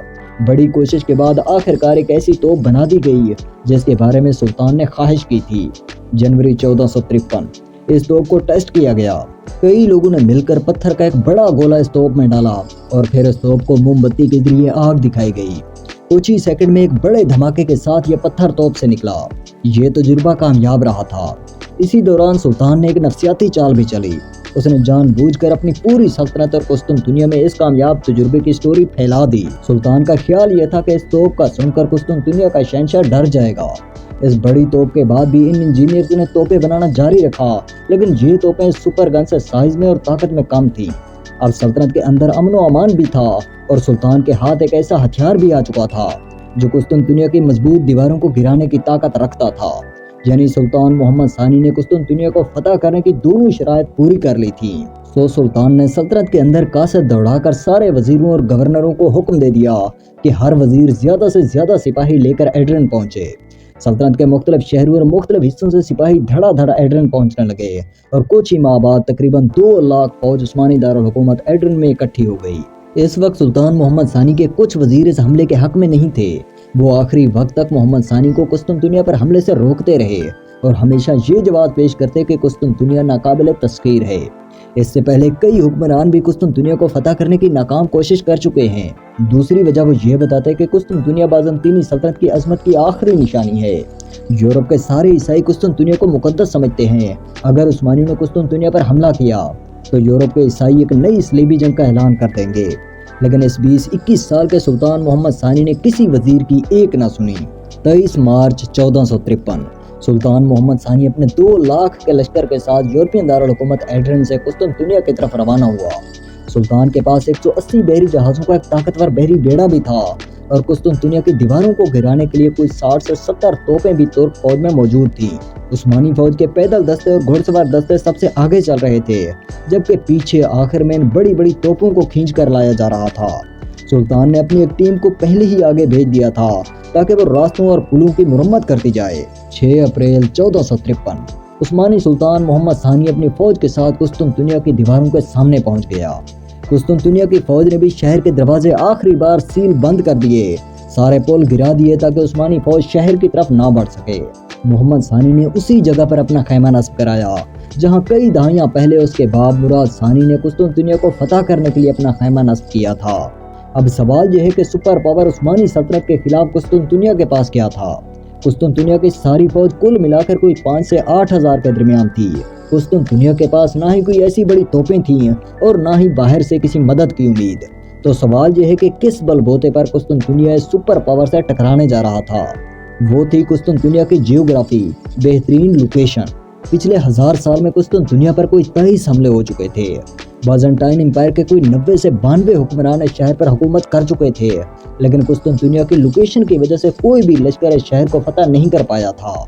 Speaker 1: بڑی کوشش کے بعد آخرکار ایک ایسی توپ بنا دی گئی جس کے بارے میں سلطان نے خواہش کی تھی۔ جنوری 1453 اس توپ کو ٹیسٹ کیا گیا۔ کئی لوگوں نے مل کر پتھر کا ایک بڑا گولا اس توپ میں ڈالا اور پھر اس توپ کو موم بتی کے ذریعے آگ دکھائی گئی۔ کچھ ہی سیکنڈ میں ایک بڑے دھماکے کے ساتھ یہ پتھر توپ سے نکلا۔ یہ تجربہ کامیاب رہا تھا۔ اسی دوران سلطان نے ایک نفسیاتی چال بھی چلی۔ اس نے جان بوجھ کر اپنی پوری سلطنت اور قسطنطنیہ میں اس کامیاب تجربے کی سٹوری پھیلا دی۔ سلطان کا خیال یہ تھا کہ اس توپ کا سن کر قسطنطنیہ کا شہنشاہ ڈر جائے گا۔ اس بڑی توپ کے بعد بھی ان انجینئرز نے توپیں بنانا جاری رکھا، لیکن یہ توپیں سپر گن سے سائز میں اور طاقت میں کم تھیں۔ اب سلطنت کے اندر امن و امان بھی تھا اور سلطان کے ہاتھ ایک ایسا ہتھیار بھی آ چکا تھا جو قسطنطنیہ کی مضبوط دیواروں کو گرانے کی طاقت رکھتا تھا۔ یعنی سلطان محمد ثانی نے قسطنطنیہ کو فتح کرنے کی دونوں شرائط پوری کر لی تھی۔ سلطان نے سلطنت کے اندر قاصد دوڑا کر سارے وزیروں اور گورنروں کو حکم دے دیا کہ ہر وزیر زیادہ سے زیادہ سپاہی لے کر ایڈرن پہنچے۔ سلطنت کے مختلف شہروں اور مختلف حصوں سے سپاہی دھڑا دھڑا ایڈرن پہنچنے لگے اور کچھ ہی ماہ بعد تقریباً 2 لاکھ فوج عثمانی دارالحکومت ایڈرن میں اکٹھی ہو گئی۔ اس وقت سلطان محمد ثانی کے کچھ وزیر اس حملے کے حق میں نہیں تھے۔ وہ آخری وقت تک محمد ثانی کو قسطنطنیہ پر حملے سے روکتے رہے اور ہمیشہ یہ جواز پیش کرتے کہ قسطنطنیہ ناقابل تسخیر ہے۔ اس سے پہلے کئی حکمران بھی قسطنطنیہ کو فتح کرنے کی ناکام کوشش کر چکے ہیں۔ دوسری وجہ وہ یہ بتاتے کہ قسطنطنیہ بازنطینی سلطنت کی عظمت کی آخری نشانی ہے۔ یورپ کے سارے عیسائی قسطنطنیہ کو مقدس سمجھتے ہیں۔ اگر عثمانیوں نے قسطنطنیہ پر حملہ کیا تو یورپ کے عیسائی ایک نئی صلیبی جنگ کا اعلان کر دیں گے، لیکن اس 20-21 سال کے سلطان محمد ثانی نے کسی وزیر کی ایک نہ سنی۔ 23 مارچ 1453 سلطان محمد ثانی اپنے 2 لاکھ کے لشکر کے ساتھ یورپین دارالحکومت ایڈرن سے قسطنطنیہ کی طرف روانہ ہوا۔ سلطان کے پاس 180 بحری جہازوں کا ایک طاقتور بحری بیڑا بھی تھا اور قسطنطنیہ کی دیواروں کو گرانے کے لیے کوئی 60 سے 70 توپیں بھی ترک فوج میں موجود تھیں۔ عثمانی فوج کے پیدل دستے اور گھوڑ سوار دستے سب سے آگے چل رہے تھے، جبکہ پیچھے آخر میں ان بڑی بڑی توپوں کو کھینچ کر لایا جا رہا تھا۔ سلطان نے اپنی ایک ٹیم کو پہلے ہی آگے بھیج دیا تھا تاکہ وہ راستوں اور پلوں کی مرمت کرتی جائے۔ 6 اپریل 1453 عثمانی سلطان محمد ثانی اپنی فوج کے ساتھ قسطنطنیہ کی دیواروں کے سامنے پہنچ گیا۔ कुस्तुनतुनिया की फौज ने भी शहर के दरवाजे आखिरी बार सील बंद कर दिए, सारे पुल गिरा दिए ताकि उस्मानी फौज शहर की तरफ ना बढ़ सके। मोहम्मद सानी ने उसी जगह पर अपना खैमा नस्ब कराया जहां कई दहाइयां पहले उसके बाप मुराद सानी ने कुस्तुनतुनिया को फतह करने के लिए अपना खैमा नस्ब किया था। अब सवाल यह है कि सुपर पावर उस्मानी सल्तनत के खिलाफ कुस्तुनतुनिया के पास क्या था। कुस्तुनतुनिया की सारी फौज कुल मिलाकर कोई 5 से 8 हजार के दरमियान थी। कुस्तुनतुनिया के पास ना ही कोई ऐसी बड़ी तोपें थीं और ना ही बाहर से किसी मदद की उम्मीद। तो सवाल यह है कि किस बलबूते पर कुस्तुनतुनिया इस सुपर पावर से टकराने जा रहा था। वो थी कुस्तुनतुनिया की जियोग्राफी, बेहतरीन लोकेशन। पिछले 1000 साल में कुस्तुनतुनिया पर कोई 23 हमले हो चुके थे। बाइजेंटाइन एम्पायर के कोई 90 से 92 हुक्मरान इस शहर पर हुकूमत कर चुके थे, लेकिन कुस्तुनतुनिया की लोकेशन की वजह से कोई भी लश्कर इस शहर को फतह नहीं कर पाया था।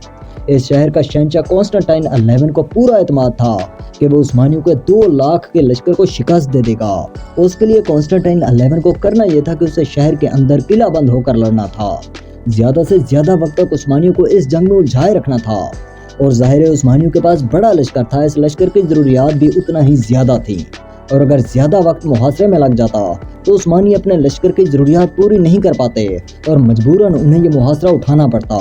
Speaker 1: इस शहर का शहंशाह कॉन्स्टेंटाइन 11 को पूरा एतमाद था कि वो उस्मानियों के 2 लाख के लश्कर को शिकस्त दे देगा। उसके लिए कॉन्स्टेंटाइन 11 को करना यह था कि उसे शहर के अंदर किला बंद होकर लड़ना था। ज्यादा से ज्यादा वक्त तक उस्मानियों को इस जंग में उलझाए रखना था और जाहिर है उस्मानियों के पास बड़ा लश्कर था, इस लश्कर की जरूरियात भी उतना ही ज्यादा थी और अगर ज्यादा वक्त मुहासरे में लग जाता तो उस्मानी अपने लश्कर की जरूरियात पूरी नहीं कर पाते और मजबूरन उन्हें ये मुहासरा उठाना पड़ता।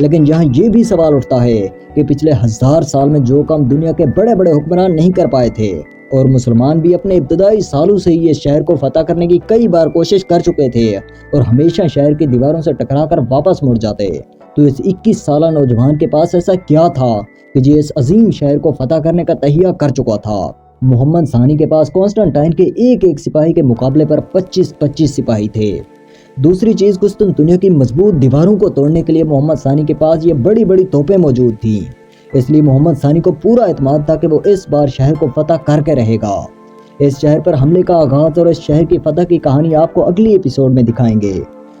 Speaker 1: लेकिन यहाँ ये भी सवाल उठता है कि पिछले 1000 साल में जो काम दुनिया के बड़े बड़े हुक्मरान नहीं कर पाए थे और मुसलमान भी अपने इब्तदाई सालों से ही इस शहर को फतह करने की कई बार कोशिश कर चुके थे और हमेशा शहर की दीवारों से टकराकर वापस मुड़ जाते, तो इस 21 साला नौजवान के पास ऐसा क्या था कि जो इस अजीम शहर को फतह करने का तहिया कर चुका था। मोहम्मद सानी के पास कॉन्स्टेंटाइन के एक सिपाही के मुकाबले पर 25-25 सिपाही थे। दूसरी चीज, कुस्तुनतुनिया की मजबूत दीवारों को तोड़ने के लिए मोहम्मद सानी के पास ये बड़ी बड़ी तोपें मौजूद थी, इसलिए मोहम्मद सानी को पूरा एतमाद था कि वो इस बार शहर को फतह करके रहेगा। इस शहर पर हमले का आगाज और इस शहर की फतह की कहानी आपको अगली एपिसोड में दिखाएंगे,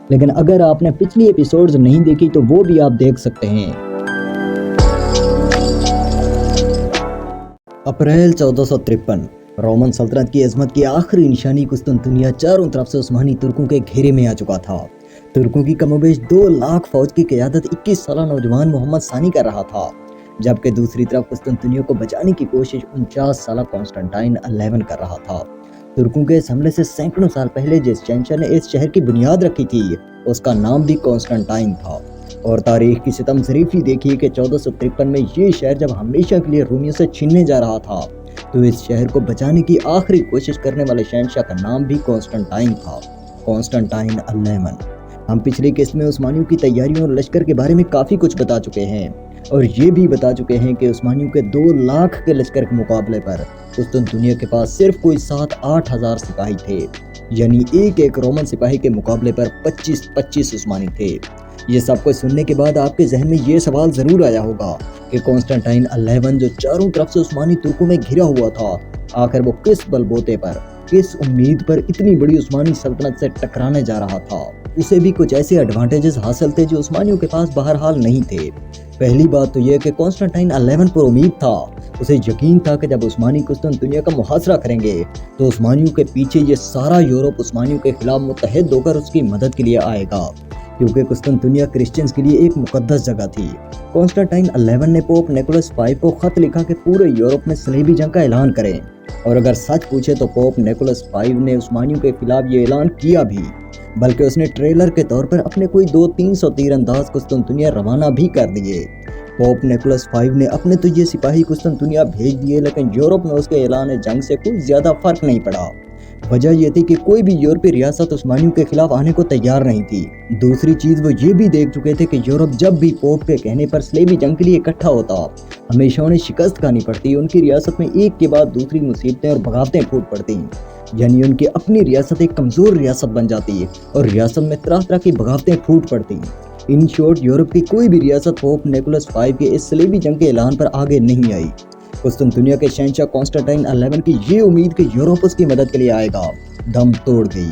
Speaker 1: लेकिन अगर आपने पिछली एपिसोड्स नहीं देखी तो वो भी आप देख सकते हैं। अप्रैल 1453 रोमन सल्तनत की अजमत की आखिरी निशानी कुस्तुनतुनिया चारों तरफ से उस्मानी तुर्कों के घेरे में आ चुका था। तुर्कों की कमोबेश 2 लाख फौज की क़यादत 21 साला नौजवान मोहम्मद सानी कर रहा था, जबकि दूसरी तरफ कुस्तुनतुनिया को बचाने की कोशिश 49 साला कॉन्स्टेंटाइन 11 कर रहा था। तुर्कों के इस हमले से सैकड़ों साल पहले जिस शहंशाह ने इस शहर की बुनियाद रखी थी उसका नाम भी कॉन्स्टेंटाइन था। और तारीख की सितम ज़रीफ़ी देखिए कि 1453 में ये शहर जब हमेशा के लिए रोमियों से छीनने जा रहा था तो इस शहर को बचाने की आखिरी कोशिश करने वाले शहंशाह का नाम भी कॉन्स्टेंटाइन था, कॉन्स्टेंटाइन 11। हम पिछले किस्त में उस्मानियों की तैयारियों और लश्कर के बारे में काफ़ी कुछ बता चुके हैं और ये भी बता चुके हैं कि उस्मानियों के 2 लाख के लश्कर के मुकाबले पर कुस्तुनतुनिया के पास सिर्फ कोई 7-8 हजार सिपाही थे, यानी एक रोमन सिपाही के मुकाबले पर 25-25 उस्मानी थे। ये सब कुछ सुनने के बाद आपके जहन में ये सवाल जरूर आया होगा कि कॉन्स्टेंटाइन 11 जो चारों तरफ से उस्मानी तुर्कों में घिरा हुआ था, आखिर वो किस बलबूते पर, किस उम्मीद पर इतनी बड़ी उस्मानी सल्तनत से टकराने जा रहा था। उसे भी कुछ ऐसे एडवांटेजेस हासिल थे जो उस्मानियों के पास बहरहाल नहीं थे। पहली बात तो यह कि कॉन्स्टेंटाइन 11 पर उम्मीद था, उसे यकीन था कि जब उस्मानी कुस्तुनतुनिया का मुहासरा करेंगे तो उस्मानियों के पीछे ये सारा यूरोप उस्मानियों के खिलाफ मुत्तहिद होकर उसकी मदद के लिए आएगा, क्योंकि कुस्तुनतुनिया क्रिश्चियंस के लिए एक मुकद्दस जगह थी। कॉन्स्टेंटाइन 11 ने पोप निकोलस 5 को खत लिखा कि पूरे यूरोप में सलीबी जंग का ऐलान करें, और अगर सच पूछे तो पोप निकोलस 5 ने उस्मानियों के खिलाफ ये ऐलान किया भी, बल्कि उसने ट्रेलर के तौर पर अपने कोई 200-300 तीरंदाज कुस्तुनतुनिया रवाना भी कर दिए। पोप निकोलस 5 ने अपने तो ये सिपाही कुस्तुनतुनिया भेज दिए, लेकिन यूरोप में उसके ऐलान जंग से कोई ज्यादा फर्क नहीं पड़ा। वजह यह थी कि कोई भी यूरोपीय रियासत उस्मानियों के खिलाफ आने को तैयार नहीं थी। दूसरी चीज वो ये भी देख चुके थे कि यूरोप जब भी पोप के कहने पर सलेबी जंग के लिए इकट्ठा होता, हमेशा उन्हें शिकस्त खानी पड़ती, उनकी रियासत में एक के बाद दूसरी मुसीबतें और बगावतें फूट पड़ती, यानी उनकी अपनी रियासत एक कमजोर रियासत बन जाती और रियासत में तरह तरह की बगावतें फूट पड़ती। इन शॉर्ट, यूरोप की कोई भी रियासत पोप निकोलस 5 के इस सलेबी जंग के ऐलान पर आगे नहीं आई। कुस्तुनतुनिया के शहंशाह कॉन्स्टेंटाइन 11 की ये उम्मीद कि यूरोप उसकी मदद के लिए आएगा दम तोड़ गई।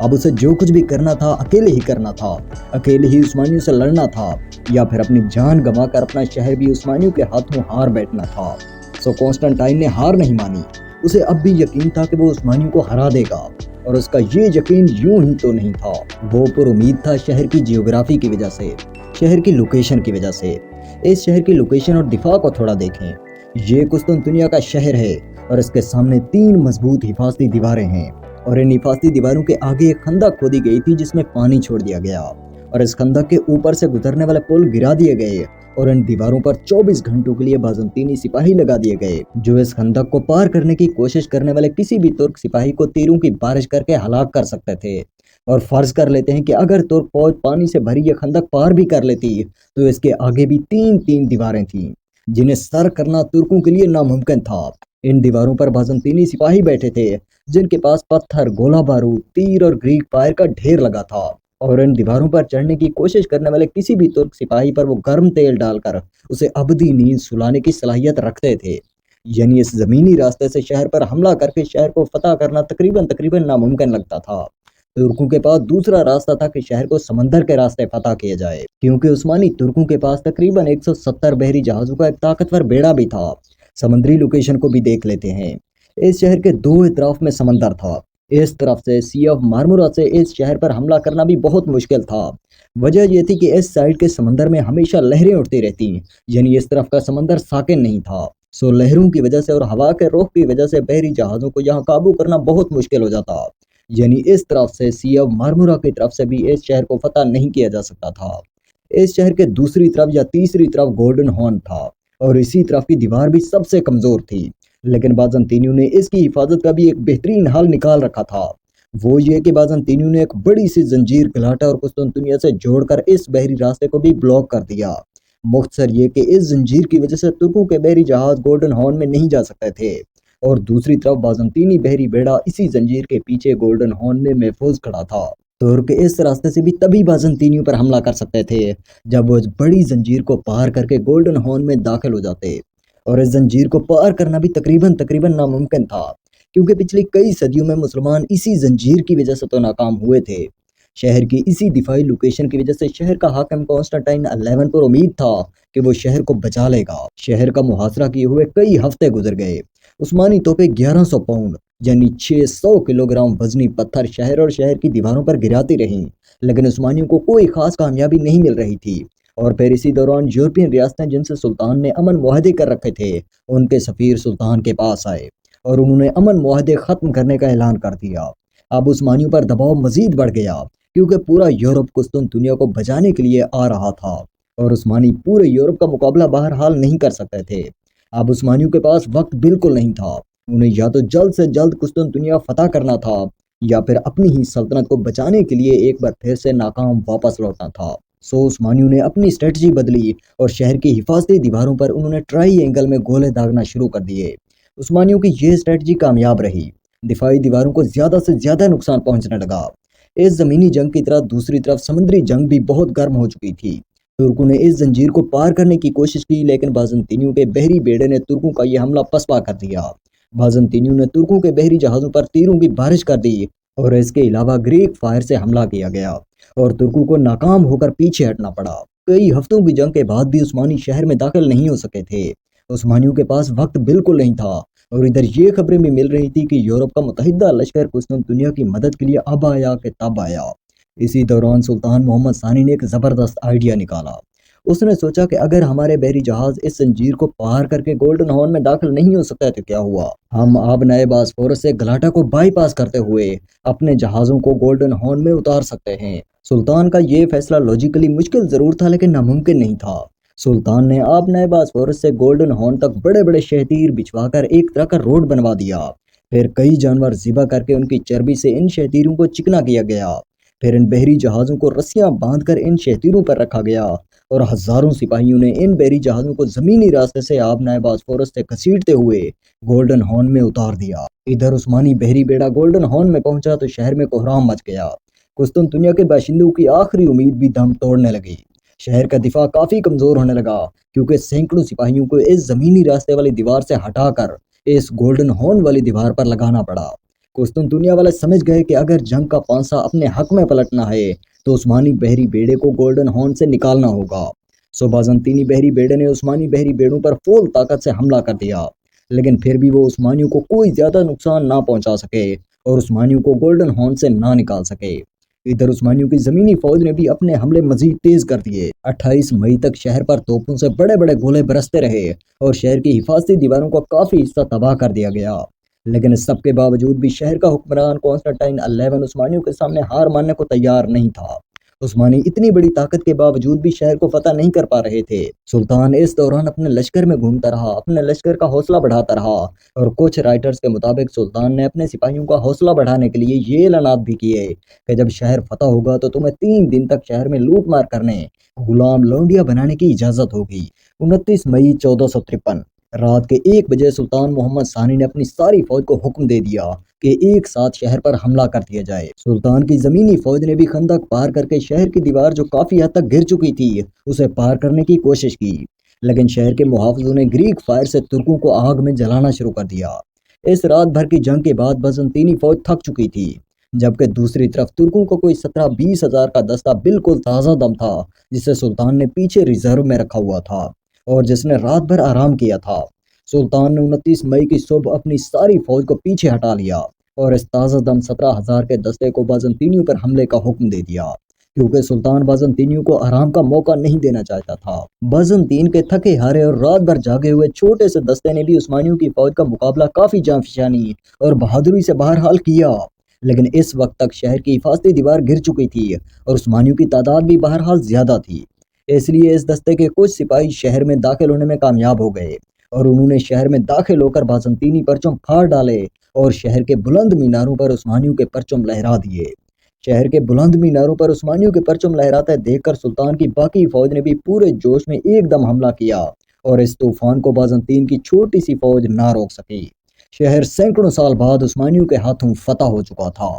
Speaker 1: अब उसे जो कुछ भी करना था अकेले ही करना था, अकेले ही उस्मानियों से लड़ना था, या फिर अपनी जान गंवाकर अपना शहर भी उस्मानियों के हाथों हार बैठना था। सो कॉन्स्टेंटाइन ने हार नहीं मानी। उसे अब भी यकीन था कि वो उस्मानियों को हरा देगा, और उसका ये यकीन यूं ही तो नहीं था, वो पर उम्मीद था शहर की जियोग्राफी की वजह से, शहर की लोकेशन की वजह से। इस शहर की लोकेशन और दिफा को थोड़ा देखें। ये कुस्तुनतुनिया का शहर है اور اس کے سامنے 3 مضبوط حفاظتی دیواریں ہیں اور ان حفاظتی دیواروں کے آگے ایک خندق کھودی گئی تھی جس میں پانی چھوڑ دیا گیا اور اس خندق کے اوپر سے گزرنے والے پل گرا دیے گئے اور ان دیواروں پر 24 گھنٹوں کے لیے بازنطینی سپاہی لگا دیے گئے جو اس خندق کو پار کرنے کی کوشش کرنے والے کسی بھی ترک سپاہی کو تیروں کی بارش کر کے ہلاک کر سکتے تھے۔ اور فرض کر لیتے ہیں کہ اگر ترک فوج پانی سے بھری یہ خندق پار بھی کر لیتی تو اس کے آگے بھی 3 دیواریں تھیں جنہیں سر کرنا ترکوں کے لیے ناممکن تھا۔ ان دیواروں پر بازنطینی سپاہی بیٹھے تھے جن کے پاس پتھر، گولہ بارود، تیر اور گریک فائر کا ڈھیر لگا تھا اور ان دیواروں پر چڑھنے کی کوشش کرنے والے کسی بھی ترک سپاہی پر وہ گرم تیل ڈال کر اسے ابدی نیند سلانے کی صلاحیت رکھتے تھے۔ یعنی اس زمینی راستے سے شہر پر حملہ کر کے شہر کو فتح کرنا تقریباً ناممکن لگتا تھا۔ ترکوں کے پاس دوسرا راستہ تھا کہ شہر کو سمندر کے راستے فتح کیا جائے کیونکہ عثمانی ترکوں کے پاس تقریباً 170 بحری جہازوں کا ایک طاقتور بیڑا بھی تھا۔ سمندری لوکیشن کو بھی دیکھ لیتے ہیں۔ اس شہر کے 2 اطراف میں سمندر تھا۔ اس طرف سے سی آف مارمورا سے اس شہر پر حملہ کرنا بھی بہت مشکل تھا۔ وجہ یہ تھی کہ اس سائیڈ کے سمندر میں ہمیشہ لہریں اٹھتی رہتی، یعنی اس طرف کا سمندر ساکن نہیں تھا، سو لہروں کی وجہ سے اور ہوا کے رخ کی وجہ سے بحری جہازوں کو یہاں قابو کرنا بہت مشکل ہو جاتا۔ یعنی اس طرف سے سی آف مارمورا کی طرف سے بھی اس شہر کو فتح نہیں کیا جا سکتا تھا۔ اس شہر کے دوسری طرف یا تیسری طرف گولڈن ہارن تھا اور اسی طرف کی دیوار بھی سب سے کمزور تھی، لیکن بازنطینیوں نے اس کی حفاظت کا بھی ایک بہترین حل نکال رکھا تھا۔ وہ یہ کہ بازنطینیوں نے ایک بڑی سی زنجیر گلاٹا اور قسطنطنیہ سے جوڑ کر اس بحری راستے کو بھی بلاک کر دیا۔ مختصر یہ کہ اس زنجیر کی وجہ سے ترکوں کے بحری جہاز گولڈن ہارن میں نہیں جا سکتے تھے اور دوسری طرف بازنطینی بحری بیڑا اسی زنجیر کے پیچھے گولڈن ہارن میں محفوظ کھڑا تھا۔ ترک اس راستے سے بھی تبھی بازنطینیوں پر حملہ کر سکتے تھے جب وہ اس بڑی زنجیر کو پار کر کے گولڈن ہارن میں داخل ہو جاتے، اور اس زنجیر کو پار کرنا بھی تقریباً ناممکن تھا کیونکہ پچھلی کئی صدیوں میں مسلمان اسی زنجیر کی وجہ سے تو ناکام ہوئے تھے۔ شہر کی اسی دفاعی لوکیشن کی وجہ سے شہر کا حاکم کانسٹنٹائن 11 پر امید تھا کہ وہ شہر کو بچا لے گا۔ شہر کا محاصرہ کیے ہوئے کئی ہفتے گزر گئے۔ عثمانی توپیں 1100 پاؤنڈ یعنی 600 کلوگرام وزنی پتھر شہر اور شہر کی دیواروں پر گراتی رہیں، لیکن عثمانیوں کو کوئی خاص کامیابی نہیں مل رہی تھی۔ اور پھر اسی دوران یورپین ریاستیں جن سے سلطان نے امن معاہدے کر رکھے تھے ان کے سفیر سلطان کے پاس آئے اور انہوں نے امن معاہدے ختم کرنے کا اعلان کر دیا۔ اب عثمانیوں پر دباؤ مزید بڑھ گیا کیونکہ پورا یورپ قسطنطنیہ کو بچانے کے لیے آ رہا تھا اور عثمانی پورے یورپ کا مقابلہ بہرحال نہیں کر سکتے تھے۔ اب عثمانیوں کے پاس وقت بالکل نہیں تھا، انہیں یا تو جلد سے جلد قسطنطنیہ فتح کرنا تھا یا پھر اپنی ہی سلطنت کو بچانے کے لیے ایک بار پھر سے ناکام واپس لوٹنا تھا۔ سو عثمانیوں نے اپنی اسٹریٹجی بدلی اور شہر کی حفاظتی دیواروں پر انہوں نے ٹرائی اینگل میں گولے داغنا شروع کر دیے۔ عثمانیوں کی یہ اسٹریٹجی کامیاب رہی، دفاعی دیواروں کو زیادہ سے زیادہ نقصان پہنچنے لگا۔ اس زمینی جنگ کی طرح دوسری طرف سمندری جنگ بھی بہت گرم ہو چکی تھی۔ ترکوں نے اس زنجیر کو پار کرنے کی کوشش کی لیکن بازنطینیوں کے بحری بیڑے نے ترکوں کا یہ حملہ پسپا کر دیا۔ بازنطینیوں نے ترکوں کے بحری جہازوں پر تیروں کی بارش کر دی اور اس کے علاوہ گریک فائر سے حملہ کیا گیا اور ترکوں کو ناکام ہو کر پیچھے ہٹنا پڑا۔ کئی ہفتوں کی جنگ کے بعد بھی عثمانی شہر میں داخل نہیں ہو سکے تھے۔ عثمانیوں کے پاس وقت بالکل نہیں تھا اور ادھر یہ خبریں بھی مل رہی تھی کہ یورپ کا متحدہ لشکر قسطنطنیہ کی مدد کے لیے اب آیا کہ تب آیا۔ اسی دوران سلطان محمد ثانی نے ایک زبردست آئیڈیا نکالا۔ اس نے سوچا کہ اگر ہمارے بحری جہاز اس زنجیر کو پار کر کے گولڈن ہارن میں داخل نہیں ہو سکتا تو کیا ہوا، ہم آب نئے باسفورس سے گلاٹا کو بائی پاس کرتے ہوئے اپنے جہازوں کو گولڈن ہارن میں اتار سکتے ہیں۔ سلطان کا یہ فیصلہ لاجیکلی مشکل ضرور تھا لیکن ناممکن نہیں تھا۔ سلطان نے آب نئے باسفورس سے گولڈن ہارن تک بڑے بڑے شہتیر بچھوا کر ایک طرح کا روڈ بنوا دیا، پھر کئی جانور ذبح کر کے ان کی چربی سے ان شہتیروں کو چکنا کیا گیا، پھر ان بحری جہازوں کو رسیاں باندھ کر ان شہتیروں پر رکھا گیا اور ہزاروں سپاہیوں نے ان بحری جہازوں کو زمینی راستے سے آب نئے باسفورس سے گھسیٹتے ہوئے گولڈن ہارن میں اتار دیا۔ ادھر عثمانی بحری بیڑا گولڈن ہارن میں پہنچا تو شہر میں کوہرام مچ گیا۔ قسطنطنیہ کے باشندوں کی آخری امید بھی دم توڑنے لگی۔ شہر کا دفاع کافی کمزور ہونے لگا کیونکہ سینکڑوں سپاہیوں کو اس زمینی راستے والی دیوار سے ہٹا کر اس گولڈن ہارن والی دیوار پر لگانا پڑا۔ قسطنطنیہ والے سمجھ گئے کہ اگر جنگ کا پانسا اپنے حق میں پلٹنا ہے تو عثمانی بحری بیڑے کو گولڈن ہارن سے نکالنا ہوگا۔ سو بازنطینی بحری بیڑے نے عثمانی بحری بیڑوں پر فول طاقت سے حملہ کر دیا، لیکن پھر بھی وہ عثمانیوں کو کوئی زیادہ نقصان نہ پہنچا سکے اور عثمانیوں کو گولڈن ہارن سے نہ نکال سکے۔ ادھر عثمانیوں کی زمینی فوج نے بھی اپنے حملے مزید تیز کر دیے۔ 28 مئی تک شہر پر توپوں سے بڑے بڑے گولے برستے رہے اور شہر کی حفاظتی دیواروں کا کافی حصہ تباہ کر دیا گیا، لیکن اس سب کے باوجود بھی شہر کا حکمران کانسٹنٹائن 11 عثمانیوں کے سامنے ہار ماننے کو تیار نہیں تھا۔ عثمانی اتنی بڑی طاقت کے باوجود بھی شہر کو فتح نہیں کر پا رہے تھے۔ سلطان اس دوران اپنے لشکر میں گھومتا رہا، اپنے لشکر کا حوصلہ بڑھاتا رہا، اور کچھ رائٹرز کے مطابق سلطان نے اپنے سپاہیوں کا حوصلہ بڑھانے کے لیے یہ اعلانات بھی کیے کہ جب شہر فتح ہوگا تو تمہیں 3 دن تک شہر میں لوٹ مار کرنے، غلام لونڈیا بنانے کی اجازت ہوگی۔ 29 مئی 1453 رات کے 1 بجے سلطان محمد ثانی نے اپنی ساری فوج کو حکم دے دیا کہ ایک ساتھ شہر پر حملہ کر دیا جائے۔ سلطان کی زمینی فوج نے بھی خندق پار کر کے شہر کی دیوار جو کافی حد تک گر چکی تھی اسے پار کرنے کی کوشش کی، لیکن شہر کے محافظوں نے گریک فائر سے ترکوں کو آگ میں جلانا شروع کر دیا۔ اس رات بھر کی جنگ کے بعد بازنطینی فوج تھک چکی تھی، جبکہ دوسری طرف ترکوں کو کوئی 17-20 ہزار کا دستہ بالکل تازہ دم تھا جسے سلطان نے پیچھے ریزرو میں رکھا ہوا تھا اور جس نے رات بھر آرام کیا تھا۔ سلطان نے 29 مئی کی صبح اپنی ساری فوج کو پیچھے ہٹا لیا اور اس تازہ دم 17,000 کے دستے کو بازنطینیوں پر حملے کا حکم دے دیا، کیونکہ سلطان بازنطینیوں کو آرام کا موقع نہیں دینا چاہتا تھا۔ بازنطین کے تھکے ہارے اور رات بھر جاگے ہوئے چھوٹے سے دستے نے بھی عثمانیوں کی فوج کا مقابلہ کافی جاں فشانی اور بہادری سے بہرحال کیا، لیکن اس وقت تک شہر کی حفاظتی دیوار گر چکی تھی اور عثمانیوں کی تعداد بھی بہرحال زیادہ تھی۔ اس لیے اس دستے کے کچھ سپاہی شہر میں داخل ہونے میں کامیاب ہو گئے اور انہوں نے شہر میں داخل ہو کر بازنطینی پرچم پھاڑ ڈالے اور شہر کے بلند میناروں پر عثمانیوں کے پرچم لہرا دیے۔ شہر کے بلند میناروں پر عثمانیوں کے پرچم لہراتے دیکھ کر سلطان کی باقی فوج نے بھی پورے جوش میں ایک دم حملہ کیا اور اس طوفان کو بازنطین کی چھوٹی سی فوج نہ روک سکی۔ شہر سینکڑوں سال بعد عثمانیوں کے ہاتھوں فتح ہو چکا تھا۔